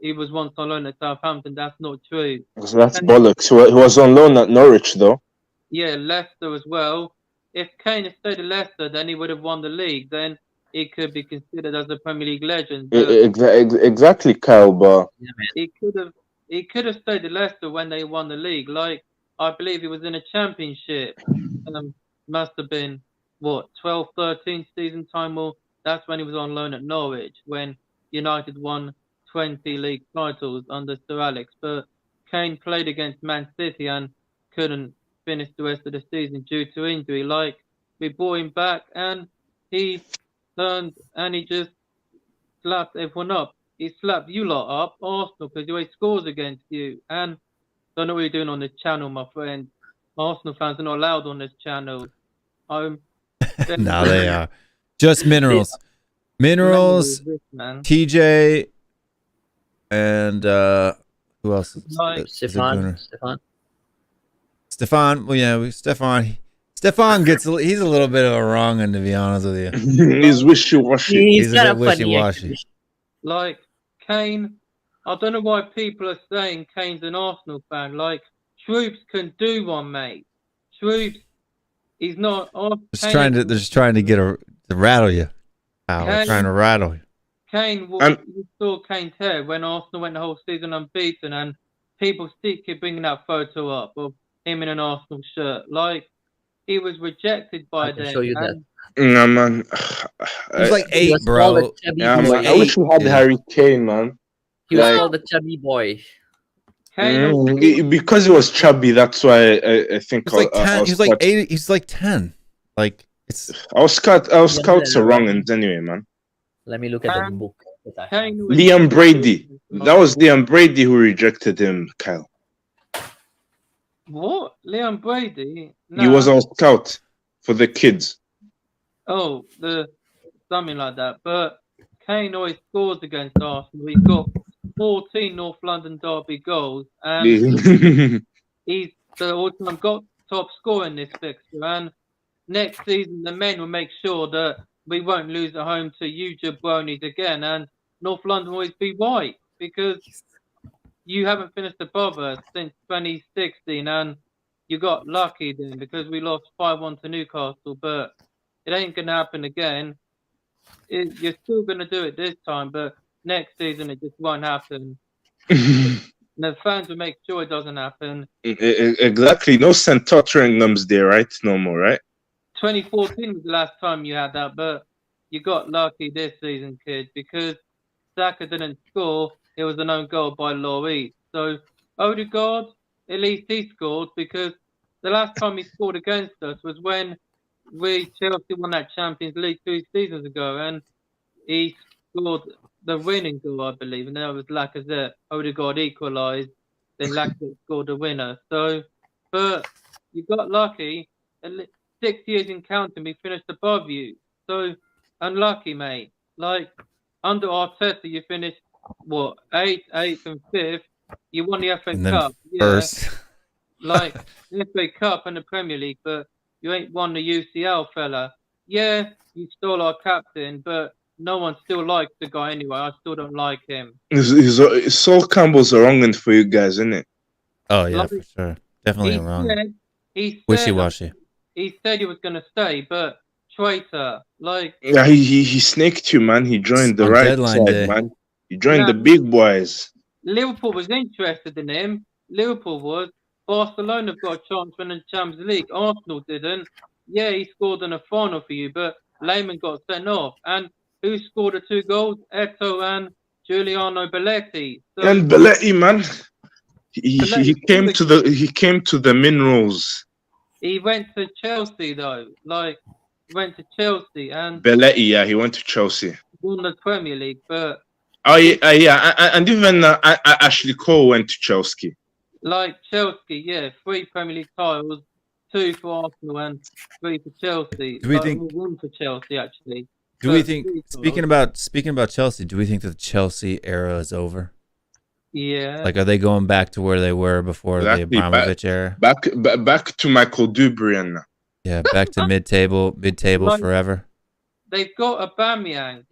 he was once on loan at Southampton? That's not true. So that's bollocks. He was on loan at Norwich, though. Yeah, Leicester as well. If Kane had stayed at Leicester, then he would have won the league. Then he could be considered as a Premier League legend. Exactly, Kyle. But he could have stayed at Leicester when they won the league. I believe he was in a championship. Must have been 12, 13 season time, or that's when he was on loan at Norwich when United won 20 league titles under Sir Alex. But Kane played against Man City and couldn't finish the rest of the season due to injury. We brought him back and he turned and he just slapped everyone up. He slapped you lot up, Arsenal, because he always scores against you. And don't know what you're doing on this channel, my friend. Arsenal fans are not allowed on this channel. No, they are. Just Minerals. Minerals, TJ, and who else? Stefan. Well, yeah, Stefan gets. He's a little bit of a wrong one, to be honest with you. He's wishy-washy. He's a bit wishy-washy. Kane, I don't know why people are saying Kane's an Arsenal fan. Troops can do one, mate. Troops, he's not. They're just trying to get to rattle you. They're trying to rattle you. Kane, you saw Kane's hair when Arsenal went the whole season unbeaten, and people still keep bringing that photo up of him in an Arsenal shirt. He was rejected by them. Show you that. No, man. He was 8, bro. Yeah, man. I wish we had Harry Kane, man. He was called the chubby boy. Because he was chubby, that's why I think he was 8. He's 10. Our scouts are wrong anyway, man. Let me look at the book. Liam Brady. That was Liam Brady who rejected him, Kyle. What? Liam Brady? No. He was our scout for the kids. Oh, something like that. But Kane always scores against Arsenal. He's got 14 North London derby goals, and he's the all-time top scorer in this fixture. And next season, the men will make sure that we won't lose at home to you jabronis again, and North London will always be white, because you haven't finished above us since 2016, and you got lucky then because we lost 5-1 to Newcastle, but it ain't going to happen again. You're still going to do it this time, but next season it just won't happen. The fans will make sure it doesn't happen. Exactly. No St. Tottenham's there, right? No more, right? 2014 was the last time you had that, but you got lucky this season, kid, because Saka didn't score. It was an own goal by Lloris. So Odegaard, at least he scored, because the last time he scored against us was when Chelsea won that Champions League 2 seasons ago, and he scored the winning goal, I believe, and that was Lacazette. Odegaard equalised, then Lacazette scored the winner. So, but you got lucky. 6 years in counting, we finished above you. So unlucky, mate. Like under Arteta, you finished what 8th, and 5th. You won the FA Cup, first. Like the FA Cup and the Premier League, but you ain't won the UCL, fella. Yeah, you stole our captain, but no one still likes the guy anyway. I still don't like him. Sol Campbell's a wrong one for you guys, isn't it? Oh yeah, for sure. Definitely wrong. Wishy-washy. He said he was going to stay, but traitor, like... Yeah, he snaked you, man. He joined the right side, man. He joined the big boys. Liverpool was interested in him. Liverpool was. Barcelona got a chance to win the Champions League. Arsenal didn't. Yeah, he scored in a final for you, but Lehmann got sent off. And who scored the 2 goals? Eto'o and Giuliano Belletti. So, and Belletti, man, he came to the minerals. He went to Chelsea though. Went to Chelsea and Belletti, yeah, he went to Chelsea. Won the Premier League, but and even Ashley Cole went to Chelsea. Like Chelsea, yeah, 3 Premier League titles, 2 for Arsenal and 3 for Chelsea. Do we think 1 for Chelsea actually? Do we think speaking about Chelsea? Do we think that the Chelsea era is over? Yeah. Like, are they going back to where they were before the Abramovich era? Back to Michael Dubrian. Yeah, back to mid-table forever. They've got Aubameyang.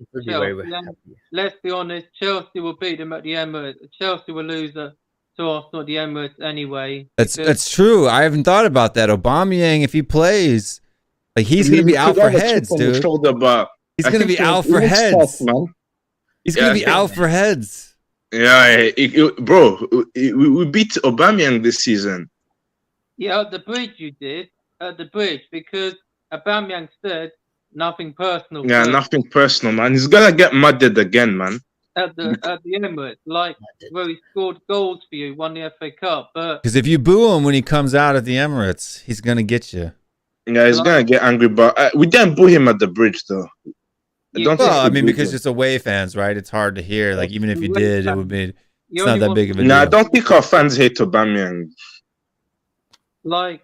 Let's be honest, Chelsea will beat them at the Emirates. Chelsea will lose to Arsenal at the Emirates anyway. That's true. I haven't thought about that. Aubameyang, if he plays, like he's going to be out for heads, dude. He's going to be out for heads, man. He's going to be out for heads. Yeah, bro, we beat Aubameyang this season. Yeah, at the bridge you did. At the bridge, because Aubameyang said nothing personal. Yeah, nothing personal, man. He's going to get mudded again, man. At the Emirates, like where he scored goals for you, won the FA Cup. But because if you boo him when he comes out at the Emirates, he's going to get you. Yeah, he's going to get angry, but we didn't boo him at the bridge, though. I mean, because it's away fans, right? It's hard to hear. Like, even if you did, it would be. It's not that big of a deal. I don't think our fans hate Aubameyang. Like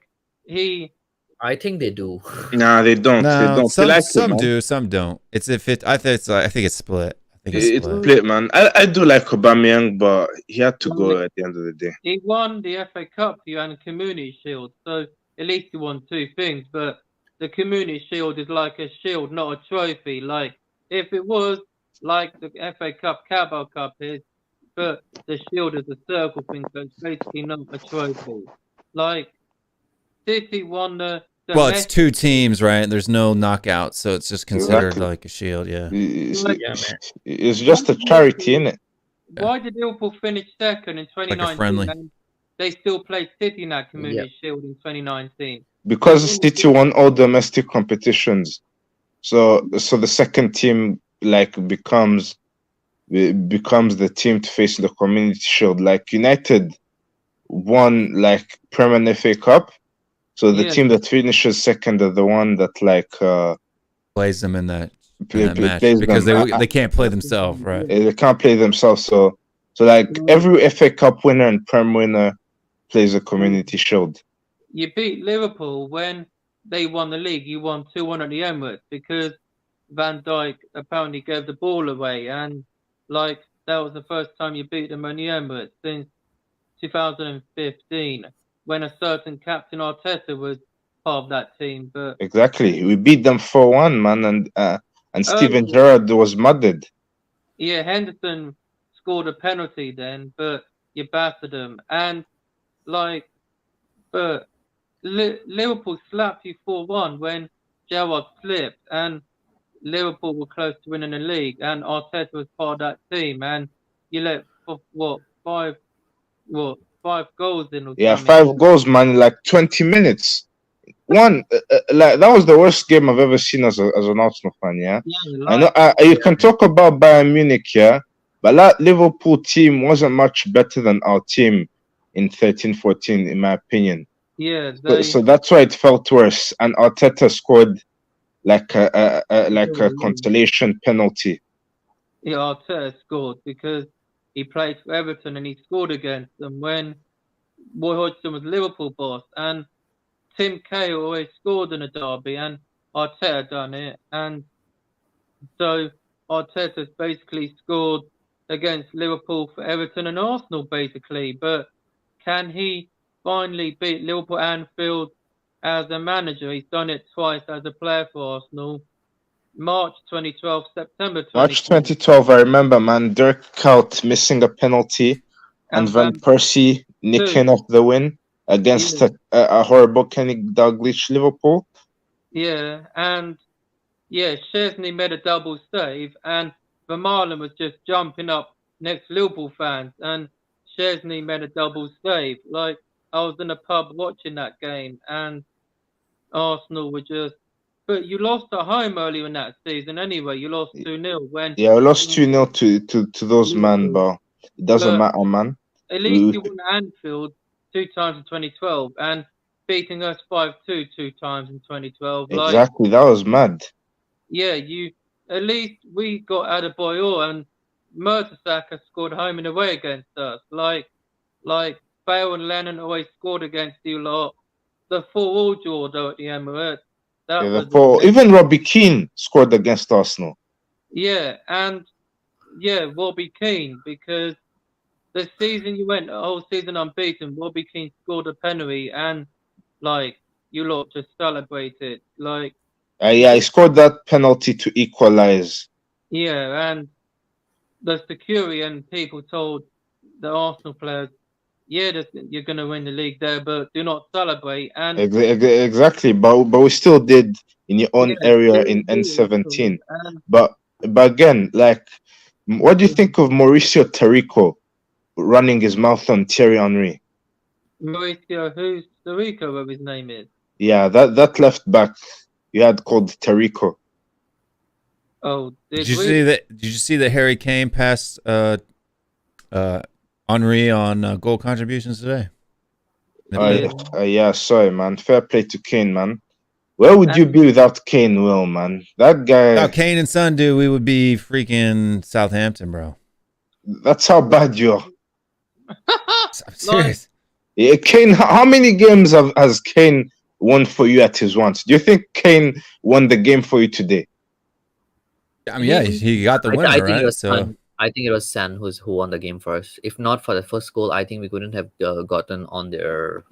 I think they do. Nah, they don't. No, they don't. Some do, some don't. I think it's split. It's split, man. I do like Aubameyang, but he had to go at the end of the day. He won the FA Cup for you and the Community Shield, so at least he won 2 things. But the Community Shield is like a shield, not a trophy. Like, if it was like the FA Cup, Carabao Cup is, but the shield is a circle thing, so it's basically not a trophy. Like, City won the well, it's 2 teams, right? There's no knockout, so it's just considered like a shield, yeah. It's just a charity, innit? Why did Liverpool finish second in 2019? Like a friendly. And they still played City in that Community Shield in 2019. Because City won all domestic competitions, so the second team becomes the team to face the Community Shield. Like United won Premier and FA Cup, so the team that finishes second are the one that plays them in that match because they can't play themselves, right? They can't play themselves, so every FA Cup winner and Prem winner plays a Community Shield. You beat Liverpool when they won the league, you won 2-1 at the Emirates because Van Dijk apparently gave the ball away, and like that was the first time you beat them in the Emirates since 2015, when a certain Captain Arteta was part of that team. But exactly, we beat them 4-1, man, and Steven Gerrard was mudded. Yeah, Henderson scored a penalty then, but you battered them, and like, but Liverpool slapped you 4-1 when Gerrard slipped, and Liverpool were close to winning the league, and Arteta was part of that team, and you let five goals in or Yeah, something. 5 goals, man, in like 20 minutes. One, like that was the worst game I've ever seen as an Arsenal fan. Yeah, I know. You can talk about Bayern Munich, yeah, but that Liverpool team wasn't much better than our team in 13-14, in my opinion. Yeah, so that's why it felt worse. And Arteta scored like a consolation penalty. Yeah, Arteta scored because he played for Everton and he scored against them when Roy Hodgson was Liverpool boss, and Tim Cahill always scored in a derby, and Arteta done it, and so Arteta's basically scored against Liverpool for Everton and Arsenal, basically. But can he finally beat Liverpool Anfield as a manager? He's done it twice as a player for Arsenal. March 2012, September 2012. March 2012, I remember, man. Dirk Kuyt missing a penalty, and Van Persie nicking off the win against a horrible Kenny Dalglish Liverpool. Yeah, and Chesney made a double save, and Vermaelen was just jumping up next to Liverpool fans, and Chesney made a double save. Like, I was in a pub watching that game, and Arsenal were just... But you lost at home earlier in that season anyway. You lost 2-0 when... Yeah, we lost 2-0 to those man, but it doesn't matter, man. At least you won Anfield 2 times in 2012 and beating us 5-2 2 times in 2012. Exactly, that was mad. Yeah, at least we got Adebayor, and Mertesacker scored home and away against us. Like Bale and Lennon always scored against you lot. The 4-all draw though at the Emirates. Even Robbie Keane scored against Arsenal. Yeah, and Robbie Keane, because the season you went the whole season unbeaten, Robbie Keane scored a penalty, and like you lot just celebrated. Like he scored that penalty to equalize. Yeah, and the security and people told the Arsenal players, you're going to win the league there, but do not celebrate. And exactly, but we still did in your own area in N17. But again, like, what do you think of Mauricio Taricco running his mouth on Thierry Henry? Mauricio, who's Taricco, whatever his name is? Yeah, that left back you had called Taricco. Oh, did you see that? Did you see that Harry Kane passed Henry on goal contributions today? Yeah, sorry, man. Fair play to Kane, man. Where would you be without Kane, Will, man? That guy. Without Kane and Son, dude, we would be freaking Southampton, bro. That's how bad you are. I'm serious. Yeah, Kane. How many games has Kane won for you at his once? Do you think Kane won the game for you today? I mean, yeah, he got the winner, right? I think it was San who won the game first. If not for the first goal, I think we couldn't have gotten on the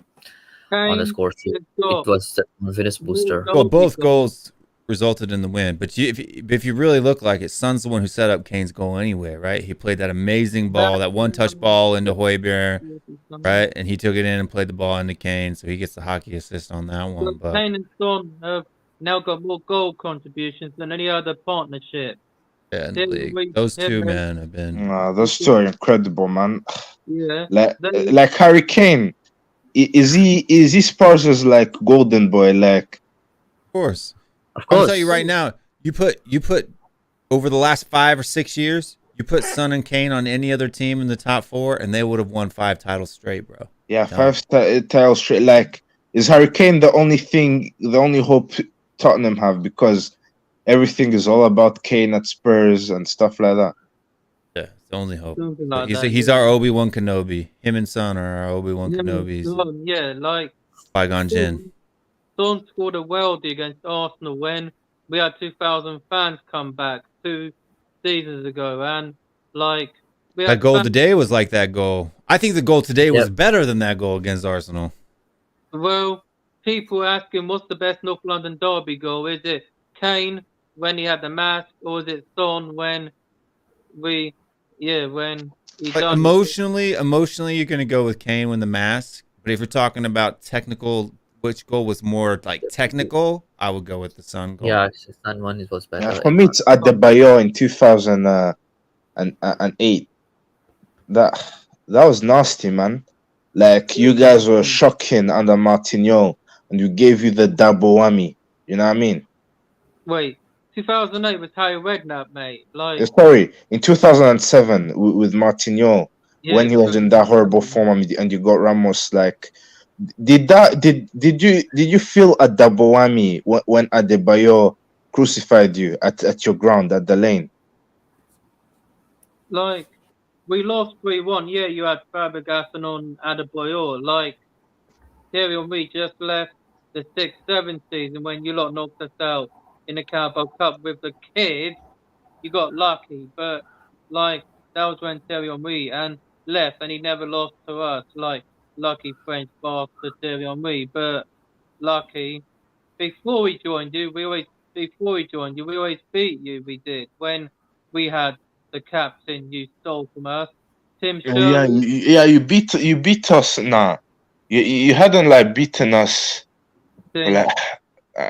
score sheet. It was the confidence booster. Well, both goals resulted in the win, but if you really look like it, Son's the one who set up Kane's goal anyway, right? He played that amazing ball, that one-touch ball into Højbjerg, right? And he took it in and played the ball into Kane, so he gets the hockey assist on that one. But Kane and Son have now got more goal contributions than any other partnership. Yeah, in the league. Those two, man, have been... those two are incredible, man. Yeah. Like Harry Kane, is he Spurs' like golden boy? Like, of course. I'll tell you right now, you put over the last 5 or 6 years, you put Son and Kane on any other team in the top 4, and they would have won 5 titles straight, bro. Yeah, 5 titles straight. Like, is Harry Kane the only hope Tottenham have? Because everything is all about Kane at Spurs and stuff like that. Yeah, it's the only hope. He's our Obi-Wan Kenobi. Him and Son are our Obi-Wan Kenobis. Yeah, like Qui-Gon Jinn. Son scored a worldie against Arsenal when we had 2,000 fans come back 2 seasons ago, and like that goal today was like that goal. I think the goal today was better than that goal against Arsenal. Well, people asking what's the best North London derby goal? Is it Kane when he had the mask, or is it Son when when he done emotionally, you're gonna go with Kane when the mask. But if you're talking about technical, which goal was more like technical, I would go with the Son goal. Yeah, the Son one was better. For me, it's Adebayo in 2008. That was nasty, man. Like, you guys were shocking under Martignol, and you gave you the double whammy. You know what I mean? Wait, 2008 was Harry Redknapp, mate. Like, sorry, in 2007 with Martignol, when he was in that horrible form, and you got Ramos. Like, did you feel a double whammy when Adebayo crucified you at your ground at the lane? Like, we lost 3-1. Yeah, you had Fabregas and on Adebayor. Like, Thierry Henry just left the 6-7 season when you lot knocked us out in the Carabao Cup with the kids. You got lucky, but like that was when Thierry Henry and left, and he never lost to us. Like, lucky French bastard Thierry Henry, but lucky before he joined you, we always beat you. We did when we had the captain you stole from us, Tim Sherwood. You beat us. Nah, you hadn't like beaten us. Like,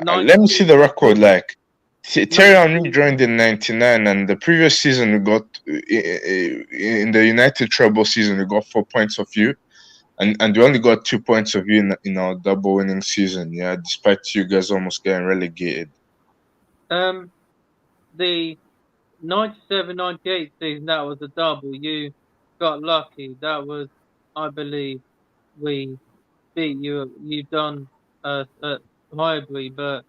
let me see the record. Like, Thierry Henry joined in '99, and the previous season we got in the United treble season we got 4 points of you, and we only got 2 points of you in our double winning season. Yeah, despite you guys almost getting relegated. The 97-98 season, that was a double. You got lucky. That was, I believe, we beat you. You done at Highbury, but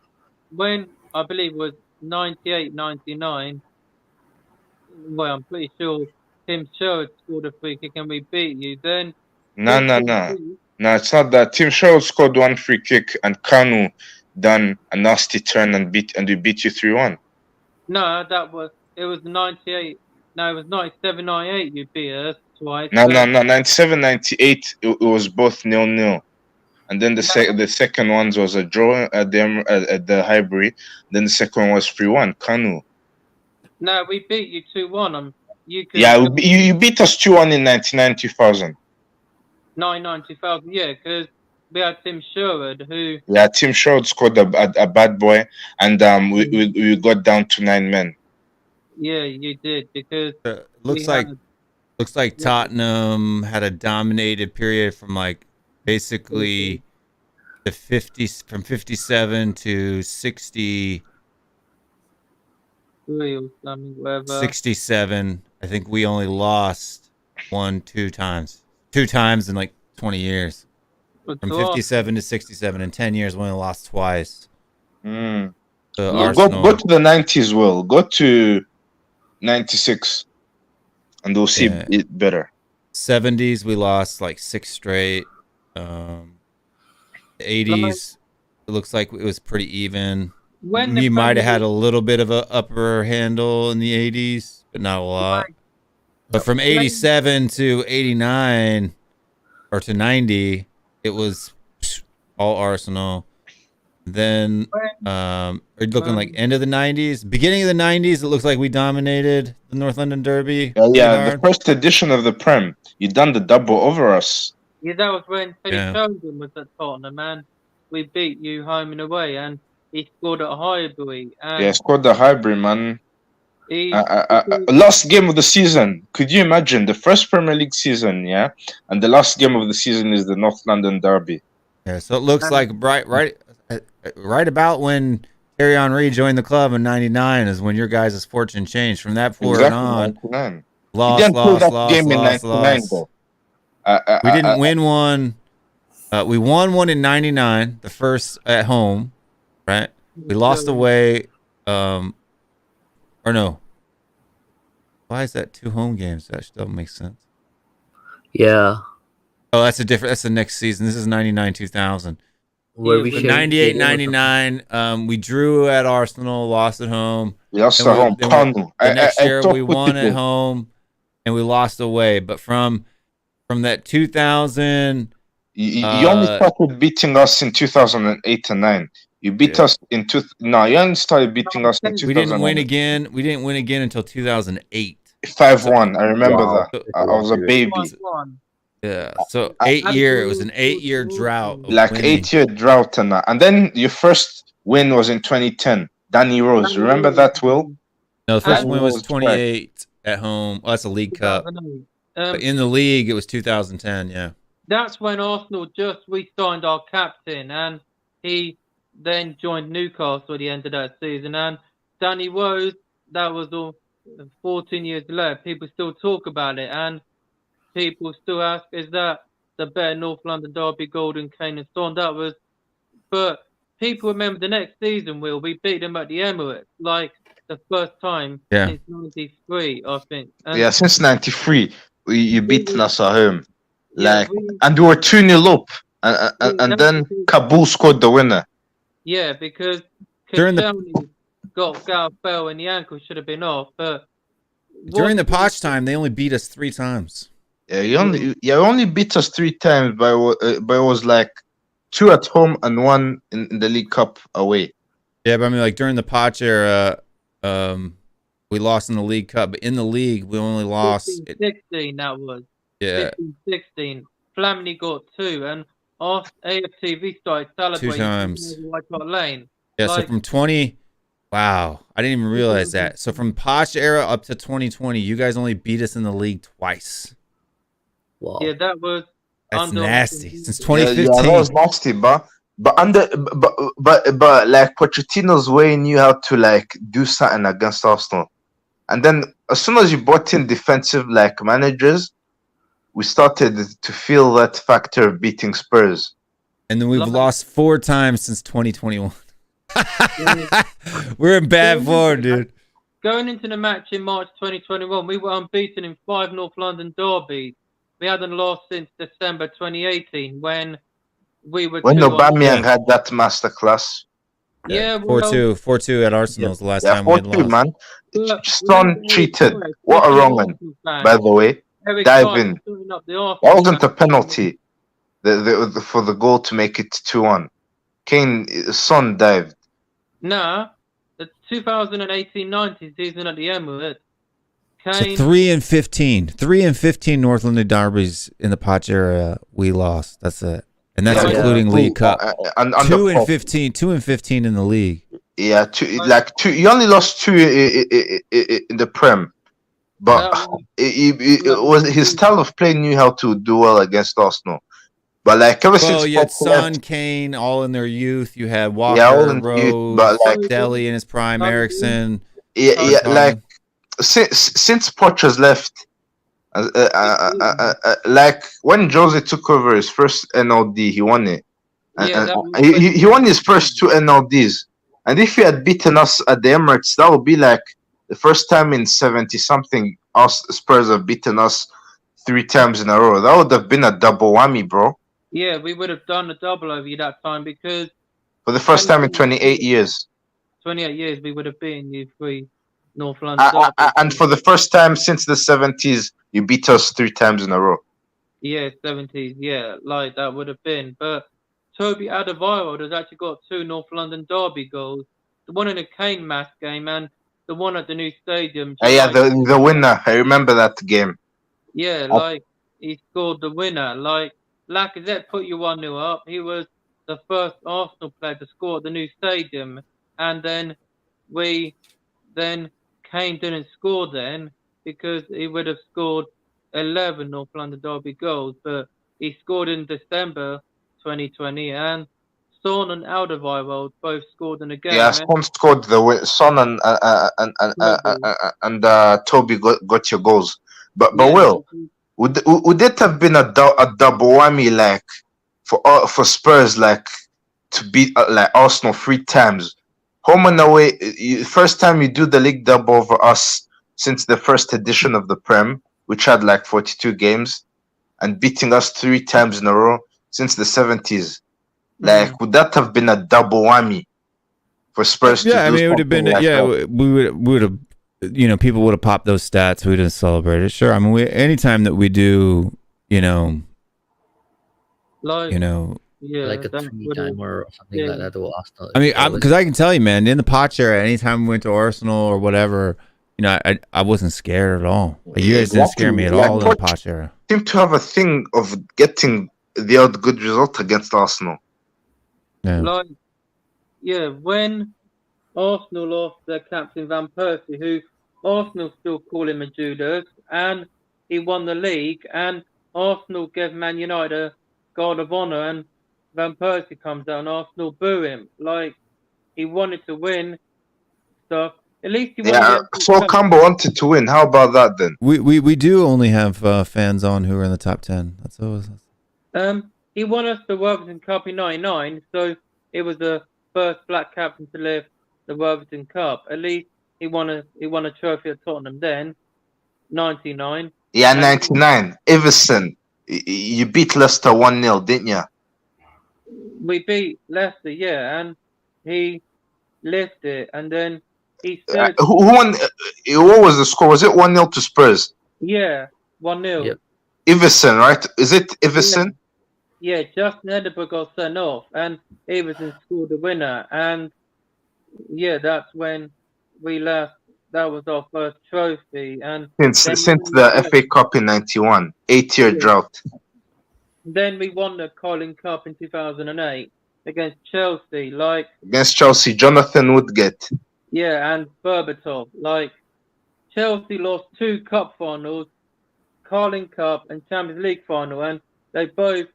when I believe it was 98-99, well, I'm pretty sure Tim Sherwood scored a free kick and we beat you. Then No, it's not that. Tim Sherwood scored one free kick and Kanu done a nasty turn and we beat you 3-1. No, it was 98. No, it was 97-98. You beat us twice. No, 97-98. It was both 0-0. And then the second one was a draw at the Highbury. Then the second one was 3-1. Kanu. No, we beat you 2-1. You beat us 2-1 in 99-2000. 99-2000, yeah, because we had Tim Sherwood who. Yeah, Tim Sherwood scored a bad boy, and we got down to 9 men. Yeah, you did, because looks like Tottenham had a dominated period from like basically the 50s, from 57 to 60. 67. I think we only lost 2 times in like 20 years. From 57 to 67 in 10 years, we only lost twice. Go to the 90s, Will. Go to 96, and we'll see it better. 70s, we lost like 6 straight. 80s, it looks like it was pretty even. We might have had a little bit of an upper handle in the 80s, but not a lot. But from 87 to 89 or to 90, it was all Arsenal. Then are you looking like end of the 90s? Beginning of the 90s, it looks like we dominated the North London Derby. Yeah, the first edition of the Prem. You done the double over us. Yeah, that was when Teddy Sheringham was at Tottenham, and we beat you home and away, and he scored at Highbury. Scored the Highbury, man. Last game of the season. Could you imagine the first Premier League season, and the last game of the season is the North London Derby. Yeah, so it looks like right about when Thierry Henry joined the club in '99 is when your guys' fortune changed. From that point on, lost. We didn't win one. We won one in '99, the first at home, right? We lost away. Or no. Why is that 2 home games? That still makes sense. Yeah. Oh, that's the next season. This is 99-2000. Were we But sharing 98, stadium or something? 99, we drew at Arsenal, lost at home. We lost And at home. then Kanu. the next I year thought we won at Portugal. home, and we lost away. But from that 2000, You only started beating us in 2008 and 9. You beat us in No, you only started beating us in 2008. we didn't win again. We didn't win again until 2008. 5-1. I remember Wow. that. I was a baby. Yeah. So 8-year. It was an 8-year drought. Of Like winning. 8-year drought and that. And then your first win was in 2010. Danny Rose. Remember that, Will? No, the first Danny win was Rose 28 at home. Oh, that's a League Cup. But in the league, it was 2010. Yeah. That's when Arsenal just re-signed our captain, and he then joined Newcastle at the end of that season. And Danny Rose, that was all 14 years later. People still talk about it, and people still ask, is that the better North London derby goal than Kane and Son? That was, but people remember the next season, Will, we beat them at the Emirates, like the first time since 93, I think. And yeah, since 93, you beaten us at home. Yeah, and we were 2-0 up. And then Kabul scored the winner. Yeah, because During the- Koscielny got Gareth Bale and the ankle should have been off. But During the Poch time, they only beat us 3 times. Yeah, you only beat us 3 times, but it was like 2 at home and 1 in the League Cup away. Yeah, but I mean, like during the Poch era, we lost in the League Cup, but in the league, we only lost. 16, that was. Yeah. 16. Flamini got 2, and AFTV started celebrating 2 times. White Hart Lane. Yeah, so from 20, wow, I didn't even realize that. So from Poch era up to 2020, you guys only beat us in the league twice. Wow. Yeah, that was. That's nasty. Since 2015. Yeah, that was nasty, but like Pochettino's way knew how to like do something against Arsenal, and then as soon as you brought in defensive like managers, we started to feel that factor of beating Spurs. And then we've lost 4 times since 2021. We're in bad form, dude. Going into the match in March 2021, we were unbeaten in 5 North London derbies. We hadn't lost since December 2018 when we were. When Aubameyang had that masterclass. Yeah, 4-2 at Arsenal's the last time we had 4-2, lost. man. Son cheated. What a wrong one, by the way. Dive in. That wasn't a penalty. For the goal to make it 2-1. Kane, Son dived. Nah, the 2018-19 season at the Emirates. So 3 and 15. 3 and 15 North London derbies in the Poch era we lost. That's it. And that's including League Cup. 2 and 15. 2 and 15 in the league. Yeah, 2. You only lost 2 in the Prem. But it was his style of play knew how to do well against Arsenal. But like ever since you had Son, Kane, all in their youth. You had Walker, all in Rose, youth, but like Dele in his prime, Eriksson. Yeah, like since Poch has left, like when Jose took over his first NLD, he won it. He won his first 2 NLDs. And if he had beaten us at the Emirates, that would be like the first time in 70-something us Spurs have beaten us 3 times in a row. That would have been a double whammy, bro. Yeah, we would have done a double over you that time because for the first time in 28 years. 28 years, we would have beaten you 3 North London. And for the first time since the 70s, you beat us 3 times in a row. Yeah, 70s. Yeah, like that would have been. But Toby Alderweireld has actually got 2 North London derby goals. The one in the Kane mass game and the one at the new stadium. Yeah, the winner. I remember that game. Yeah, like he scored the winner. Like Lacazette put you 1-0 up. He was the first Arsenal player to score at the new stadium. And then Kane didn't score then because he would have scored 11 North London derby goals. But he scored in December 2020 and Son and Alderweireld both scored in a game. Yeah, Son scored the win. Son and Toby got your goals. But Will, would it have been a double whammy like for Spurs like to beat like Arsenal 3 times, home and away? First time you do the league double over us since the first edition of the Prem, which had like 42 games, and beating us 3 times in a row since the 70s. Like, would that have been a double whammy for Spurs? Yeah, to I do mean, it would have been. something like Yeah, that? we would have. You know, people would have popped those stats. We would have celebrated. Sure. I mean, anytime that we do, Like, yeah, like a 3-timer or something like that to Arsenal. I mean, because I can tell you, man, in the pot share, anytime we went to Arsenal or whatever, I wasn't scared at all. Like, you guys didn't scare me at all in the pot share. Seem to have a thing of getting the odd good result against Arsenal. Yeah. Like, yeah, when Arsenal lost their captain Van Persie, who Arsenal still call him a Judas, and he won the league, and Arsenal gave Man United a Guard of Honor, and Van Persie comes out and Arsenal boo him. Like, he wanted to win stuff. At least he wanted so Campbell wanted to win. How about that then? We do only have fans on who are in the top 10. That's always. He won us the Worthington Cup in '99, so it was the first black captain to lift the Worthington Cup. At least he won a trophy at Tottenham then, '99. Yeah, 99. Iverson, you beat Leicester 1-0, didn't you? We beat Leicester, yeah, and he lifted it, and then he said, who won? What was the score? Was it 1-0 to Spurs? Yeah, 1-0. Yep. Iverson, right? Is it Iverson? Yeah, Justin Edinburgh got sent off, and Iverson scored the winner, and yeah, that's when we left. That was our first trophy, and Since the FA Cup in '91, 8-year drought. Then we won the Carling Cup in 2008 against Chelsea. Like, Against Chelsea, Jonathan Woodgate. yeah, and Berbatov. Like, Chelsea lost 2 cup finals, Carling Cup and Champions League final, and they both,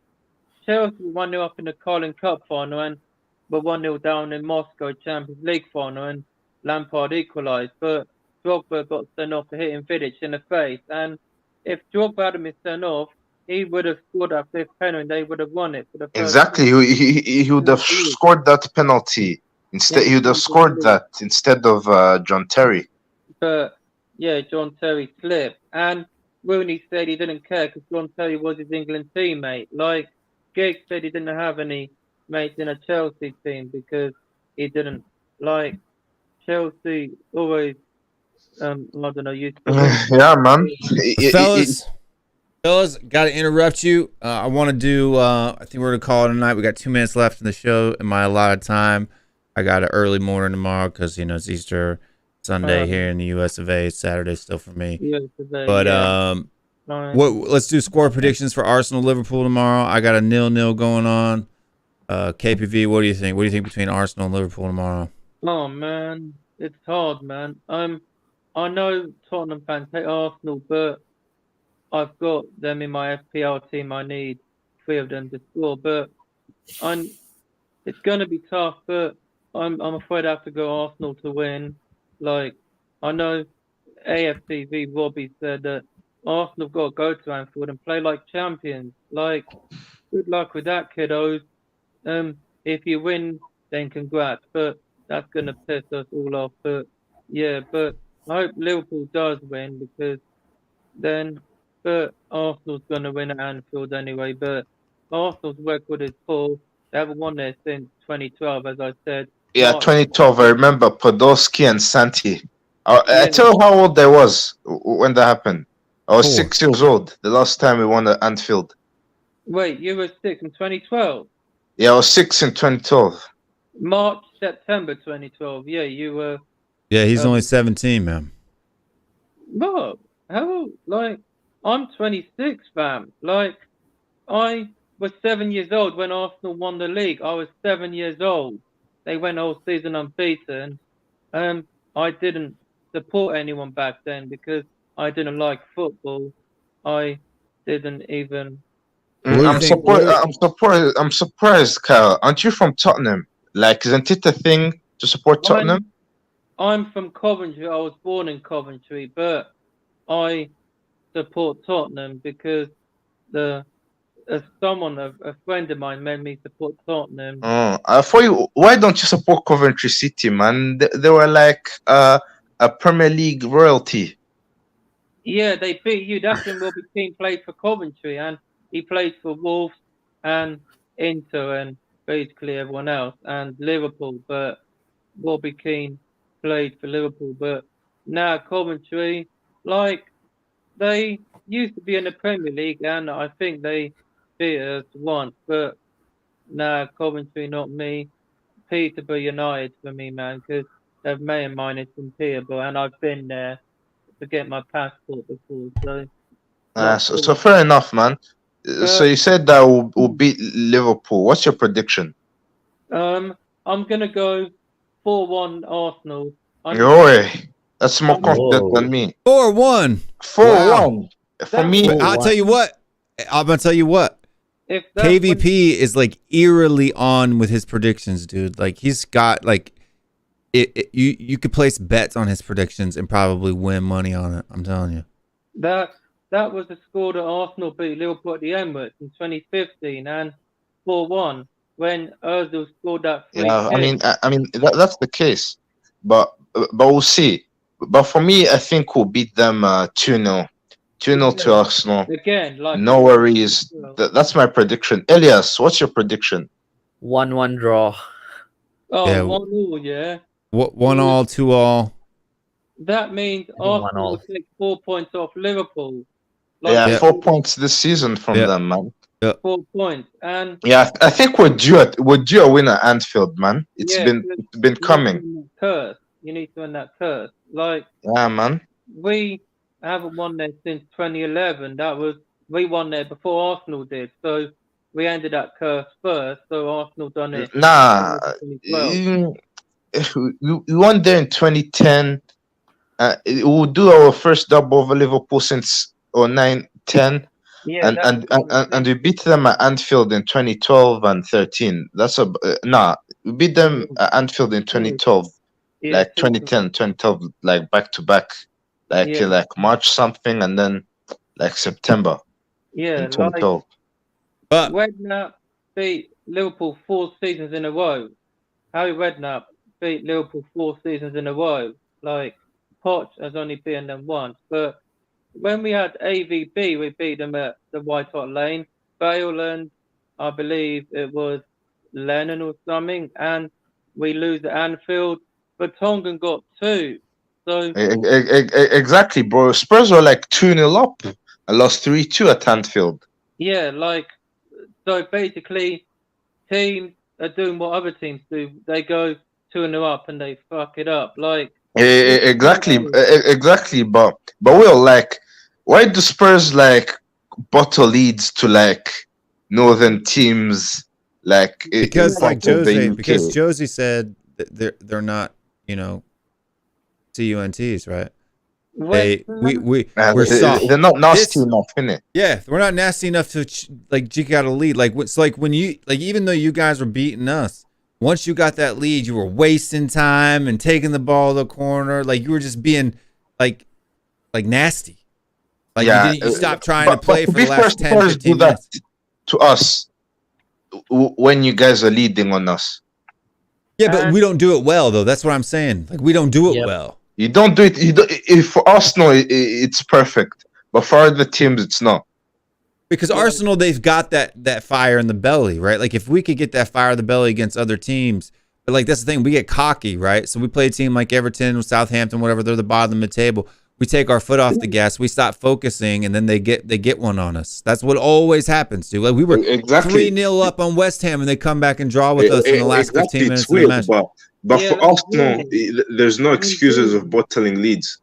Chelsea were 1-0 up in the Carling Cup final and were 1-0 down in Moscow Champions League final, and Lampard equalised, but Drogba got sent off for hitting Vidic in the face, and if Drogba hadn't been sent off, he would have scored that 5th penalty and they would have won it for the first Exactly, he would have scored that penalty. Instead, he would have scored that instead of John Terry. But yeah, John Terry slipped, and Rooney said he didn't care because John Terry was his England teammate. Like, Giggs said he didn't have any mates in a Chelsea team because he didn't like Chelsea. Always, I don't know. Yeah, man. Fellas, got to interrupt you. I want to do, I think we're going to call it a night. We got 2 minutes left in the show in my allotted time. I got an early morning tomorrow because, it's Easter Sunday here in the US of A. It's Saturday still for me. But let's do score predictions for Arsenal Liverpool tomorrow. I got a 0-0 going on. KPV, what do you think? What do you think between Arsenal and Liverpool tomorrow? Oh, man. It's hard, man. I know Tottenham fans hate Arsenal, but I've got them in my FPL team. I need 3 of them to score, but it's going to be tough, but I'm afraid I have to go Arsenal to win. Like, I know AFTV Robbie said that Arsenal got to go to Anfield and play like champions. Like, good luck with that, kiddos. If you win, then congrats, but that's going to piss us all off. But yeah, but I hope Liverpool does win because then, but Arsenal's going to win at Anfield anyway. But Arsenal's record is poor. They haven't won there since 2012, as I said. Yeah, 2012. I remember Podolski and Santi. I tell you how old I was when that happened. I was 6 years old the last time we won at Anfield. Wait, you were 6 in 2012? Yeah, I was 6 in 2012. March, September 2012. Yeah, you were. Yeah, he's only 17, man. What? How? Like, I'm 26, fam. Like, I was 7 years old when Arsenal won the league. I was 7 years old. They went all season unbeaten. I didn't support anyone back then because I didn't like football. I didn't even. I'm surprised, Kyle. Aren't you from Tottenham? Like, isn't it a thing to support Tottenham? I'm from Coventry. I was born in Coventry, but I support Tottenham because a friend of mine made me support Tottenham. For you, why don't you support Coventry City, man? They were like a Premier League royalty. Yeah, they beat you. That's when Robbie Keane played for Coventry, and he played for Wolves and Inter, and basically everyone else, and Liverpool. But Robbie Keane played for Liverpool. But now Coventry, like, they used to be in the Premier League, and I think they beat us once. But now Coventry, not me. Peterborough United for me, man, because a mate of mine is from Peterborough, and I've been there to get my passport before. So fair enough, man. So you said that we'll beat Liverpool. What's your prediction? I'm gonna go 4-1 Arsenal. That's more confident than me. 4-1. 4-1. For me, I'll tell you what. I'm gonna tell you what. If KVP is like eerily on with his predictions, dude. Like he's got like you could place bets on his predictions and probably win money on it. I'm telling you. That was the score that Arsenal beat Liverpool at the Emirates in 2015 and 4-1 when Ozil scored that free kick. I mean that's the case, but we'll see. But for me, I think we'll beat them 2-0. 2-0 to Arsenal. Again, like no worries. That's my prediction. Elias, what's your prediction? 1-1 draw. Oh, Yeah. 1-1, yeah. 1-1, 2-2. That means Arsenal will take 4 points off Liverpool. 4 points this season from them, man. 4 points, and I think we're due a win at Anfield, man. It's been coming. You need to win that curse. Like, man. We haven't won there since 2011. We won there before Arsenal did. So we ended that curse first. So Arsenal done it. Nah, we won there in 2010. We'll do our first double over Liverpool since 09-10. Yeah, and we beat them at Anfield in 2012 and 13. We beat them at Anfield in 2012, like 2010, 2012, like back to back, like March something, and then like September. Yeah, in 2012. But Redknapp beat Liverpool 4 seasons in a row. Harry Redknapp beat Liverpool 4 seasons in a row. Like, Poch has only beaten them once, but when we had AVB, we beat them at the White Hart Lane. Bale and I believe it was Lennon or something, and we lose at Anfield. But Tongan got 2. So exactly, bro. Spurs were like 2-0 up. I lost 3-2 at Anfield. Yeah, so basically, teams are doing what other teams do. They go 2-0 up and they fuck it up. Like exactly. But Will, like, why do Spurs like bottle leads to like northern teams? Like because Josie said that they're not, CUNTs, right? We're soft. They're not nasty enough, innit? Yeah, we're not nasty enough to eke out a lead. Like it's like when you even though you guys were beating us, once you got that lead, you were wasting time and taking the ball to the corner. Like you were just being like nasty. Like you stopped trying to play for the last 10, 15 minutes. To us when you guys are leading on us. Yeah, but we don't do it well though. That's what I'm saying. Like we don't do it well. You don't do it. For Arsenal, it's perfect, but for other teams, it's not. Because Arsenal, they've got that fire in the belly, right? Like if we could get that fire in the belly against other teams, but like that's the thing, we get cocky, right? So we play a team like Everton or Southampton, whatever. They're the bottom of the table. We take our foot off the gas. We stop focusing, and then they get one on us. That's what always happens, dude. Like we were 3-0 up on West Ham, and they come back and draw with us in the last 15 minutes of the match. But for Arsenal, there's no excuses of bottling leads.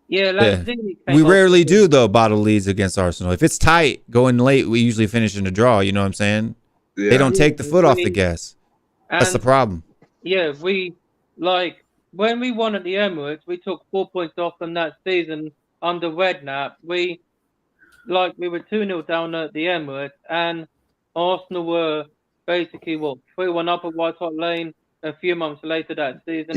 We rarely do though bottle leads against Arsenal. If it's tight, going late, we usually finish in a draw. You know what I'm saying? Yeah. They don't take the foot off the gas. That's the problem. Yeah, when we won at the Emirates, we took 4 points off them that season under Redknapp. We were 2-0 down at the Emirates, and Arsenal were basically 3-1 up at White Hart Lane a few months later that season.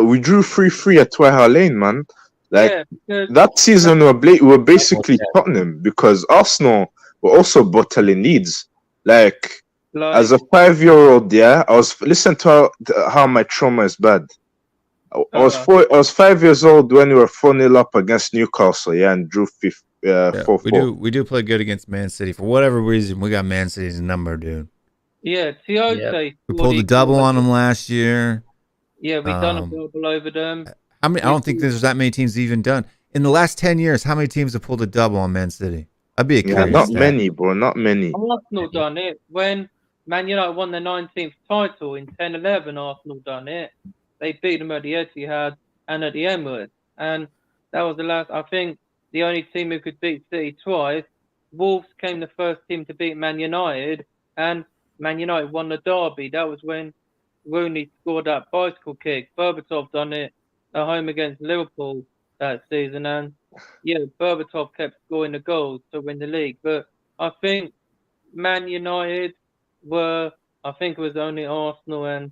We drew 3-3 at White Hart Lane, man. That season we were basically Tottenham because Arsenal were also bottling leads. Like as a 5-year-old, I was listening to how my trauma is bad. I was 5 years old when we were 4-0 up against Newcastle, and drew 4-4. We do play good against Man City for whatever reason. We got Man City's number, dude. Yeah, Tiote. We pulled a double on them last year. Yeah, we done a double over them. I don't think there's that many teams even done. In the last 10 years, how many teams have pulled a double on Man City? I'd be a curious not stat. many, bro. Not many. Arsenal done it when Man United won their 19th title in 10-11. Arsenal done it. They beat them at the Etihad and at the Emirates, and that was the last. I think the only team who could beat City twice. Wolves came the first team to beat Man United, and Man United won the derby. That was when Rooney scored that bicycle kick. Berbatov done it at home against Liverpool that season, and yeah, Berbatov kept scoring the goals to win the league. But I think Man United were, I think it was only Arsenal and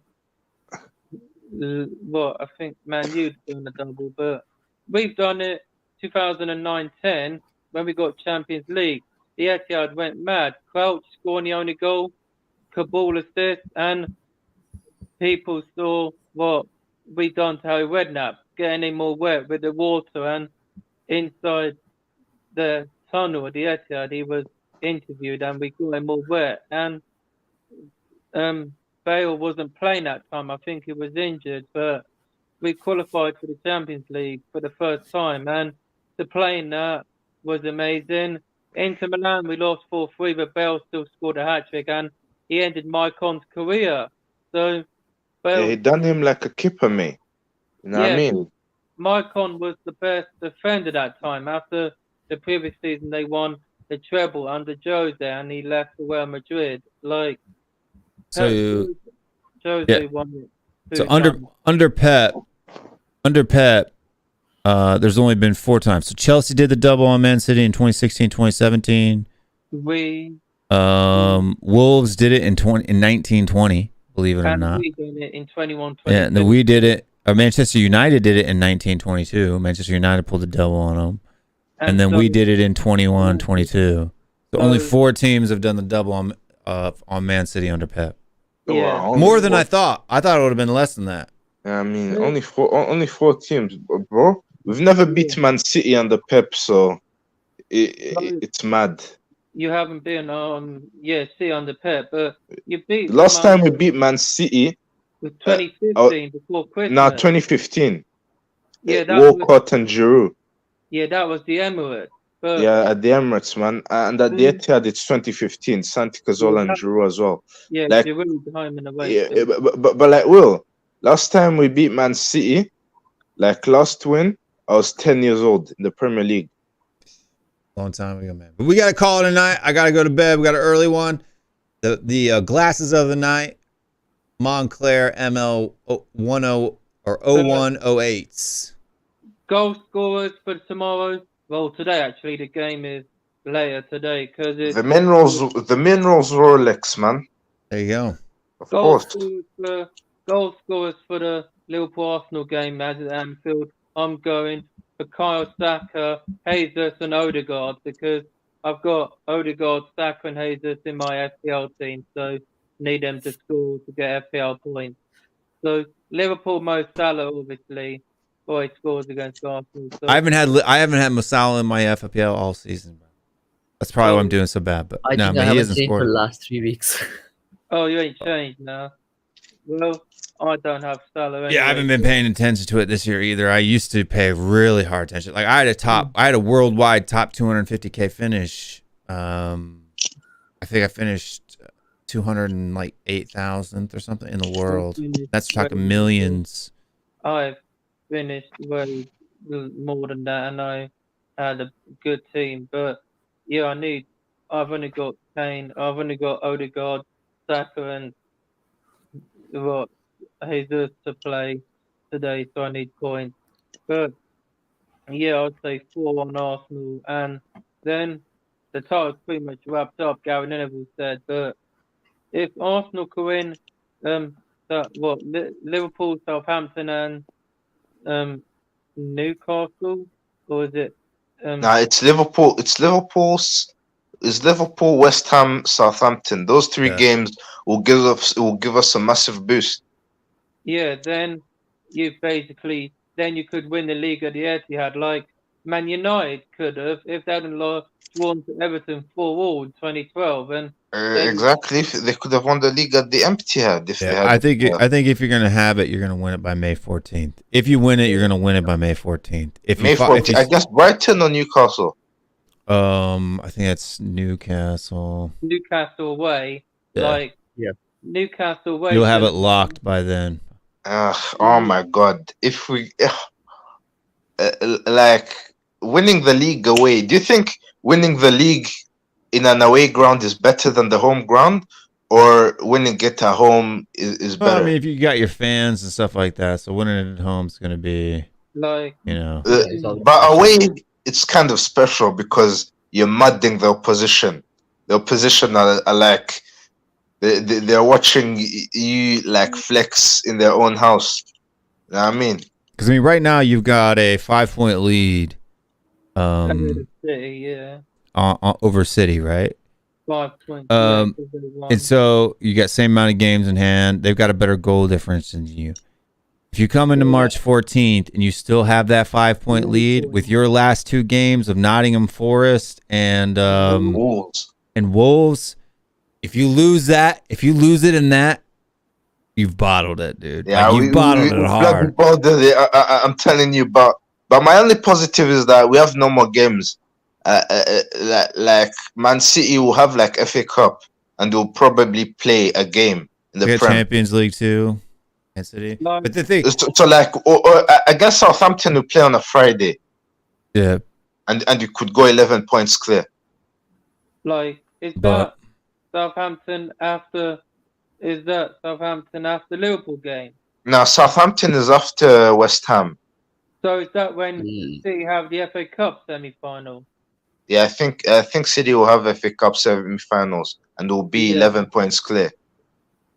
I think Man U doing the double, but we've done it 2009-10 when we got Champions League. The Etihad went mad. Crouch scoring the only goal, Kabul assist, and people saw what we done to Harry Redknapp, getting him all wet with the water, and inside the tunnel at the Etihad, he was interviewed, and we got him all wet. And Bale wasn't playing that time. I think he was injured, but we qualified for the Champions League for the first time, and the playing that was amazing. Inter Milan, we lost 4-3, but Bale still scored a hat-trick, and he ended Maicon's career. So, Bale, Yeah, he done him like a keeper, mate. You know what I mean? Maicon was the best defender that time. After the previous season, they won the treble under Jose, and he left for Real Madrid. Like, So, Jose won it. So under Pep, there's only been 4 times. So Chelsea did the double on Man City in 2016, 2017. Wolves did it in 1920, believe it or not. We did it in 21-22. Yeah, and then we did it. Manchester United did it in 1922. Manchester United pulled a double on them. And then we did it in 21-22. So only 4 teams have done the double on Man City under Pep. Yeah. More than I thought. I thought it would have been less than that. I mean, only four teams, bro. We've never beat Man City under Pep, so it's mad. You haven't been City under Pep, but you beat. Last time we beat Man City was 2015 before Christmas. No, 2015. Yeah, that Walcott and Giroud. Yeah, that was the Emirates. But Yeah, at the Emirates, man, and at the Etihad, it's 2015. Santi Cazorla and Giroud as well. Yeah, like, Giroud home and away. Yeah, but like Will, last time we beat Man City, like last win, I was 10 years old in the Premier League. Long time ago, man. But we got to call it a night. I got to go to bed. We got an early one. The glasses of the night, Montclair ML 10 or 0108s. Goal scorers for tomorrow. Well, today actually the game is later today because it's The minerals Rolex, man. There you go. Of course. Goal scorers for the Liverpool Arsenal game as at Anfield. I'm going for Kyle Saka, Jesus, and Odegaard because I've got Odegaard, Saka, and Jesus in my FPL team, so need them to score to get FPL points. So Liverpool, Mo Salah, obviously, always scores against Arsenal. So I haven't had Mo Salah in my FPL all season. Bro. That's probably why I'm doing so bad. But I no, think man, I he haven't hasn't changed for scored. the last 3 weeks. Oh, you ain't changed now. Well, I don't have Salah anyway. Yeah, I haven't been paying attention to it this year either. I used to pay really hard attention. Like I had a worldwide top 250K finish. I think I finished 208,000th or something in the world. That's talking millions. I've finished way more than that, and I had a good team. But yeah, I've only got Kane, I've only got Odegaard, Saka, and Jesus to play today, so I need points. But yeah, I'd say 4 on Arsenal, and then the title's pretty much wrapped up. Gary Neville said, but if Arsenal can win, Liverpool, Southampton, and Newcastle, or is it? No, it's Liverpool. It's Liverpool, West Ham, Southampton. Those 3 games will give us a massive boost. Yeah, then you could win the league at the Etihad. Like Man United could have if they hadn't lost drawn to Everton 4-4 in 2012. And exactly, they could have won the league at the Etihad if they had. I think if you're gonna have it, you're gonna win it by May 14th. If you win it, you're gonna win it by May 14th. If May 14th, I guess Brighton or Newcastle. I think that's Newcastle. Newcastle away, Newcastle away. You'll have it locked by then. Oh my God! If we like winning the league away, do you think winning the league in an away ground is better than the home ground, or winning it at home is better? Well, I mean, if you got your fans and stuff like that, so winning it at home is going to be, like, you know. But away, it's kind of special because you're mudding the opposition. The opposition are like, they're watching you like flex in their own house. You know what I mean? Because, I mean, right now you've got a 5-point lead. City, yeah. Over City, right? 5 points. And so you got same amount of games in hand. They've got a better goal difference than you. If you come into March 14th and you still have that 5-point lead with your last 2 games of Nottingham Forest and Wolves, if you lose it in that, you've bottled it, dude. Yeah, like, you bottled it hard. I'm telling you, but my only positive is that we have no more games. Like Man City will have like FA Cup and will probably play a game in the Champions League too. Man City. But the thing, so like, I guess Southampton will play on a Friday. Yeah, and you could go 11 points clear. Like, is that Southampton after Liverpool game? No, Southampton is after West Ham. So is that when City have the FA Cup semi-final? Yeah, I think City will have FA Cup semi-finals and will be 11 points clear.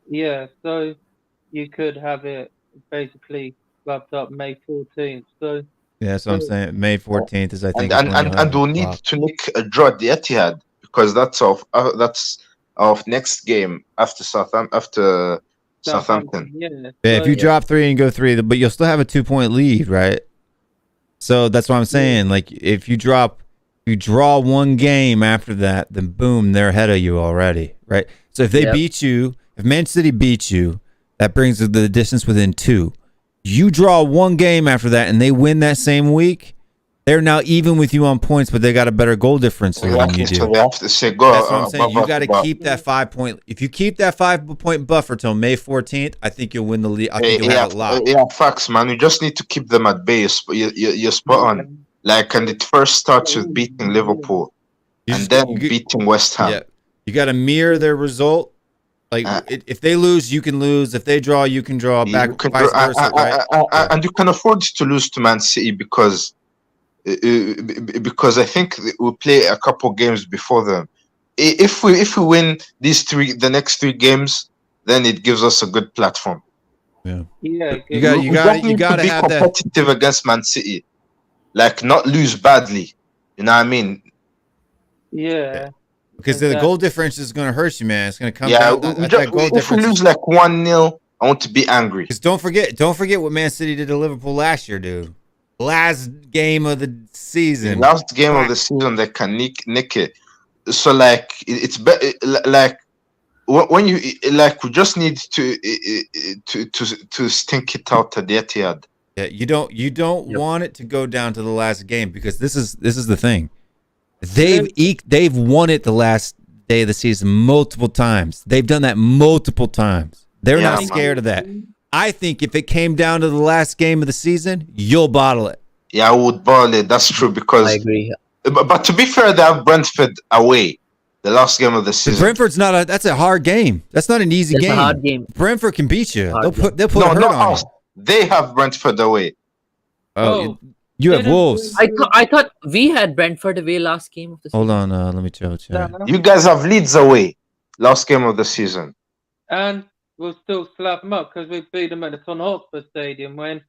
Yeah, so you could have it basically wrapped up May 14th. So yeah, that's what I'm saying. May 14th is, I think, and we'll need to nick a draw at the Etihad because that's of next game after Southampton. Yeah, if you drop 3 and go 3, but you'll still have a 2-point lead, right? So that's what I'm saying. Like, if you draw 1 game after that, then boom, they're ahead of you already, right? So if they beat you, if Man City beats you, that brings the distance within 2. You draw 1 game after that, and they win that same week. They're now even with you on points, but they got a better goal difference than you do. So they have to say go. That's what I'm saying. You got to keep that 5-point. If you keep that 5-point buffer till May 14th, I think you'll win the league. I think you'll have it locked. Yeah, facts, man. You just need to keep them at bay. You're spot on. Like, and it first starts with beating Liverpool, and then beating West Ham. Yeah, you got to mirror their result. Like, if they lose, you can lose. If they draw, you can draw. Vice versa, right? And you can afford to lose to Man City because I think we'll play a couple games before them. If we win the next 3 games, then it gives us a good platform. Yeah. Yeah. You got to have that competitive against Man City, like not lose badly. You know what I mean? Yeah. Because the goal difference is going to hurt you, man. It's going to come down. If we lose like 1-0, I want to be angry. Because don't forget what Man City did to Liverpool last year, dude. Last game of the season. Last game of the season, they can nick it. So like it's better. Like when you like, we just need to stink it out at the Etihad. Yeah, you don't want it to go down to the last game because this is the thing. They've won it the last day of the season multiple times. They've done that multiple times. They're not scared of that. I think if it came down to the last game of the season, you'll bottle it. Yeah, I would bottle it. That's true because I agree. But to be fair, they have Brentford away, the last game of the season. But Brentford's that's a hard game. That's not an easy game. A hard game. Brentford can beat you. They'll put a hurt on you. They have Brentford away. Oh, you have Wolves. I thought we had Brentford away last game of the season. Hold on, let me check. You guys have Leeds away, last game of the season. And we'll still slap them up because we beat them at the Tottenham Hotspur Stadium when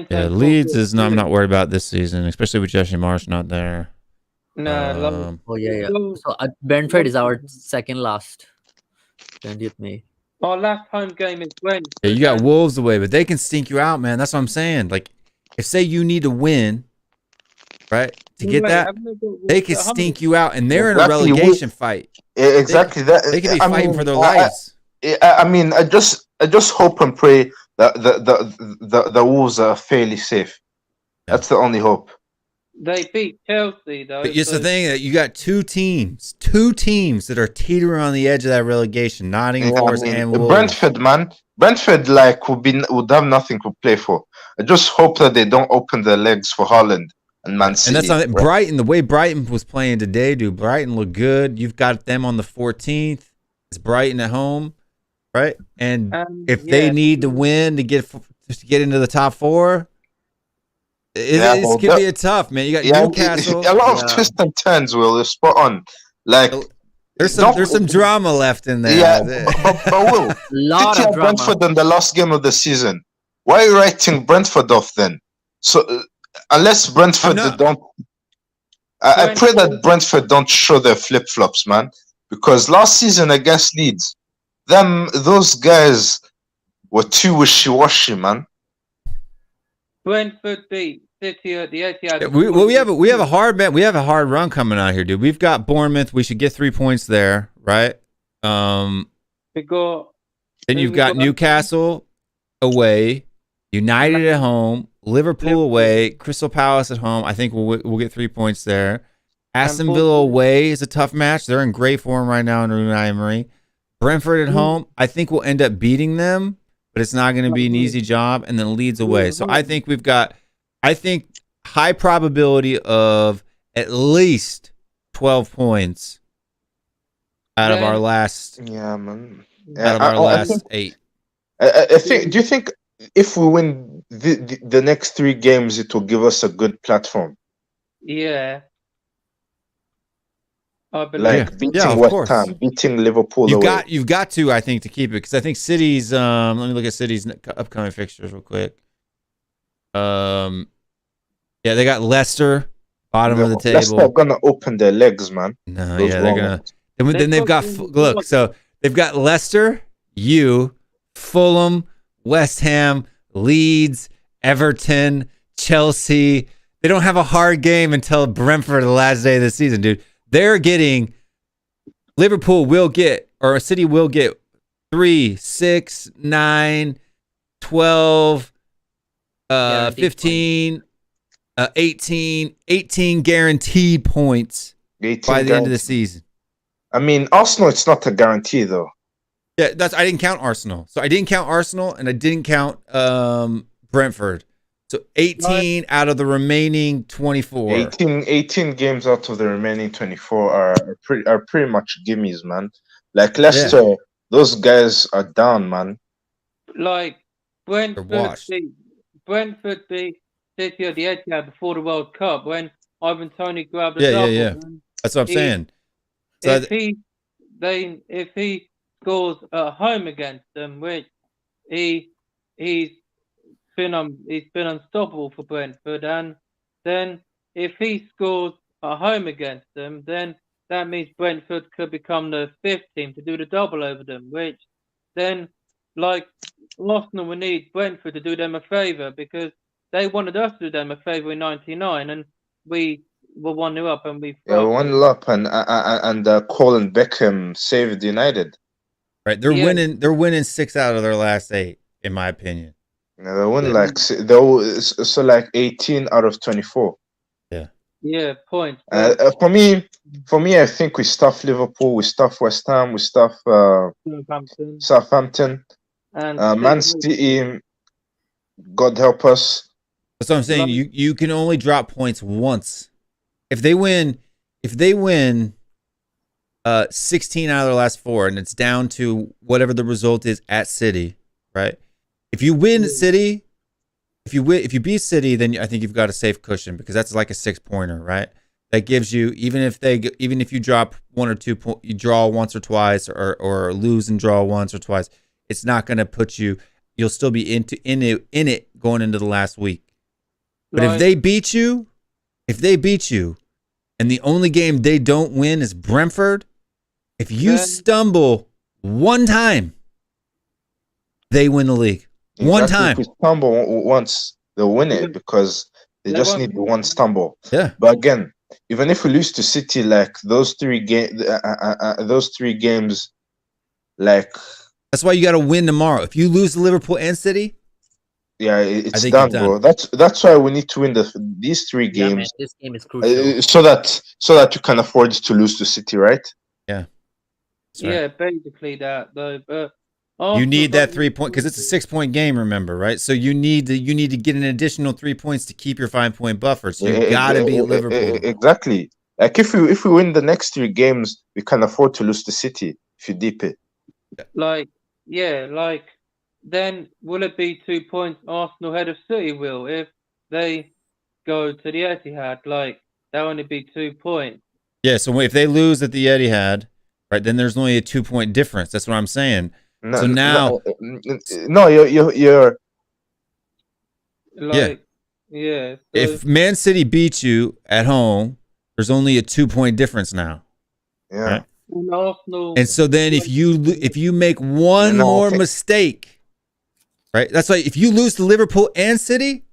Leeds is I'm not worried about this season, especially with Jesse Marsh not there. No. Oh yeah. So Brentford is our second last. 20th May. Our last home game is when. Yeah, you got Wolves away, but they can stink you out, man. That's what I'm saying. Like, if say you need to win, right? To get that, they can stink you out, and they're in a Exactly. relegation fight. Exactly. They could be fighting for their lives. I mean, I just hope and pray that the Wolves are fairly safe. That's the only hope. They beat Chelsea though. But it's the thing that you got two teams that are teetering on the edge of that relegation. Nottingham Forest and Wolves. Brentford, man. Brentford, like, would have nothing to play for. I just hope that they don't open their legs for Haaland and Man City. And that's not Brighton. The way Brighton was playing today, dude. Brighton looked good. You've got them on the 14th. It's Brighton at home, right? And if they need to win to get into the top 4. It's gonna be a tough, man. You got Newcastle. A lot of twists and turns, Will. You're spot on. Like there's some drama left in there. Yeah, but Will, City and Brentford in the last game of the season. Why are you writing Brentford off then? So unless Brentford don't, I pray that Brentford don't show their flip flops, man. Because last season against Leeds, those guys were too wishy washy, man. Brentford beat City at the Etihad. Yeah, we have a hard bet. We have a hard run coming out here, dude. We've got Bournemouth. We should get 3 points there, right? Then you've got Newcastle away, United at home, Liverpool away, Crystal Palace at home. I think we'll get 3 points there. Aston Villa away is a tough match. They're in great form right now under Unai Emery. Brentford at home. I think we'll end up beating them, but it's not going to be an easy job. And then Leeds away. So I think we've got, high probability of at least 12 points out of our last. Yeah, man. Out of our last 8. I think. Do you think if we win the next 3 games, it will give us a good platform? Yeah. Like beating West Ham, beating Liverpool away. You've got to, I think, to keep it, because I think City's. Let me look at City's upcoming fixtures real quick. Yeah, they got Leicester, bottom of the table. Leicester are gonna open their legs, man. No, they're gonna. Then they've got so they've got Leicester, Fulham, West Ham, Leeds, Everton, Chelsea. They don't have a hard game until Brentford the last day of the season, dude. They're getting Liverpool will get, or City will get 3, 6, 9, 12, 15, 18 guaranteed points by the end of the season. I mean, Arsenal, it's not a guarantee though. Yeah, I didn't count Arsenal. So I didn't count Arsenal and I didn't count Brentford. So 18 out of the remaining 24. 18 games out of the remaining 24 are pretty much gimmies, man. Like Leicester, those guys are down, man. Like Brentford beat City at the Etihad before the World Cup when Ivan Toney grabbed a double. Yeah. That's what I'm saying. So if he scores at home against them, which he's been unstoppable for Brentford, and then if he scores at home against them, then that means Brentford could become the 5th team to do the double over them, which then, like, Arsenal would need Brentford to do them a favour because they wanted us to do them a favour in '99, and we were 1-0 up, and we 1-0 up, and Colin Beckham saved United. Right, they're winning. They're winning 6 out of their last 8, in my opinion. Yeah, they won like 18 out of 24. Yeah, points. For me, I think we stuff Liverpool, we stuff West Ham, we stuff Southampton, and Man City. God help us. That's what I'm saying. You can only drop points once. If they win 16 out of their last 4, and it's down to whatever the result is at City, right? If you win City, if you beat City, then I think you've got a safe cushion because that's like a 6-pointer, right? That gives you, even if you drop 1 or 2 points, you draw once or twice, or lose and draw once or twice, it's not going to put you. You'll still be in it going into the last week. But if they beat you, and the only game they don't win is Brentford, if you stumble one time, they win the league. One time. If we stumble once, they'll win it because They just need the one stumble. Yeah. But again, even if we lose to City, like those three games, like that's why you got to win tomorrow. If you lose to Liverpool and City, yeah, it's done, bro. That's why we need to win these three games. Man, this game is crucial. So that you can afford to lose to City, right? Yeah. Yeah, basically that though. But you need that 3 point because it's a 6 point game. Remember, right? So you need to get an additional 3 points to keep your 5 point buffer. So you got to beat Liverpool. Exactly. Like if we win the next 3 games, we can afford to lose to City if you deep it. Like then will it be 2 points Arsenal head of City? Will if they go to the Etihad, like that'll only be 2 points. Yeah. So if they lose at the Etihad, right, then there's only a 2 point difference. That's what I'm saying. No, so now, you're like, yeah. So, if Man City beats you at home, there's only a 2 point difference now. Yeah. Right? and Arsenal, And so then if you make one more mistake, right? That's why if you lose to Liverpool and City,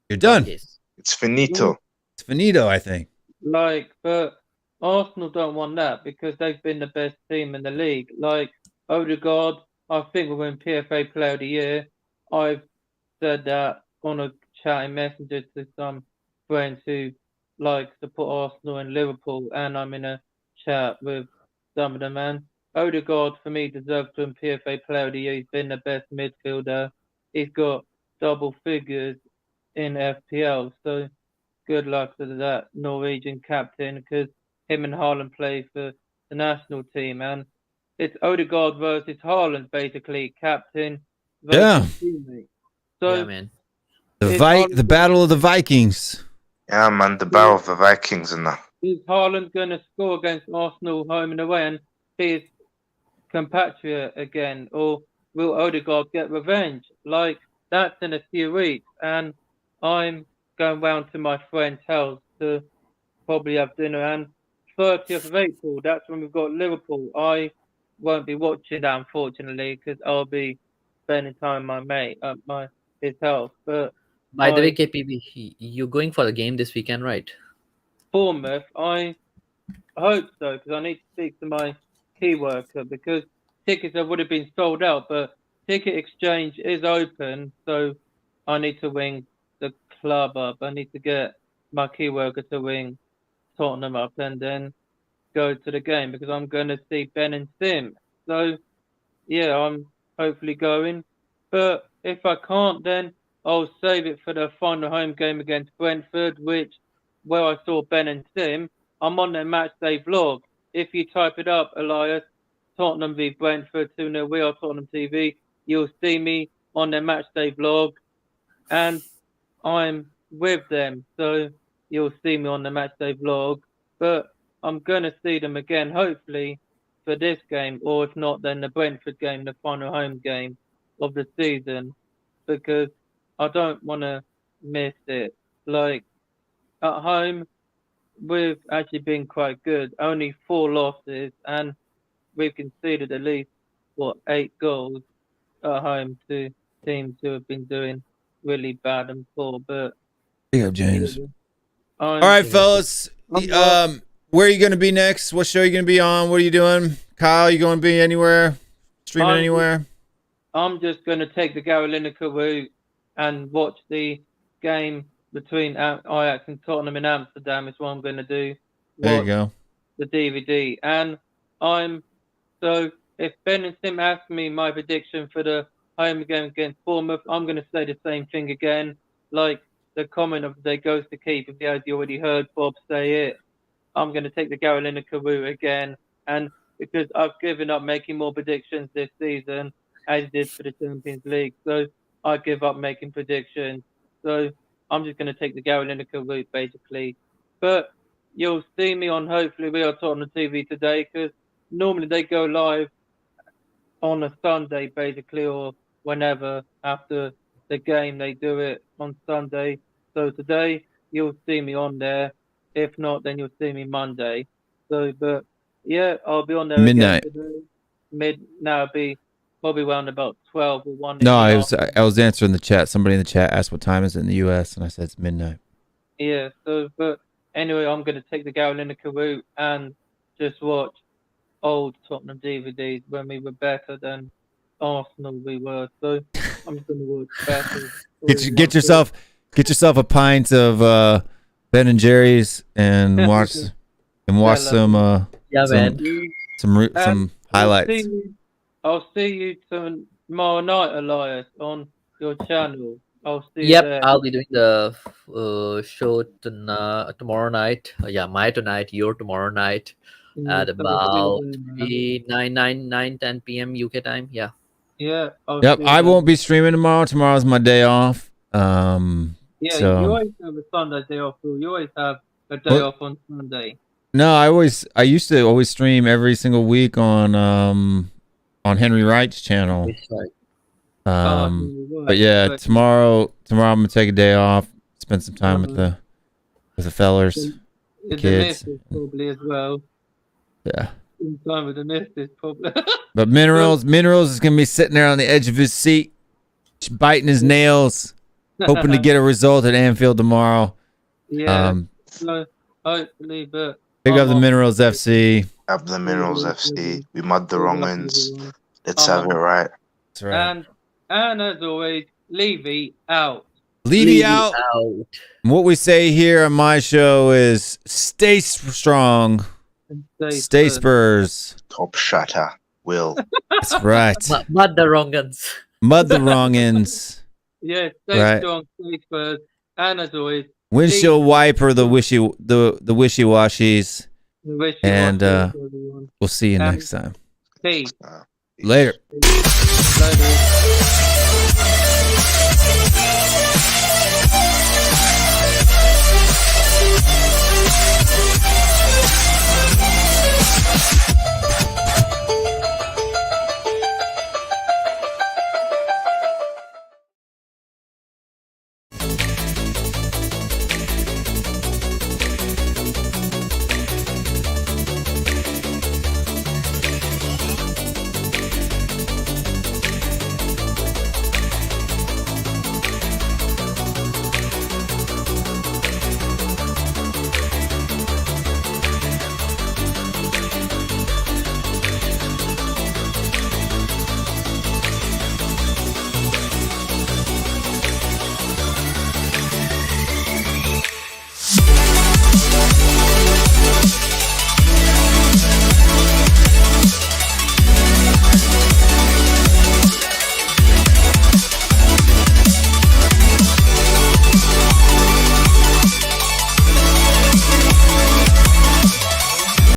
you're done. It's finito. It's finito, I think. like, but Arsenal don't want that because they've been the best team in the league. Like Odegaard, I think will win PFA Player of the Year. I've said that on a chatting messenger to some friends who like support Arsenal and Liverpool, and I'm in a chat with some of them. And Odegaard, for me, deserves to win PFA Player of the Year. He's been the best midfielder. He's got double figures in FPL. So good luck to that Norwegian captain because him and Haaland play for the national team. And it's Odegaard versus Haaland, basically, captain versus teammate. So yeah, man. The battle of the Vikings. Yeah, man, the battle of the Vikings and that. Is Haaland going to score against Arsenal home and away and be his compatriot again? Or will Odegaard get revenge? Like, that's in a few weeks. And I'm going round to my friend's house to probably have dinner. And 30th of April, that's when we've got Liverpool. I won't be watching that, unfortunately, because I'll be spending time with my mate at his house. But by the way, KPB, you're going for the game this weekend, right? Bournemouth, I hope so, because I need to speak to my key worker because tickets would have been sold out, but ticket exchange is open, so I need to ring the club up. I need to get my key worker to ring Tottenham up and then go to the game because I'm going to see Ben and Sim. So, yeah, I'm hopefully going. But if I can't, then I'll save it for the final home game against Brentford, where I saw Ben and Sim. I'm on their match day vlog. If you type it up, Elias, Tottenham v Brentford 2-0, we are Tottenham TV, you'll see me on their match day vlog. And I'm with them, so you'll see me on the match day vlog. But I'm going to see them again, hopefully, for this game, or if not, then the Brentford game, the final home game of the season, because I don't want to miss it. Like, at home, we've actually been quite good. Only 4 losses, and we've conceded at least, 8 goals at home to teams who have been doing really bad and poor. But big up, James. All right, fellas. Where are you going to be next? What show are you going to be on? What are you doing? Kyle, you going to be anywhere? Streaming anywhere? I'm just going to take the Gary Lineker route and watch the game between Ajax and Tottenham in Amsterdam is what I'm going to do. There you go. The DVD. And so if Ben and Sim ask me my prediction for the home game against Bournemouth, I'm going to say the same thing again. Like the comment of the day goes to keep, as you already heard Bob say it. I'm going to take the Gary Lineker route again. And because I've given up making more predictions this season, as I did for the Champions League. So I give up making predictions. So I'm just going to take the Gary Lineker route, basically. But you'll see me on, hopefully, we are Tottenham TV today, because normally they go live on a Sunday, basically, or whenever after the game they do it on Sunday. So today you'll see me on there. If not, then you'll see me Monday. So, but yeah, I'll be on there midnight. again today. Now it'll be probably around about 12 or 1. No, I was answering the chat. Somebody in the chat asked what time is it in the US, and I said it's midnight. Yeah, so, but anyway, I'm going to take the Gary Lineker route and just watch old Tottenham DVDs when we were better than Arsenal we were. So I'm just going to watch better. Get yourself a pint of Ben and Jerry's and watch some highlights. I'll see you tomorrow night, Elias, on your channel. I'll see you Yep, there. I'll be doing the show tomorrow night. Yeah, my tonight, your tomorrow night at about 10 p.m. UK time. Yeah. Yeah. Yep, I won't be streaming tomorrow. Tomorrow's my day off. Yeah, so. you always have a Sunday day off. You always have a day off on Sunday. No, I used to always stream every single week on Henry Wright's channel. But yeah, tomorrow I'm gonna take a day off, spend some time with the fellers, the kids, the probably as well. Yeah. Some time with the missus probably. But minerals is gonna be sitting there on the edge of his seat, biting his nails, hoping to get a result at Anfield tomorrow. Yeah. So hopefully, but big up the Minerals FC. Up the Minerals FC. We mud the wrong ones. Let's have it right. That's right. And as always, Levy out. Levy out. And what we say here on my show is stay strong. Stay Spurs. Top shatter. Will. That's right. Mud the wrong ones. Mud the wrong ends. Yeah, stay strong, stay Spurs. And as always, windshield wiper the wishy-washies. And we'll see you next time. Peace. Later. Later.